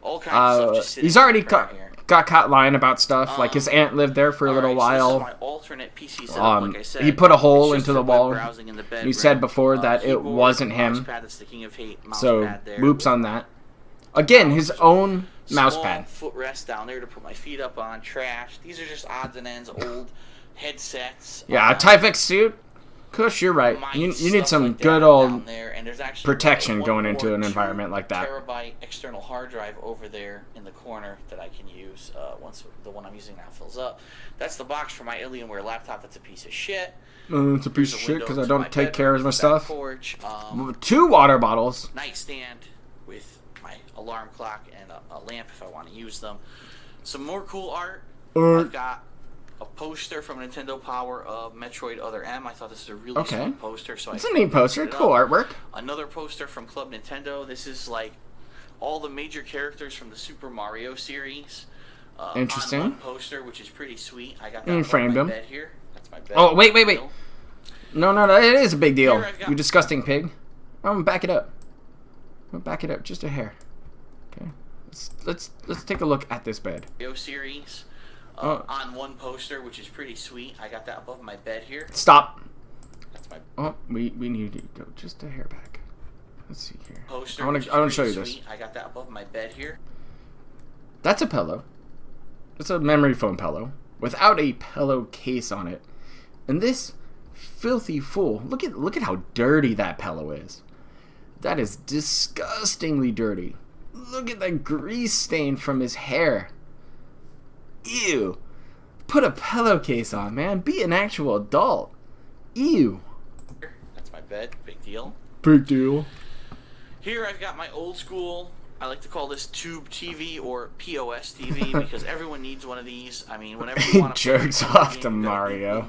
All kinds of stuff just sitting He's already in the printer here. got caught lying about stuff. Like his aunt lived there for a little Alright, so this is while. my alternate PC setup, like I said. He put a hole It's just into the for web wall. browsing in the He bedroom. said before that it Keyboard, wasn't him. mousepad, that's the King of Hate So, mousepad there. whoops on that. Again, his own mouse Small pad. footrest down there to put my feet up on. Trash. These are just odds and ends, old headsets. Yeah, a Tyvek suit. Kush, you're right. You need some good old protection going into an environment like that. Terabyte external hard drive over there in the corner that I can use once the one I'm using now fills up. That's the box for my Alienware laptop. That's a piece of shit. It's a piece Here's of a shit window because I to don't my take care of my bedroom, stuff. back porch, 2 water bottles. nightstand with my alarm clock and a lamp if I want to use them. Some more cool art. I've got a poster from Nintendo Power of Metroid Other M. I thought this was a really sweet poster. So It's a neat poster. Cool artwork. Another poster from Club Nintendo. This is like all the major characters from the Super Mario series. Interesting. On one poster, which is pretty sweet. I got that You on framed my them. bed here. That's my bed. Oh, wait. No, it is a big deal. Here I've got- You disgusting pig. I'm gonna back it up. Back it up just a hair. Okay. let's take a look at this bed. Series on one poster, which is pretty sweet. I got that above my bed here. Stop. That's my Oh, we need to go just a hair back. Let's see here. poster. I want to show you this. I got that above my bed here. That's a pillow. It's a memory foam pillow without a pillow case on it. And this filthy fool, look at how dirty that pillow is. That is disgustingly dirty. Look at that grease stain from his hair. Ew. Put a pillowcase on, man. Be an actual adult. Ew. That's my bed. Big deal. Big deal. Here I've got my old school, I like to call this tube TV or POS TV because everyone needs one of these. I mean, whenever you want to jerks off to Mario.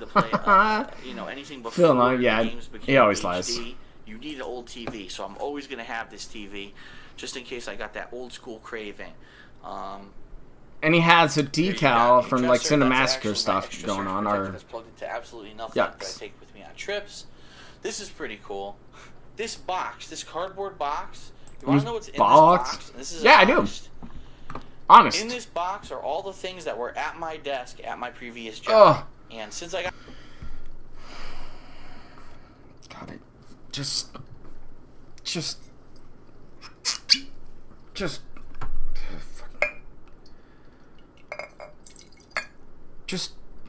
You know, anything before Phil, no, the yeah, games became he always HD, lies. you need an old TV, so I'm always going to have this TV just in case I got that old school craving. And he has a There you decal got from the like dresser. That's Cinemassacre actually my stuff extra going surge on. protector Or that's plugged into absolutely nothing that I Yucks. take with me on trips. This is pretty cool. This box, this cardboard box. You want to know what's in box? this box? This is Yeah, I do. Honest. In this box are all the things that were at my desk at my previous job. Ugh. And since I got God, it just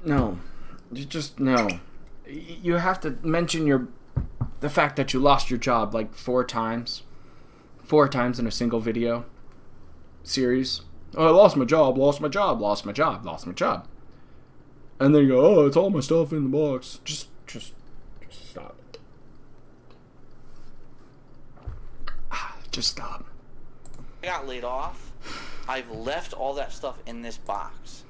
no. Just no. You have to mention the fact that you lost your job like 4 times. 4 times in a single video series. Oh, I lost my job, lost my job, lost my job, lost my job. And then you go, oh, it's all my stuff in the box. Just stop. Just stop. got laid off, I've left all that stuff in this box.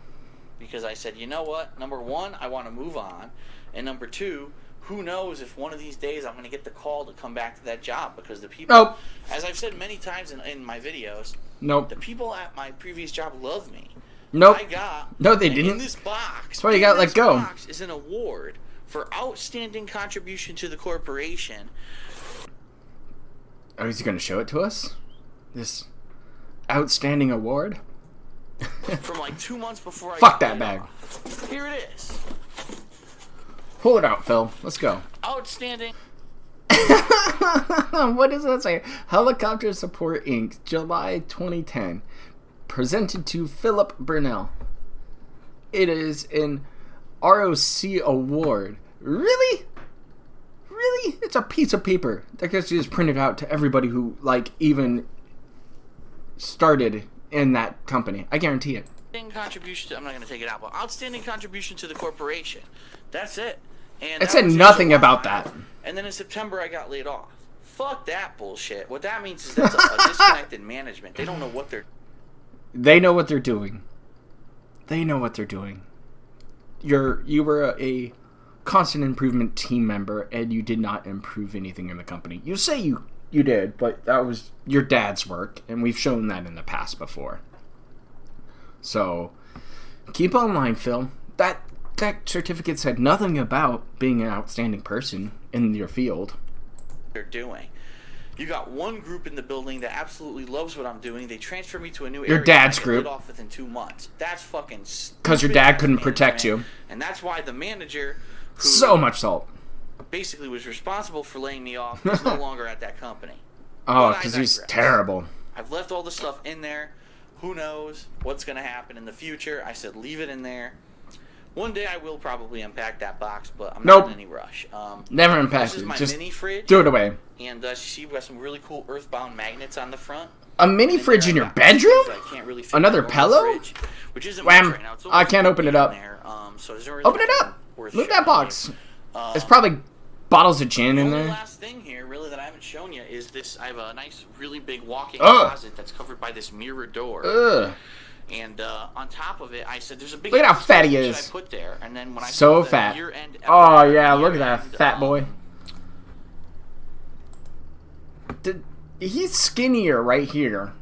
Because I said, you know what? Number one, I want to move on. And number two, who knows if one of these days I'm going to get the call to come back to that job. Because the people, Nope. as I've said many times in my videos, Nope. the people at my previous job love me. Nope. I got, No, they and didn't. in this box, That's why you got let go. box is an award for outstanding contribution to the corporation. Oh, is he going to show it to us? This outstanding award? From like 2 months before I Fuck got that laid bag. off. Here it is. Pull it out, Phil. Let's go. Outstanding. What does that say? Helicopter Support Inc., July 2010. Presented to Philip Burnell. It is an ROC award. Really? Really? It's a piece of paper that gets just printed out to everybody who, like, even started in that company. I guarantee it. Contribution to, I'm not going to take it out, but outstanding contribution to the corporation. That's it. And It that said was in nothing July. about that. And then in September, I got laid off. Fuck that bullshit. What that means is that's a disconnected management. They don't know what they're. They know what they're doing. They know what they're doing. You were a constant improvement team member, and you did not improve anything in the company. You say you did, but that was your dad's work, and we've shown that in the past before. So, keep online, Phil. That certificate said nothing about being an outstanding person in your field. They're doing. You got one group in the building that absolutely loves what I'm doing. They transfer me to a new area. Your dad's and I get group. laid off within 2 months. That's fucking stupid. Because your dad couldn't protect management. you. And that's why the manager, who So much salt. basically was responsible for laying me off, is no longer at that company. Oh, But I because he's digress. terrible. I've left all the stuff in there. Who knows what's going to happen in the future? I said leave it in there. One day I will probably unpack that box, but I'm Nope. not in any rush. Never This unpacked is it. my Just mini fridge. throw it away. And you see, we've got some really cool earthbound magnets on the front. A mini And then fridge here in I your got bedroom? things I can't really fit Another in my pillow? fridge, which isn't Wham. much right now. It's I almost can't open it empty up. in there, so there's no really Open it nothing up. worth Look at that showing box. you. It's probably bottles of gin The in only there. last thing here, really, that I haven't shown you is this. I have a nice, really big walk-in Ugh. closet that's covered by this mirror door. Ugh. And on top of it, I said, "There's a big." Look at how episode, fat he what is. should I put there? And then when I So saw the fat. year-end Oh, episode, yeah, look at that year-end, fat boy. He's skinnier right here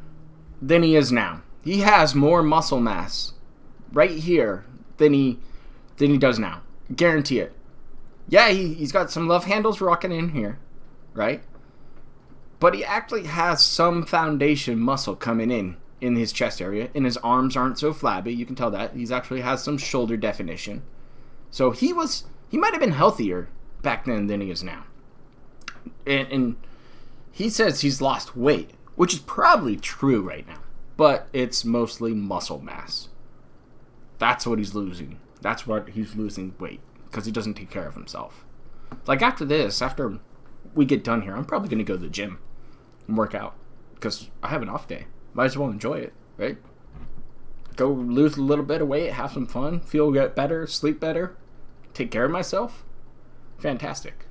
than he is now. He has more muscle mass right here than he does now. Guarantee it. Yeah, he's got some love handles rocking in here, right? But he actually has some foundation muscle coming in in his chest area, and his arms aren't so flabby. You can tell that. He's actually has some shoulder definition. So he might have been healthier back then than he is now. And he says he's lost weight, which is probably true right now. But it's mostly muscle mass. That's what he's losing. That's what he's losing weight. Because he doesn't take care of himself. Like after we get done here, I'm probably going to go to the gym and work out. Because I have an off day. Might as well enjoy it, right? Go lose a little bit of weight, have some fun, feel better, sleep better, take care of myself. Fantastic.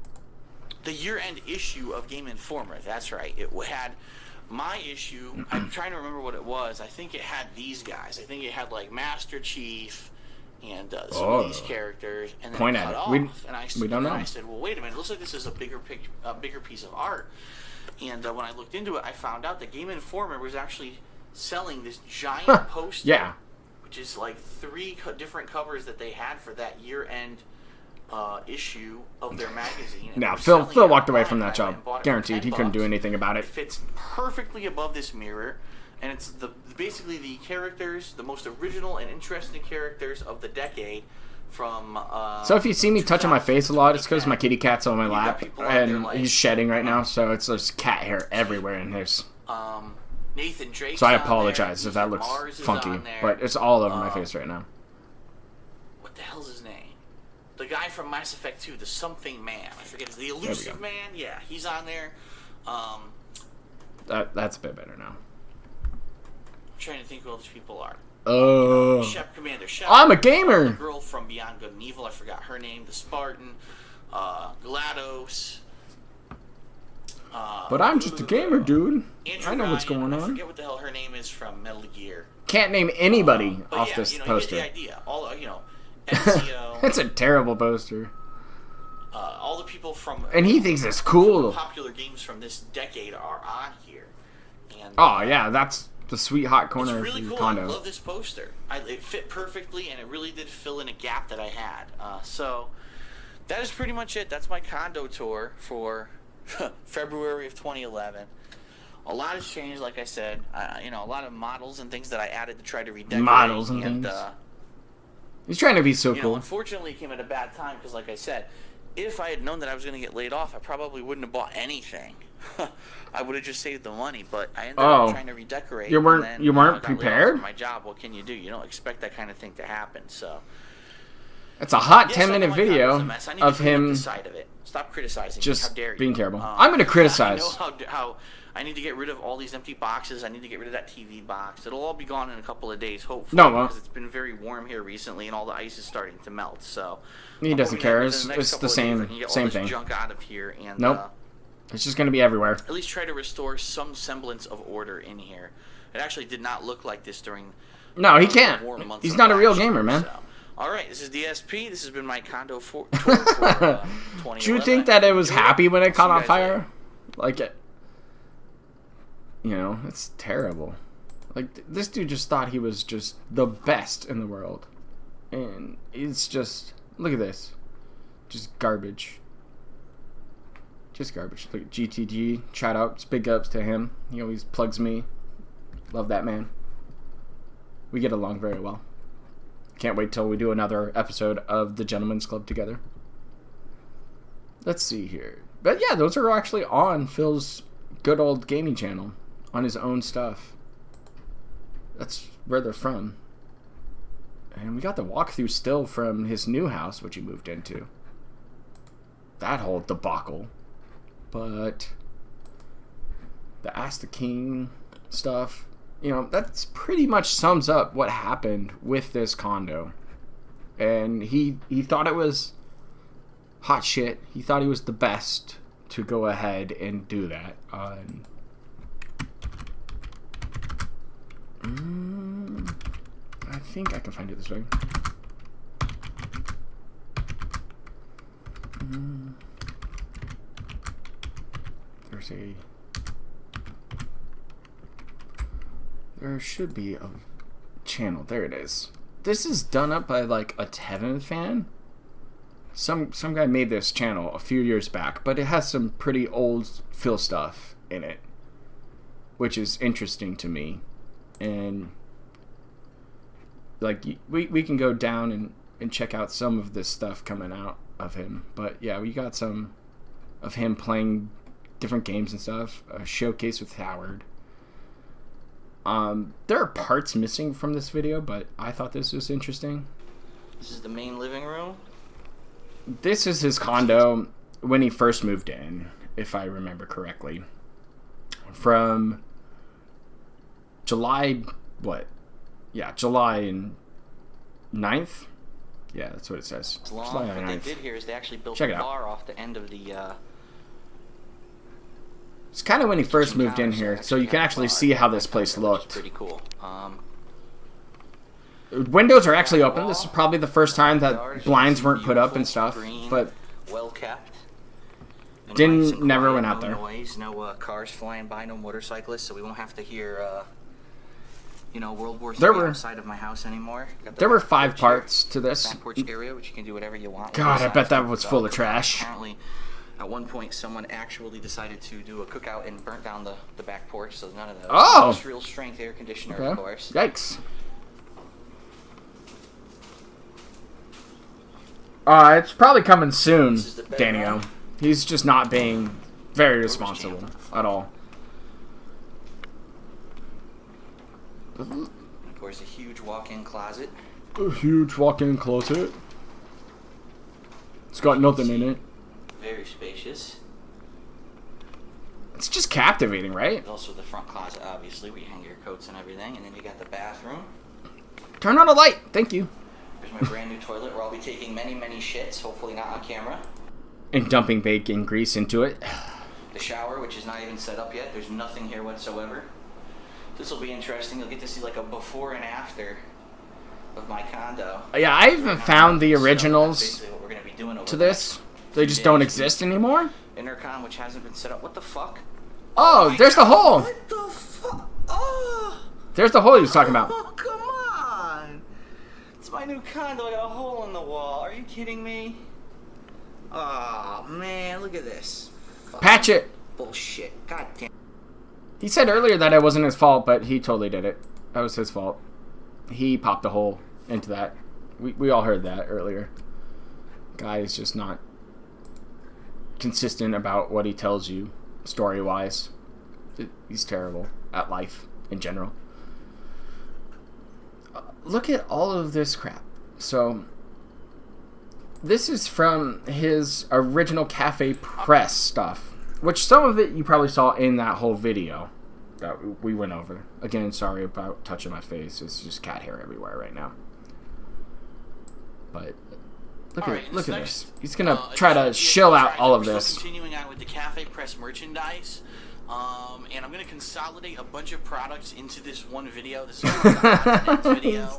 The year-end issue of Game Informer, that's right. It had my issue. I'm trying to remember what it was. I think it had these guys. I think it had like Master Chief and some of these characters. And then point it cut at it. Off. We don't know. I said, well, wait a minute. It looks like this is a bigger piece of art. And when I looked into it, I found out that Game Informer was actually selling this giant poster. Yeah. Which is like 3 different covers that they had for that year-end issue of their magazine. Now, Phil walked away from that job. Guaranteed. He couldn't do anything about it. It fits perfectly above this mirror, and it's basically the characters, the most original and interesting characters of the decade from... so if you see me touching my face a lot, it's because my kitty cat's on my lap, and he's shedding right now, so it's just cat hair everywhere in his... Nathan Drake. So I apologize if that looks funky, but it's all over my face right now. What the hell's his name? The guy from Mass Effect 2, the something man. I forget. The elusive man? Yeah, he's on there. That's a bit better now. I'm trying to think who all these people are. Commander Shep. I'm a gamer! The girl from Beyond Good and Evil, I forgot her name. The Spartan. GLaDOS. But I'm just a gamer, dude. I know what's going on. I forget what the hell her name is from Metal Gear. Can't name anybody off this poster. You get the idea. All NCO. It's a terrible poster. All the people from... And he thinks it's cool. Popular games from this decade are on here. And, yeah, that's the sweet hot corner of the condo. I love this poster. It fit perfectly, and it really did fill in a gap that I had. So, that is pretty much it. That's my condo tour for... February of 2011. A lot has changed, like I said. A lot of models and things that I added to try to redecorate. Models and things. He's trying to be so cool. Unfortunately, it came at a bad time because, like I said, if I had known that I was going to get laid off, I probably wouldn't have bought anything. I would have just saved the money. But I ended up trying to redecorate. You weren't prepared? For my job. What can you do? You don't expect that kind of thing to happen. So. It's a hot 10-minute video of him. Stop criticizing. Just how dare you? being terrible. I'm going to criticize. I know how I need to get rid of all these empty boxes. I need to get rid of that TV box. It'll all be gone in a couple of days, hopefully. No, well, because it's been very warm here recently, and all the ice is starting to melt. So he doesn't care. It's the same thing. Junk out of here, and nope. It's just going to be everywhere. At least try to restore some semblance of order in here. It actually did not look like this during. No, he can't. He's not a real gamer, man. So. All right, this is DSP. This has been my condo tour for 2011. Do you think that it was happy when it caught on fire? Like it, it's terrible. Like this dude just thought he was just the best in the world, and it's just look at this, just garbage. Just garbage. Look at GTG. Shout outs, big ups to him. He always plugs me. Love that man. We get along very well. Can't wait till we do another episode of the Gentleman's Club together. Let's see here. But yeah, those are actually on Phil's good old gaming channel. On his own stuff. That's where they're from. And we got the walkthrough still from his new house, which he moved into. That whole debacle. But the Ask the King stuff... that's pretty much sums up what happened with this condo. And he thought it was hot shit. He thought he was the best to go ahead and do that. I think I can find it this way. There's a... There should be a channel. There it is. This is done up by like a Tevin fan. Some guy made this channel a few years back, but it has some pretty old Phil stuff in it, which is interesting to me. and like we can go down and check out some of this stuff coming out of him. But yeah, we got some of him playing different games and stuff. A showcase with Howard. There are parts missing from this video, but I thought this was interesting. This is the main living room. This is his condo when he first moved in, if I remember correctly. From July, July 9th? Yeah, that's what it says. It's long. July What they 9th. did here is they actually built Check a it out. bar off the end of the It's kind of when he first kitchen moved in counter, here, so you can have a actually bar. see how this That place kinda looks looked. Pretty cool. Windows are actually open. This is probably the first time that blinds weren't put up and stuff, but well kept. And Didn't- nice and never quiet, went out no there. Noise, no cars flying by, no motorcyclists, so we won't have to hear World War III There were- outside of my house anymore. Got the there were back 5 porch here, parts to this. back porch area, which you can do whatever you want. with God, I inside. bet that was So, full of trash. Apparently, at one point, someone actually decided to do a cookout and burnt down the back porch, so none of those. Oh! Industrial strength air conditioner, of Okay. course. Yikes. It's probably coming soon, This is the bedroom. Danio. He's just not being very responsible at all. Of course, a huge walk-in closet. A huge walk-in closet. It's got nothing in it. Very spacious. It's just captivating, right? There's also the front closet, obviously, where you hang your coats and everything. And then you got the bathroom. Turn on a light. Thank you. There's my brand new toilet where I'll be taking many, many shits, hopefully not on camera. And dumping bacon grease into it. The shower, which is not even set up yet. There's nothing here whatsoever. This will be interesting. You'll get to see like a before and after of my condo. Yeah, I haven't found the So that's originals basically what we're gonna be doing over to the this. They just days. don't exist anymore. intercom, which hasn't been set up. What the fuck? Oh, there's the hole. What the fuck? Oh! There's the hole he was talking about. Oh, come on! It's my new condo. I got a hole in the wall. Are you kidding me? Oh man, look at this. Patch it. Bullshit. God damn. He said earlier that it wasn't his fault, but he totally did it. That was his fault. He popped a hole into that. We all heard that earlier. Guy is just not consistent about what he tells you, story-wise. He's terrible at life in general. Look at all of this crap. So, this is from his original Cafe Press stuff, which some of it you probably saw in that whole video that we went over. Again, sorry about touching my face. It's just cat hair everywhere right now. But look at this. He's gonna try to shill out all of this. Continuing on with the Cafe Press merchandise, and I'm gonna consolidate a bunch of products into this one video. This is a video.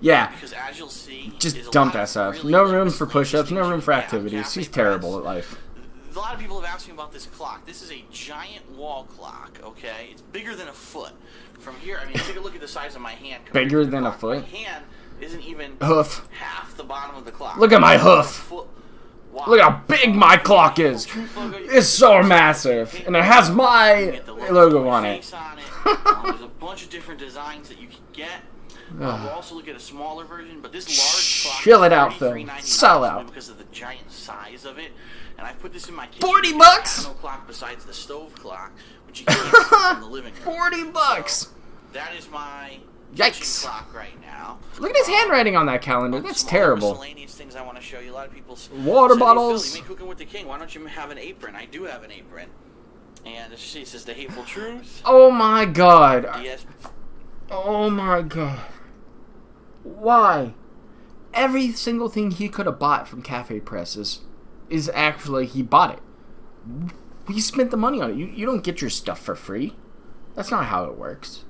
Yeah. Because as you'll see, Just there's a dump lot that of stuff. really No good room for miscellaneous push-ups. No things room you for can get on activities. Cafe He's terrible Press. at life. A lot of people have asked me about this clock. This is a giant wall clock, okay? It's bigger than a foot. From here, I mean, take a look at the size of my hand. Bigger compared to the than a clock. foot? My hand isn't even Hoof. half the bottom of the clock. Look at my hoof. Wow. Look how big my clock is. It's so massive. And it has my logo on it. There's a bunch of different designs that you can get. We'll also look at a smaller version, but this large clock Chill it is out, Phil. $33.99 Sell out. because of the giant size of it. And I put this in my kitchen. 40 because bucks? I have no clock besides the stove clock, which you can't see in the living room. 40 bucks. So, that is my Yikes. kitchen clock right now. Look at his handwriting on that calendar. That's Smaller terrible. Miscellaneous things I want to show you. A lot of people Water say, bottles. Hey, Phil, you make Cooking with the King. Why don't you have an apron? I do have an apron. And as you see, it says The Hateful Truth. Oh my god. Yes. Oh my god. Why? Every single thing he could have bought from Cafe Presses is actually, he bought it. He spent the money on it. You don't get your stuff for free. That's not how it works.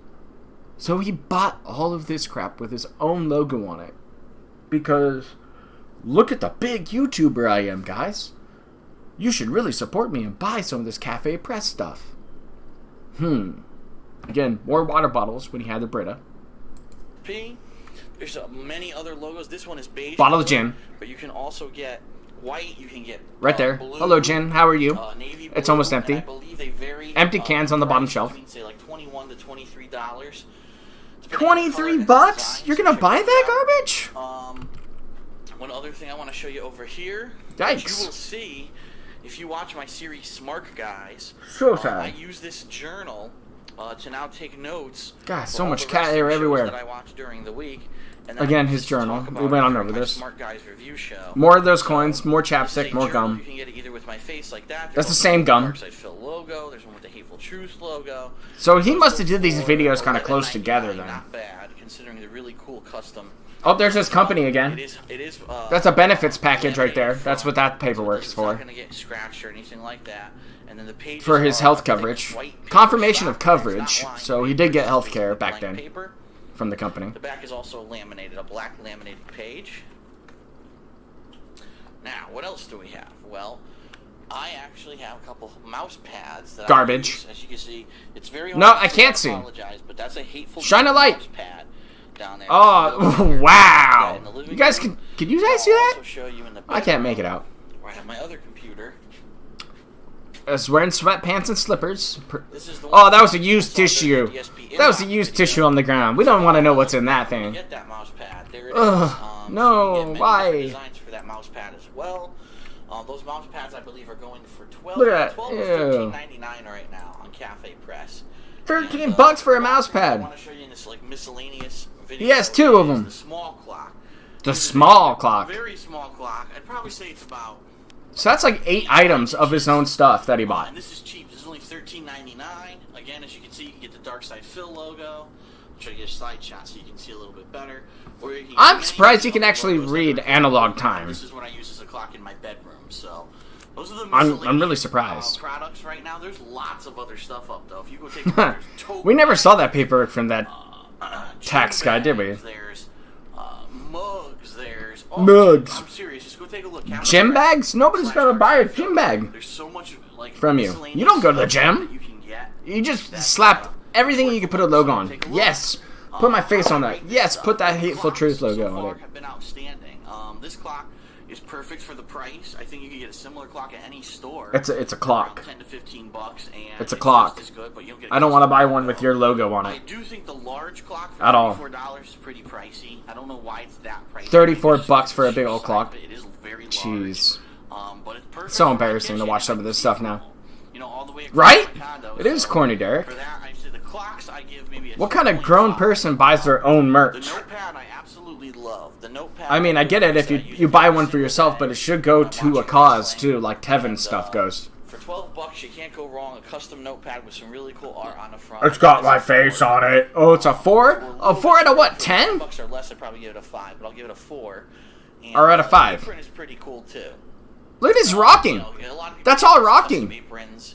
So he bought all of this crap with his own logo on it. Because look at the big YouTuber I am, guys. You should really support me and buy some of this Cafe Press stuff. Again, more water bottles when he had the Brita. There's many other logos. This one is beige. Bottle of gin. But you can also get white. You can get Right there. blue, Hello, Jen. How are you? Navy It's blue, almost and empty. I believe they vary, Empty cans on the bottom price shelf. between, say, like $21 to $23. $23? You're gonna buy that garbage? One other thing I want to show you over here. Yikes. You will see, if you watch my series Smart Guys, So sad. I use this journal to now take notes. God, for so all much the cat hair wrestling shows everywhere. that I watch during the week. And then Again, I his use this to journal. talk We about went on during over my this. Smart Guys review show. More of those So, coins, more this is a chapstick, more journal. gum. You can get it either with my face like that. That's the There's same one gum. with the Dark Side Phil logo. There's one with the Hateful Truth logo. So he must have did these videos kind of close together then. Not bad, considering the really cool custom. Oh, there's his company again. It is. That's a benefits package right there. That's what that paperwork's It's for. not going to get scratched or anything like that. And then the pages For his are health like coverage. white paper Confirmation of stock. It's coverage. not lined So he paper, did get it's health just care blank back then paper. from the company. The back is also laminated, a black laminated page. Now, what else do we have? Well, I actually have a couple mouse pads that Garbage. I use. As you can see, it's very hard No, to I can't see. apologize, but that's a hateful Shine a light. mouse pad down there. Oh, wow. You guys can you guys see I'll that? also show you in the I can't make it out. where I have my other computer. It's wearing sweatpants and slippers. This is the Oh, one that was a I used saw during tissue. the DSP That was a inbox used video. tissue on the ground. We don't want to know what's in that You thing. get that mouse pad. There it is. Ugh, no, so you get many why? different designs for that mouse pad as well. Those mouse pads, I believe, are going for 12 Look at that. or Ew. $13.99 right now on Cafe Press. 13 And, bucks for a the mouse last thing I pad. want to show you in this like miscellaneous video. He has two of is them. The small clock. The This is small a clock. Very small clock. I'd probably say it's about. So that's like 8 items of his own stuff that he bought. And this is cheap. This is only $13.99. Again, as you can see, you can get the Dark Side Phil logo. I'll show you a side shot so you can see a little bit better. Or you can I'm get surprised any you can actually logos that read are- analog time. This is what I use as a clock in my bedroom. So those are the I'm miscellaneous, really surprised. products right now. There's lots of other stuff up though. If you go take a look, there's tote We never bags, saw that paperwork from that tax gym guy, did we? bags, There's mugs. There's Mugs. I'm serious. Just go take a look. Gym bags? Nobody's gonna buy a gym bag There's so much like from you. miscellaneous You don't go to the stuff gym. that you can get. You just slap everything you can put a logo on. Yes. Put my face on that. Yes, put that Hateful Truth logo so on far it. have been outstanding. This clock is perfect for the price. I think you can get a similar clock at any store. It's a clock. Around 10 to 15 bucks, and It's a clock. just as good, but you don't get a I don't want to custom buy one with your logo on I it. do think the large clock for At all. $34 is pretty pricey. I don't know why it's that pricey. 34 Maybe it's bucks just for a the big cheap old side, clock. but it is very large. Jeez. But it's perfect So for my embarrassing to kitchen watch some and of this my stuff now. people. You know, all the way across Right? my condo, It is so corny, Derek. For that, I say the clocks I give maybe a What kind of grown 2.5. person buys their own The merch? notepad I absolutely love. The notepad. I mean, I get it if you buy one for yourself, but it should go to a cause too, like Tevin's stuff goes. For 12 bucks, you can't go wrong. A custom notepad with some really cool art on the front. It's got my face on it. Oh, it's a 4? A 4 out of what, 10? $10 or less, I'd probably give it a 5, but I'll give it a 4. And, Or out of 5. The apron is pretty cool too. Look at his rocking. You know, a lot of people That's use all custom rocking. aprons.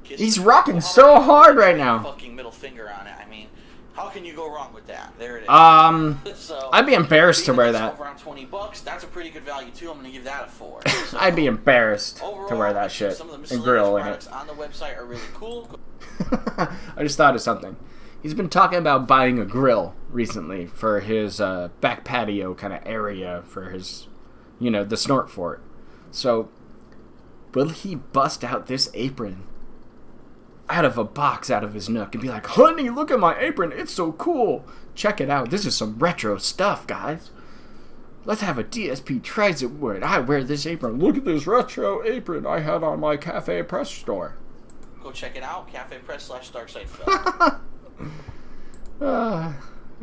Kids He's use rocking them. so hard right now. Fucking middle finger on it. I mean, how can you go wrong with that? There it is. So, I'd be embarrassed to even wear if it's that. Around 20 bucks. That's a pretty good value too. I'm gonna give that a 4. So, I'd be embarrassed to overall, wear I that think shit some of the and miscellaneous grill in products it. on the website are really cool. I just thought of something. He's been talking about buying a grill recently for his back patio kind of area for his, the snort fort. So, will he bust out this apron out of a box out of his nook and be like, honey, look at my apron. It's so cool. Check it out. This is some retro stuff, guys. Let's have a DSP tries it word. I wear this apron. Look at this retro apron I had on my Cafe Press store. Go check it out. Cafe Press / Darkside Film.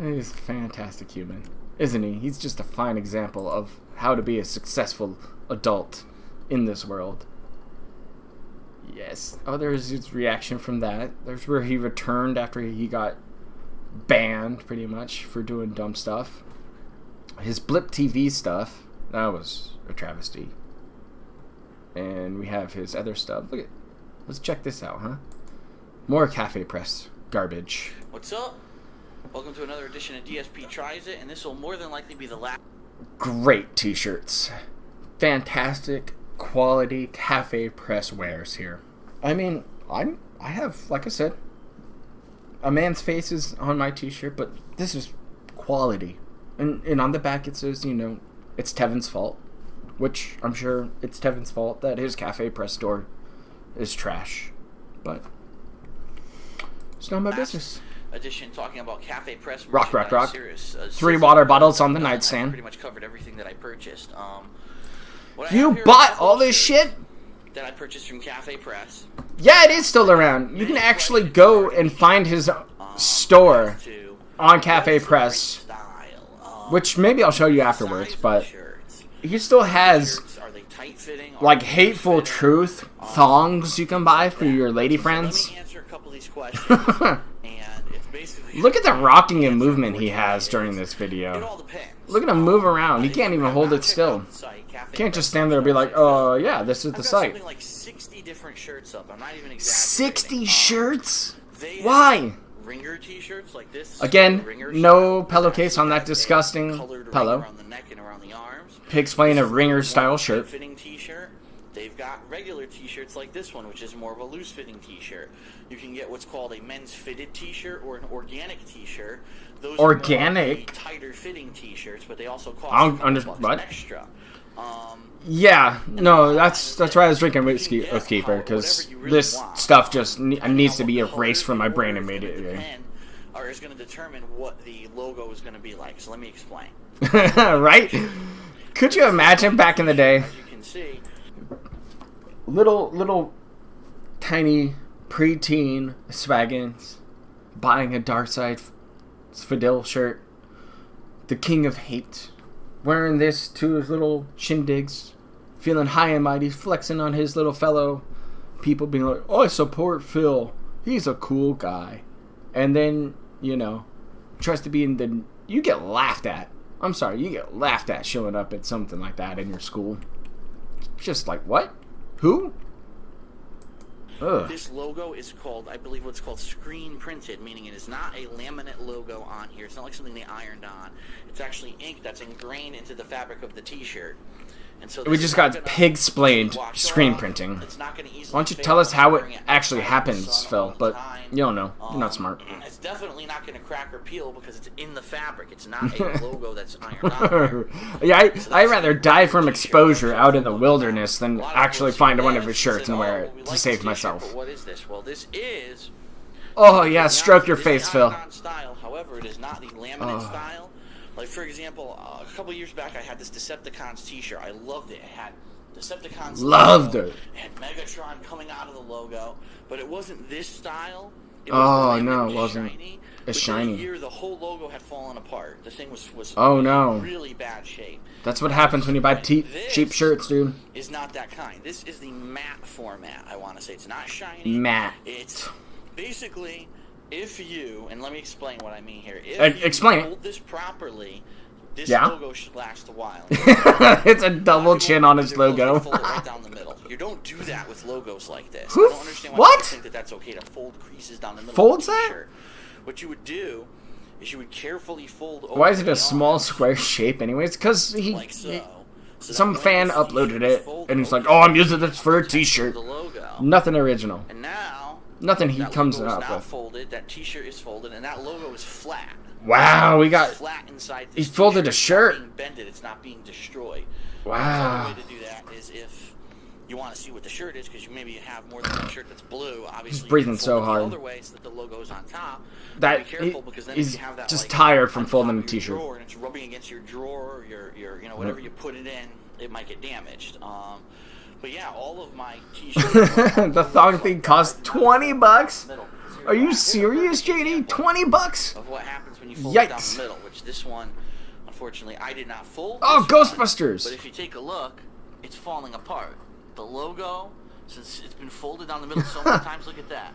He's a fantastic human, isn't he? He's just a fine example of how to be a successful adult in this world. Yes. Oh, there's his reaction from that. There's where he returned after he got banned, pretty much, for doing dumb stuff. His Blip TV stuff, that was a travesty. And we have his other stuff. Let's check this out, huh? More Cafe Press garbage. What's up? Welcome to another edition of DSP Tries It, and this will more than likely be the last. Great t-shirts. Fantastic quality Cafe Press wares here. I mean, I have, like I said, a man's face is on my t-shirt, but this is quality. And on the back it says, it's Tevin's fault. Which I'm sure it's Tevin's fault that his Cafe Press store is trash. But it's not my business. edition talking about Cafe Press. Rock. Serious, 3 water bottles on the I nightstand. pretty much covered everything that I purchased. You bought all this shit? That I purchased from Cafe Press. Yeah, it is still around. You can actually go and find his store on Cafe Press, which maybe I'll show you afterwards, but he still has like Hateful Truth thongs you can buy for your lady friends. Let me answer a couple of these questions. And it's basically Look at the rocking and movement he has during this it video. all depends. Look at him move around. He can't even hold it still. Can't just stand there and be like, oh, yeah, this is the I've got site. something like 60 different shirts up. I'm not even exaggerating. 60 shirts? They have Why? Ringer t-shirts like this. Again, Ringer no shirt. pillowcase on that Has a disgusting colored ring pillow. around the neck and around the arms. Pig's playing a This is ringer more style shirt. Fitting t-shirt. They've got regular t-shirts like this one, which is more of a loose fitting t-shirt. You can get what's called a men's fitted t-shirt or an organic t-shirt. Those Organic? are tighter fitting t-shirts, but they also cost I a don't couple bucks what? extra. Yeah, no, that's why I was drinking whiskey Oathkeeper, because this stuff just needs to be erased from my brain immediately. Or is going to determine what the logo is going to be like. So let me explain. Right? Could you imagine back in the day? As you can see, Little tiny preteen Swaggins buying a Darkseid Fidel shirt, the King of Hate, wearing this to his little shindigs, feeling high and mighty, flexing on his little fellow people, being like, oh, I support Phil, he's a cool guy. And then, you know, tries to be in the... You get laughed at. I'm sorry, you get laughed at showing up at something like that in your school. Just like, what? Who? Ugh. this logo is called, I believe what's called screen printed, meaning it is not a laminate logo on here. It's not like something they ironed on. It's actually ink that's ingrained into the fabric of the t-shirt. And so We just got pig-splained screen printing. Why don't you tell us how it actually happens, Phil? But you don't know. You're not smart. It's definitely not going to crack or peel because it's in the fabric. It's not a logo that's ironed on there. Yeah, I'd rather die from exposure out in the wilderness than actually find one of his shirts and wear it to save myself. What is this? Well, this is... Oh, yeah, stroke your face, Phil. Style. However, it is not the laminate style. Like, for example, a couple years back, I had this Decepticons t-shirt. I loved it. It had Decepticons. Loved logo. it. It had Megatron coming out of the logo. But it wasn't this style. It Oh, was no, it wasn't. shiny. It's Within shiny. a year, the whole logo had fallen apart. The thing was Oh, no. really bad shape. That's what happens when you buy cheap shirts, dude. Is not that kind. This is the matte format, I want to say. It's not shiny. Matte. It's basically... If you, and let me explain what I mean here. If you explain it. hold this properly, this Yeah? logo should last a while. It's a double chin on his logo. Fold it right down the middle. You don't do that with logos like this. Who I don't understand why what? people think that that's okay to fold creases down the middle Folds of the that? t-shirt. What you would do is you would carefully fold over Why is it the a small arms, square shape anyways? Because like so. So that some when fan this uploaded t-shirt it, is folded and he's over, like, oh, I'm using this for a the t-shirt. logo. Nothing original. And now... Nothing he that comes logo is up now with. folded, that t-shirt is folded, and that logo is flat. Wow, we got... It's flat inside He this folded a t-shirt. shirt. It's not being bended. It's not being destroyed. Wow. The other way to do that is if you want to see what the shirt is, because you maybe have more than one shirt that's blue. Obviously, He's breathing you can so fold it hard. the other way so that the logo is on top. That Be careful because then he's if you have that, just like, tired from on folding top a of your t-shirt. drawer and it's rubbing against your drawer, or your you know whatever you put it in, it might get damaged. But yeah, all of my t-shirts. The thong thing cost $20. Are you serious, JD? $20? Of what happens when you fold it down Yikes. the middle, which this one, unfortunately, I did not fold. Oh, this one, Ghostbusters. but if you take a look, it's falling apart. The logo, since it's been folded down the middle so many times, look at that.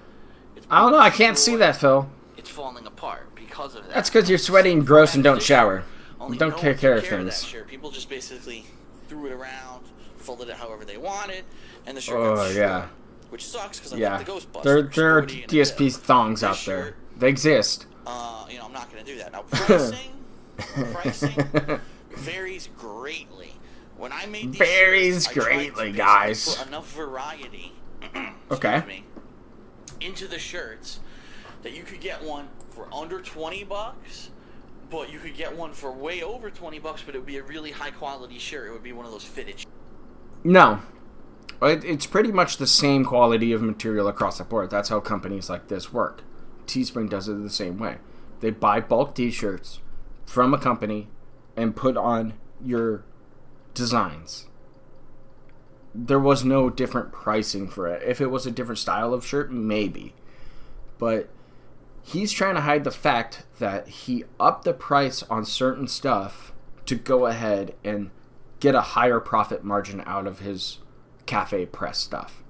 It's I don't know. been I can't see destroyed. that, Phil. It's falling apart because of that. That's because you're sweaty and gross and don't shower. Only Don't no take one care took of that things. shirt. People just basically threw it around, folded it however they wanted, and the shirt Oh, got destroyed. yeah. Which sucks because I Yeah. like the Ghostbusters. There are Sporty and DSP hip. thongs This out there. shirt, They exist. I'm not going to do that. Now, pricing varies greatly. When I made these Varies shirts, I tried to greatly, basically guys. put enough variety Okay. excuse me, into the shirts that you could get one for under $20, but you could get one for way over $20, but it would be a really high quality shirt. It would be one of those fitted No. It's pretty much the same quality of material across the board. That's how companies like this work. Teespring does it the same way. They buy bulk t-shirts from a company and put on your designs. There was no different pricing for it. If it was a different style of shirt, maybe. But he's trying to hide the fact that he upped the price on certain stuff to go ahead and get a higher profit margin out of his Cafe Press stuff.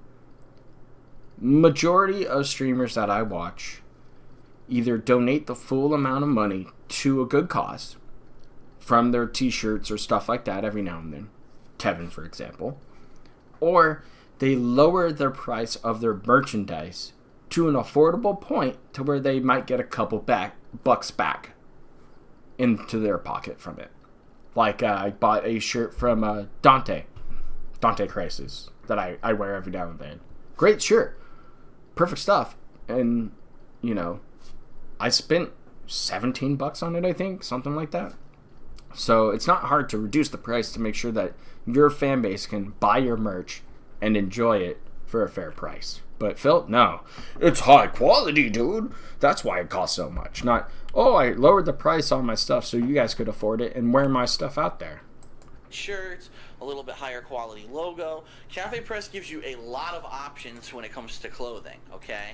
Majority of streamers that I watch either donate the full amount of money to a good cause from their t-shirts or stuff like that every now and then. Kevin, for example. Or they lower their price of their merchandise to an affordable point to where they might get a couple bucks back into their pocket from it. Like I bought a shirt from Dante Crisis, that I wear every now and then. Great shirt. Perfect stuff. And, you know, I spent $17 on it, I think. Something like that. So it's not hard to reduce the price to make sure that your fan base can buy your merch and enjoy it for a fair price. But Phil, no. It's high quality, dude. That's why it costs so much. Not, oh, I lowered the price on my stuff so you guys could afford it and wear my stuff out there. Shirts, a little bit higher quality logo. Cafe Press gives you a lot of options when it comes to clothing, okay?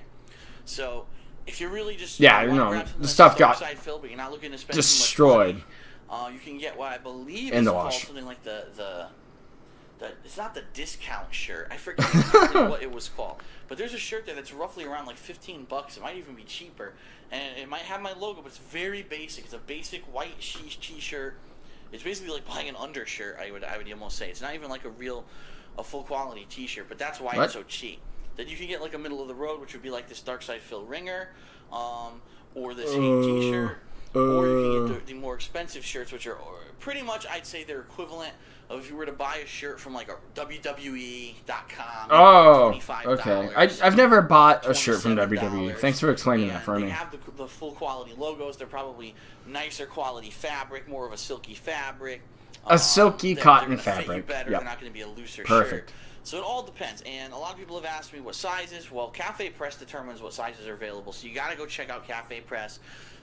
So, if you're really just... Yeah, you know, the stuff got fill, but you're not looking to spend destroyed. Too much money, you can get what I believe in is the called wash. Something like the it's not the discount shirt. I forget exactly what it was called. But there's a shirt there that's roughly around like $15. It might even be cheaper. And it might have my logo, but it's very basic. It's a basic white t-shirt. It's basically like buying an undershirt, I would almost say. It's not even like a full quality t-shirt, but that's why it's so cheap. That you can get like a middle of the road, which would be like this Dark Side Phil ringer, or this Hate t-shirt, or you can get the more expensive shirts, which are pretty much, I'd say they're equivalent of if you were to buy a shirt from like a WWE.com. Oh, $25, okay. I've never bought a shirt from WWE. Thanks for explaining that for me. They have the full quality logos. They're probably nicer quality fabric, more of a silky fabric. A silky cotton fabric. Fit you better. Yep. They're not going to be a looser Perfect. shirt. So it all depends. And a lot of people have asked me what sizes. Well, Cafe Press determines what sizes are available. So you got to go check out Cafe Press.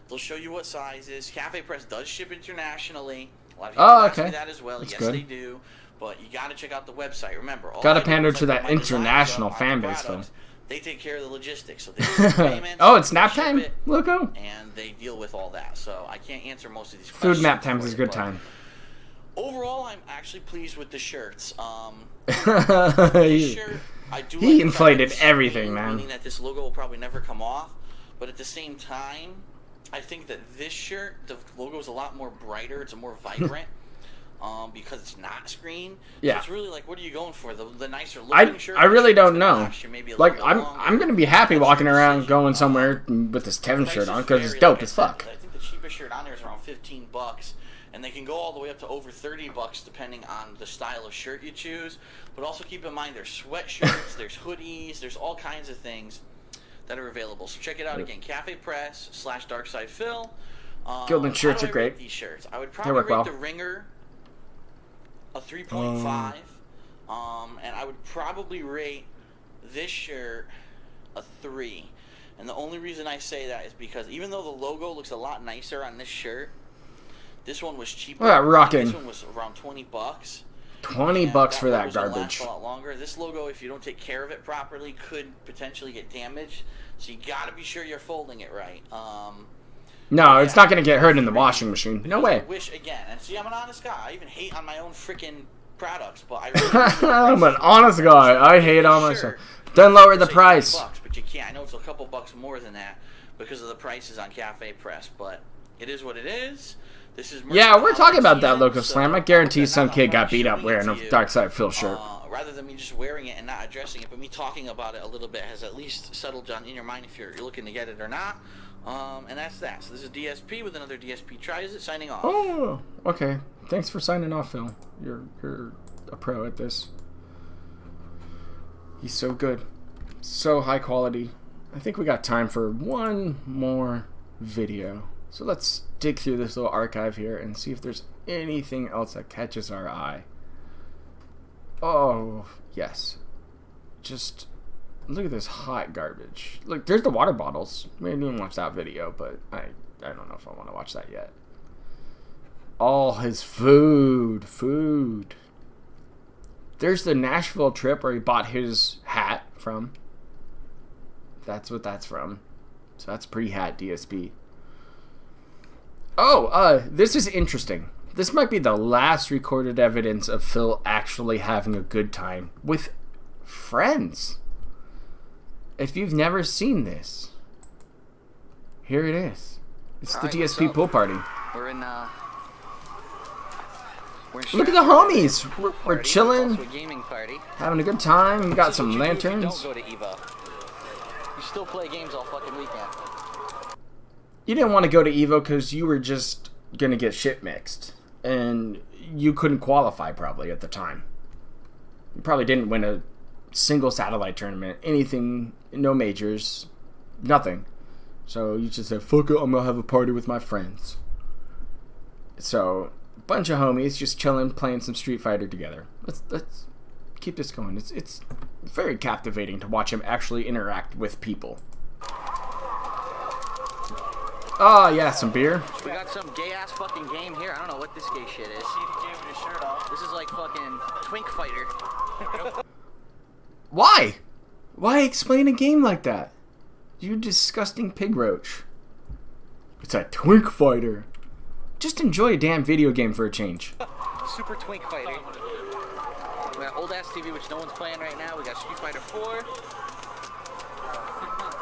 They'll show you what sizes. Cafe Press does ship internationally. A lot of people ask me that as well. That's yes, good. they do. But you got to check out the website. Remember, Got to pander to that international fan base, though. They take care of the logistics. So they do the payments, oh, it's nap ship time? it, Loco? and they deal with all that. So I can't answer most of these Food questions. nap time is a good time. Overall, I'm actually pleased with the shirts. he Shirt, I do he like inflated the everything, screen, man. Meaning that this logo will probably never come off. But at the same time, I think that this shirt, the logo is a lot more brighter. It's a more vibrant. Because it's not screen. Yeah. So it's really like, what are you going for? The nicer looking shirt? I really don't know. Maybe Like, I'm gonna be happy walking around going somewhere with this Kevin shirt on because it's dope as fuck. I think the cheapest shirt on there is around $15, and they can go all the way up to over $30 depending on the style of shirt you choose. But also keep in mind there's sweatshirts, there's hoodies, there's all kinds of things that are available. So check it out again, Cafe Press / Dark Side Phil. Gildan shirts are great. These shirts, I would They probably work rate well. the Ringer a 3.5, and I would probably rate this shirt a 3. And the only reason I say that is because even though the logo looks a lot nicer on this shirt, this one was cheaper. Look at that rocking. This one was around $20. $20 for that logo's gonna garbage. last a lot longer. This logo, if you don't take care of it properly, could potentially get damaged. So you got to be sure you're folding it right. No, it's not gonna get hurt in the washing machine. No way. I wish, again, and see, I'm an honest guy. I even hate on my own freaking products, but I really I'm an honest guy. I hate on myself. Then lower the price. $20, but you can't. I know it's a couple bucks more than that because of the prices on Cafe Press, but it is what it is. This is Yeah, we're talking about that season, Loco so Slam. I guarantee there's some not kid much got beat up shipping wearing to a you. Dark Side Phil shirt. Rather than me just wearing it and not addressing it, but me talking about it a little bit has at least settled down in your mind if you're looking to get it or not. And that's that. So this is DSP with another DSP Tries It, signing off. Oh, okay. Thanks for signing off, Phil. You're a pro at this. He's so good. So high quality. I think we got time for one more video. So let's dig through this little archive here and see if there's anything else that catches our eye. Oh, yes. Just Look at this hot garbage. Look, there's the water bottles. I didn't watch that video, but I don't know if I want to watch that yet. All his food. There's the Nashville trip where he bought his hat from. That's what that's from. So that's pre-hat DSP. Oh, this is interesting. This might be the last recorded evidence of Phil actually having a good time with friends. If you've never seen this, here it is. It's the DSP pool party. We're in Look at the homies. We're chilling, a gaming party. having a good time. We got some lanterns. Don't go to Evo. You still play games all fucking weekend. You didn't want to go to Evo because you were just gonna get shit mixed, and you couldn't qualify probably at the time. You probably didn't win a single satellite tournament, anything, no majors, nothing. So you just said, fuck it, I'm gonna have a party with my friends. So, a bunch of homies just chilling, playing some Street Fighter together. Let's keep this going. It's very captivating to watch him actually interact with people. Oh, yeah, some beer. We got some gay-ass fucking game here. I don't know what this gay shit is. This is like fucking Twink Fighter. Why? Why explain a game like that? You disgusting pig roach. It's a Twink Fighter. Just enjoy a damn video game for a change. Super Twink Fighter. We got old-ass TV, which no one's playing right now. We got Street Fighter 4.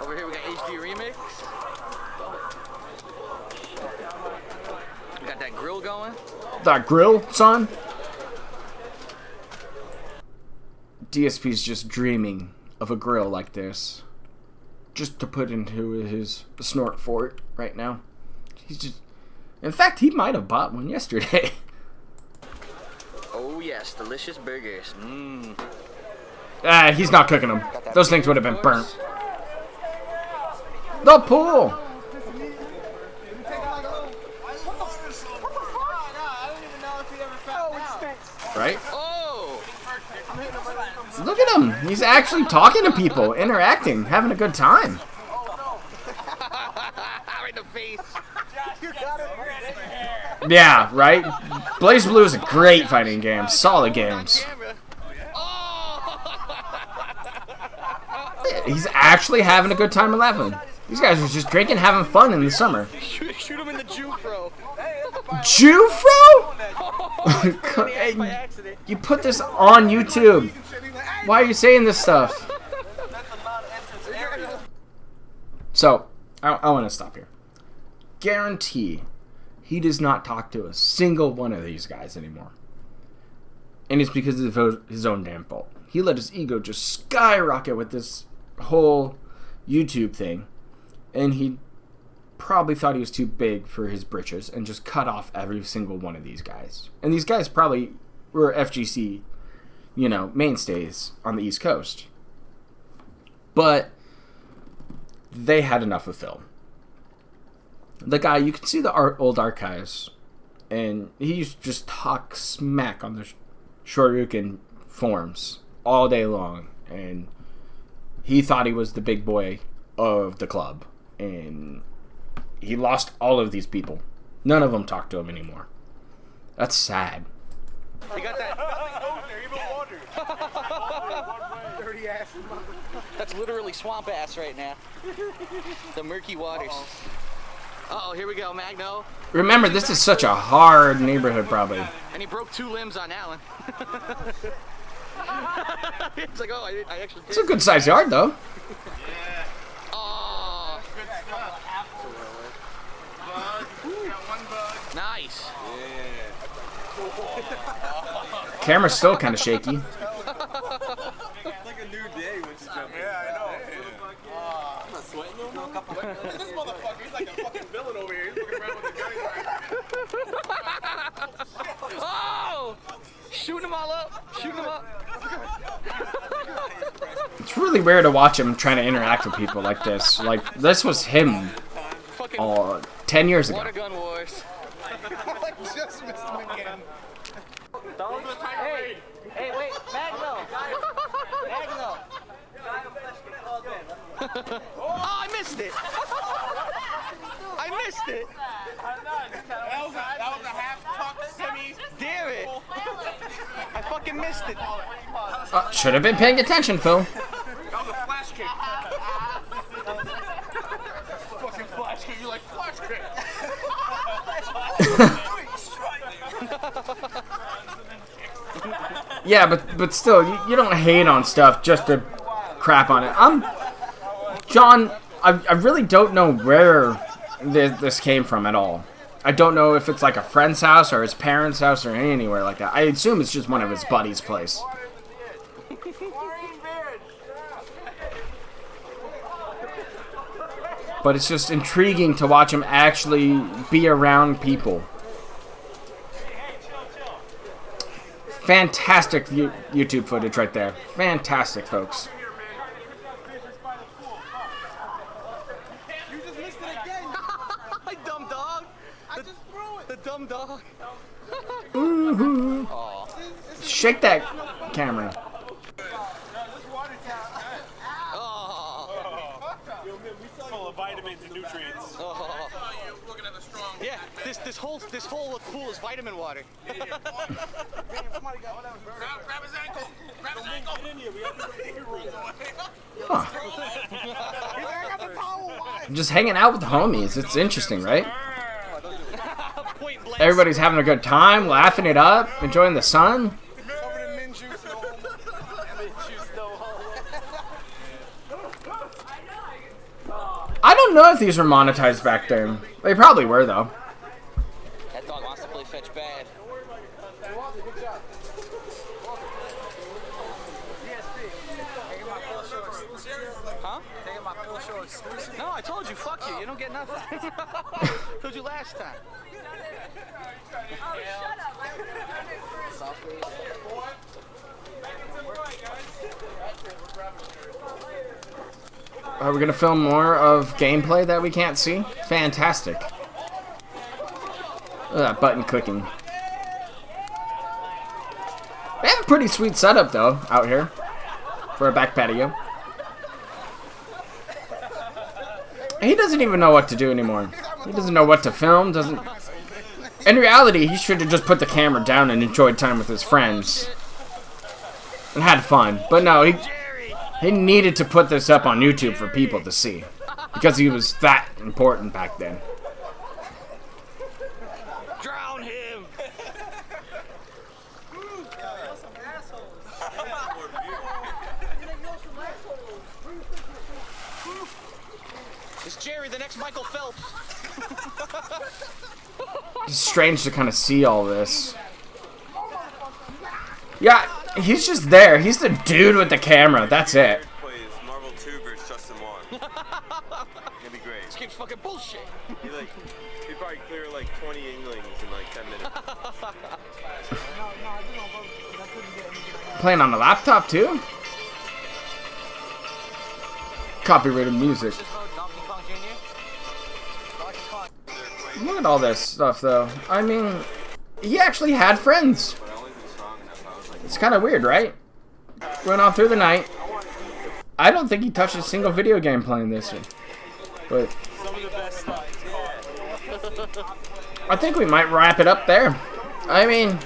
Over here we got HD Remix. We got that grill going. That grill, son? DSP's just dreaming of a grill like this. Just to put into his snort fort right now. He's just... In fact, he might have bought one yesterday. Oh yes, delicious burgers. Mmm. He's not cooking them. Those things would have been burnt. The pool! Right? Oh! Look at him. He's actually talking to people, interacting, having a good time. Right in the face. Yeah, right? Blaze Blue is a great fighting game. Solid games. He's actually having a good time and laughing. These guys are just drinking, having fun in the summer. Shoot him in the Jufro. Jufro? Hey, you put this on YouTube. Why are you saying this stuff? So, I want to stop here. Guarantee he does not talk to a single one of these guys anymore. And it's because of his own damn fault. He let his ego just skyrocket with this whole YouTube thing. And he probably thought he was too big for his britches and just cut off every single one of these guys. And these guys probably were FGC, mainstays on the East Coast. But they had enough of Phil. The guy, you can see the old archives, and he used to just talk smack on the Shoryuken forums all day long, and he thought he was the big boy of the club, and he lost all of these people. None of them talk to him anymore. That's sad. You got that? That's literally swamp ass right now. The murky waters. Uh-oh, here we go, Magno. Remember, this is such a hard neighborhood, probably. And he broke 2 limbs on Alan. It's like, oh, I actually did. It's a good sized yard, though. Yeah. Oh. Nice. Yeah. Camera's still kind of shaky. It's like a new day when she's jumping. Yeah, I know. I'm not sweating no more. This motherfucker, he's like a fucking villain over here. He's looking around with the gun. Oh! Shooting them all up. Shooting them up. It's really weird to watch him trying to interact with people like this. Like, this was him 10 years ago. Water gun wars. I just missed him again. Hey, wait, Magno. Magno. Oh, I missed it. I missed it. That was a half tuck semi. Damn it. I fucking missed it. Should have been paying attention, Phil. That was a flash kick. Fucking flash kick. You like flash kick? Yeah, but still, you don't hate on stuff just to crap on it. John, I really don't know where this came from at all. I don't know if it's like a friend's house or his parents' house or anywhere like that. I assume it's just one of his buddies' place. But it's just intriguing to watch him actually be around people. Fantastic YouTube footage right there. Fantastic, folks. You just missed it again. I dumb dog. I just threw it. The dumb dog. Shake that camera. Full of vitamins and nutrients. Yeah, this whole pool is vitamin water. Damn, somebody got grab his ankle. Grab his ankle. Get in here. We have to roll away. I got the towel. Just hanging out with the homies. It's interesting, right? Point blank. Everybody's having a good time, laughing it up, enjoying the sun. Covered in mint juice. I don't know if these were monetized back then. They probably were, though. That dog wants to play fetch bad. Huh? No, I told you, fuck you. You don't get nothing. Told you last time. Are we gonna film more of gameplay that we can't see? Fantastic. Look at that button clicking. They have a pretty sweet setup, though, out here. For a back patio. He doesn't even know what to do anymore. He doesn't know what to film, doesn't... In reality, he should have just put the camera down and enjoyed time with his friends. And had fun. But no, he needed to put this up on YouTube for people to see. Because he was that important back then. Drown him. Is Jerry the next Michael Phelps? It's strange to kind of see all this. Yeah, he's just there. He's the dude with the camera. That's it. Plays Marvel 2 versus Justin 1. It'd be great. This game's fucking bullshit. He'd probably clear like 20 Inglings in like 10 minutes. Playing on a laptop, too? Copyrighted music. Look at all this stuff, though. I mean, he actually had friends. It's kind of weird, right? Went on through the night. I don't think he touched a single video game playing this one. But I think we might wrap it up there. I mean,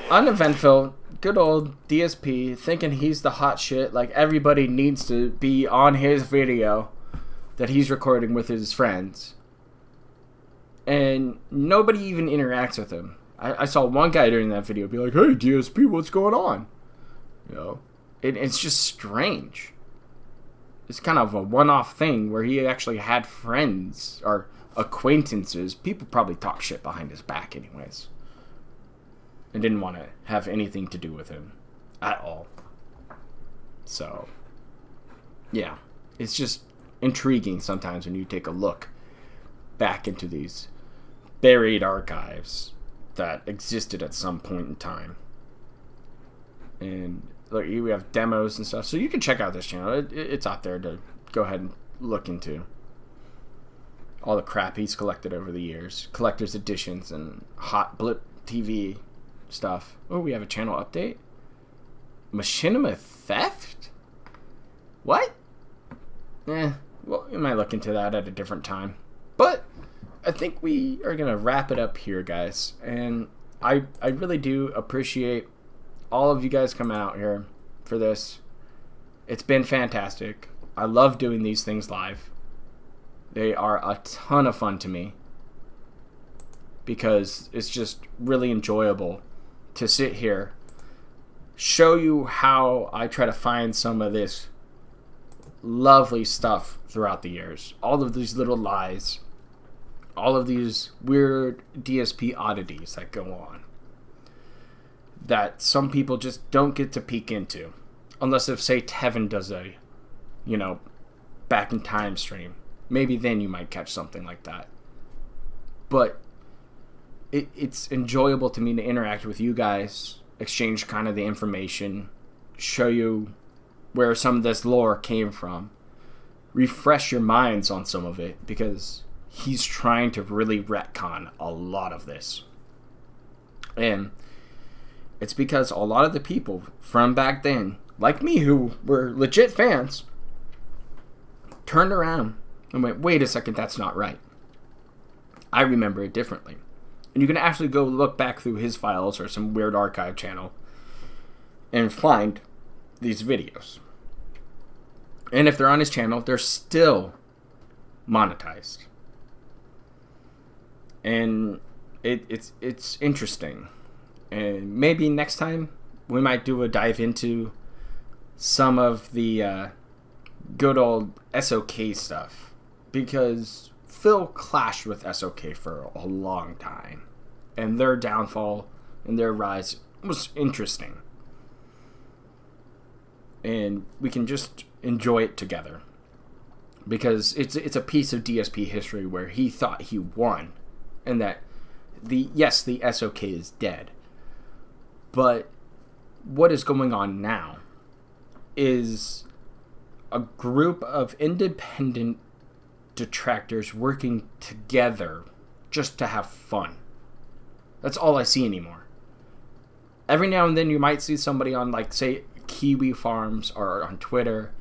uneventful, good old DSP thinking he's the hot shit, like everybody needs to be on his video that he's recording with his friends. And nobody even interacts with him. I saw one guy during that video be like, "Hey, DSP, what's going on?" You know, it's just strange. It's kind of a one-off thing where he actually had friends or acquaintances. People probably talk shit behind his back anyways. And didn't want to have anything to do with him at all. So, yeah. It's just intriguing sometimes when you take a look back into these buried archives that existed at some point in time. And look, we have demos and stuff, so you can check out this channel. It's out there to go ahead and look into. All the crap he's collected over the years. Collector's editions and Hot Blip TV stuff. Oh, we have a channel update? Machinima theft? What? Well, we might look into that at a different time. But I think we are going to wrap it up here, guys. And I really do appreciate all of you guys coming out here for this. It's been fantastic. I love doing these things live. They are a ton of fun to me because it's just really enjoyable to sit here, show you how I try to find some of this lovely stuff throughout the years. All of these little lies, all of these weird DSP oddities that go on that some people just don't get to peek into. Unless if, say, Tevin does a, back in time stream. Maybe then you might catch something like that. But it's enjoyable to me to interact with you guys, exchange kind of the information, show you where some of this lore came from, refresh your minds on some of it, because he's trying to really retcon a lot of this. And it's because a lot of the people from back then, like me, who were legit fans, turned around and went, wait a second, that's not right. I remember it differently. And you can actually go look back through his files or some weird archive channel and find these videos. And if they're on his channel, they're still monetized. And it's interesting. And maybe next time we might do a dive into some of the good old SOK stuff, because Phil clashed with SOK for a long time, and their downfall and their rise was interesting, and we can just enjoy it together, because it's a piece of DSP history where he thought he won, and that the SOK is dead. But what is going on now is a group of independent detractors working together just to have fun. That's all I see anymore. Every now and then you might see somebody on, like, say, Kiwi Farms or on Twitter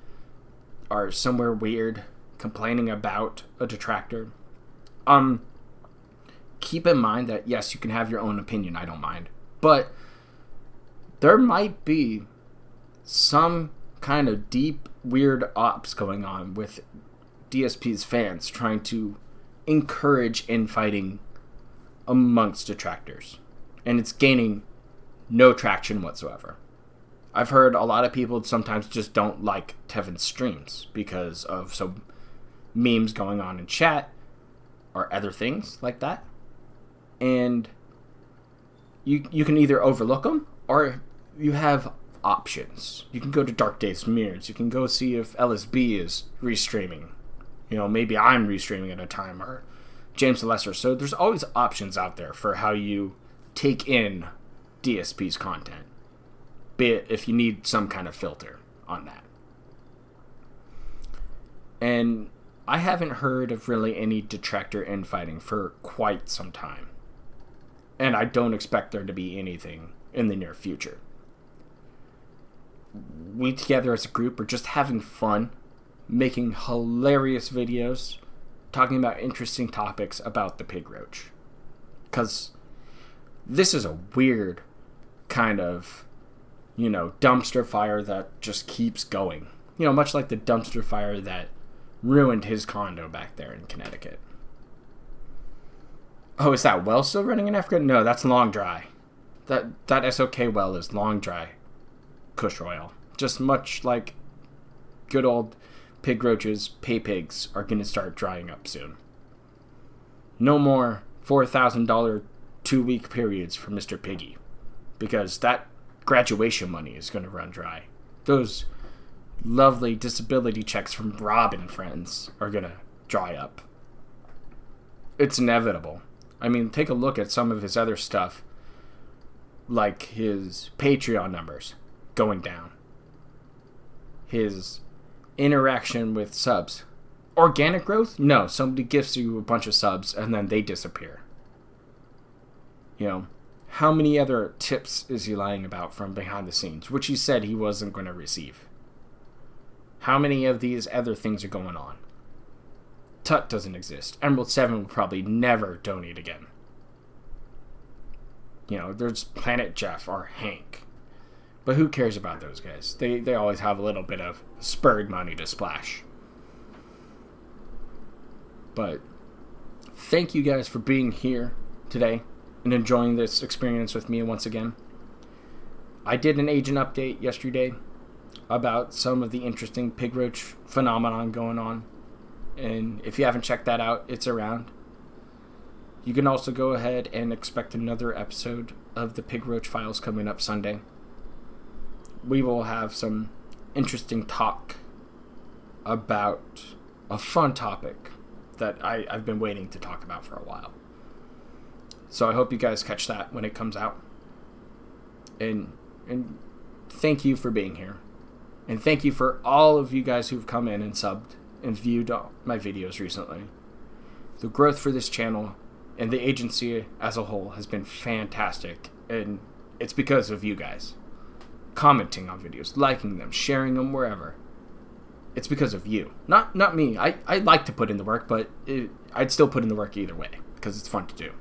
or somewhere weird complaining about a detractor. Keep in mind that, yes, you can have your own opinion. I don't mind. But there might be some kind of deep, weird ops going on with DSP's fans trying to encourage infighting amongst detractors. And it's gaining no traction whatsoever. I've heard a lot of people sometimes just don't like Tevin's streams because of some memes going on in chat or other things like that. And you can either overlook them or you have options. You can go to Dark Days Mirrors. You can go see if LSB is restreaming. Maybe I'm restreaming at a time, or James the Lesser. So there's always options out there for how you take in DSP's content, be it if you need some kind of filter on that. And I haven't heard of really any detractor infighting for quite some time. And I don't expect there to be anything in the near future. We together as a group are just having fun, making hilarious videos, talking about interesting topics about the pig roach. Because this is a weird kind of, dumpster fire that just keeps going. Much like the dumpster fire that ruined his condo back there in Connecticut. Oh, is that well still running in Africa? No, that's long dry. That SOK well is long dry Kush oil. Just much like good old pig roaches, pay pigs are going to start drying up soon. No more $4,000 2-week periods for Mr. Piggy, because that graduation money is going to run dry. Those lovely disability checks from Rob and friends are going to dry up. It's inevitable. I mean, take a look at some of his other stuff, like his Patreon numbers going down, his interaction with subs. Organic growth? No, somebody gifts you a bunch of subs and then they disappear. How many other tips is he lying about from behind the scenes, which he said he wasn't going to receive? How many of these other things are going on? Tut doesn't exist. Emerald 7 will probably never donate again. You know, there's Planet Jeff or Hank. But who cares about those guys? They always have a little bit of spurred money to splash. But thank you guys for being here today and enjoying this experience with me once again. I did an agent update yesterday about some of the interesting pig roach phenomenon going on. And if you haven't checked that out, it's around. You can also go ahead and expect another episode of the Pig Roach Files coming up Sunday. We will have some interesting talk about a fun topic that I've been waiting to talk about for a while. So I hope you guys catch that when it comes out. And thank you for being here. And thank you for all of you guys who've come in and subbed and viewed my videos recently. The growth for this channel and the agency as a whole has been fantastic. And it's because of you guys. Commenting on videos, liking them, sharing them wherever. It's because of you. Not me. I like to put in the work, but I'd still put in the work either way. Because it's fun to do.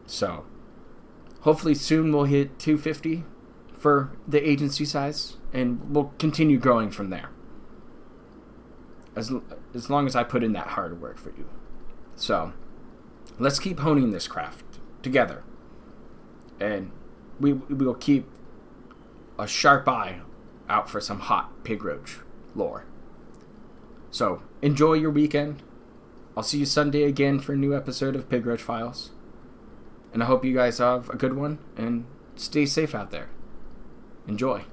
So, hopefully soon we'll hit 250 for the agency size. And we'll continue growing from there. As long as I put in that hard work for you. So, let's keep honing this craft together. And we will keep a sharp eye out for some hot pig roach lore. So, enjoy your weekend. I'll see you Sunday again for a new episode of Pig Roach Files. And I hope you guys have a good one and stay safe out there. Enjoy.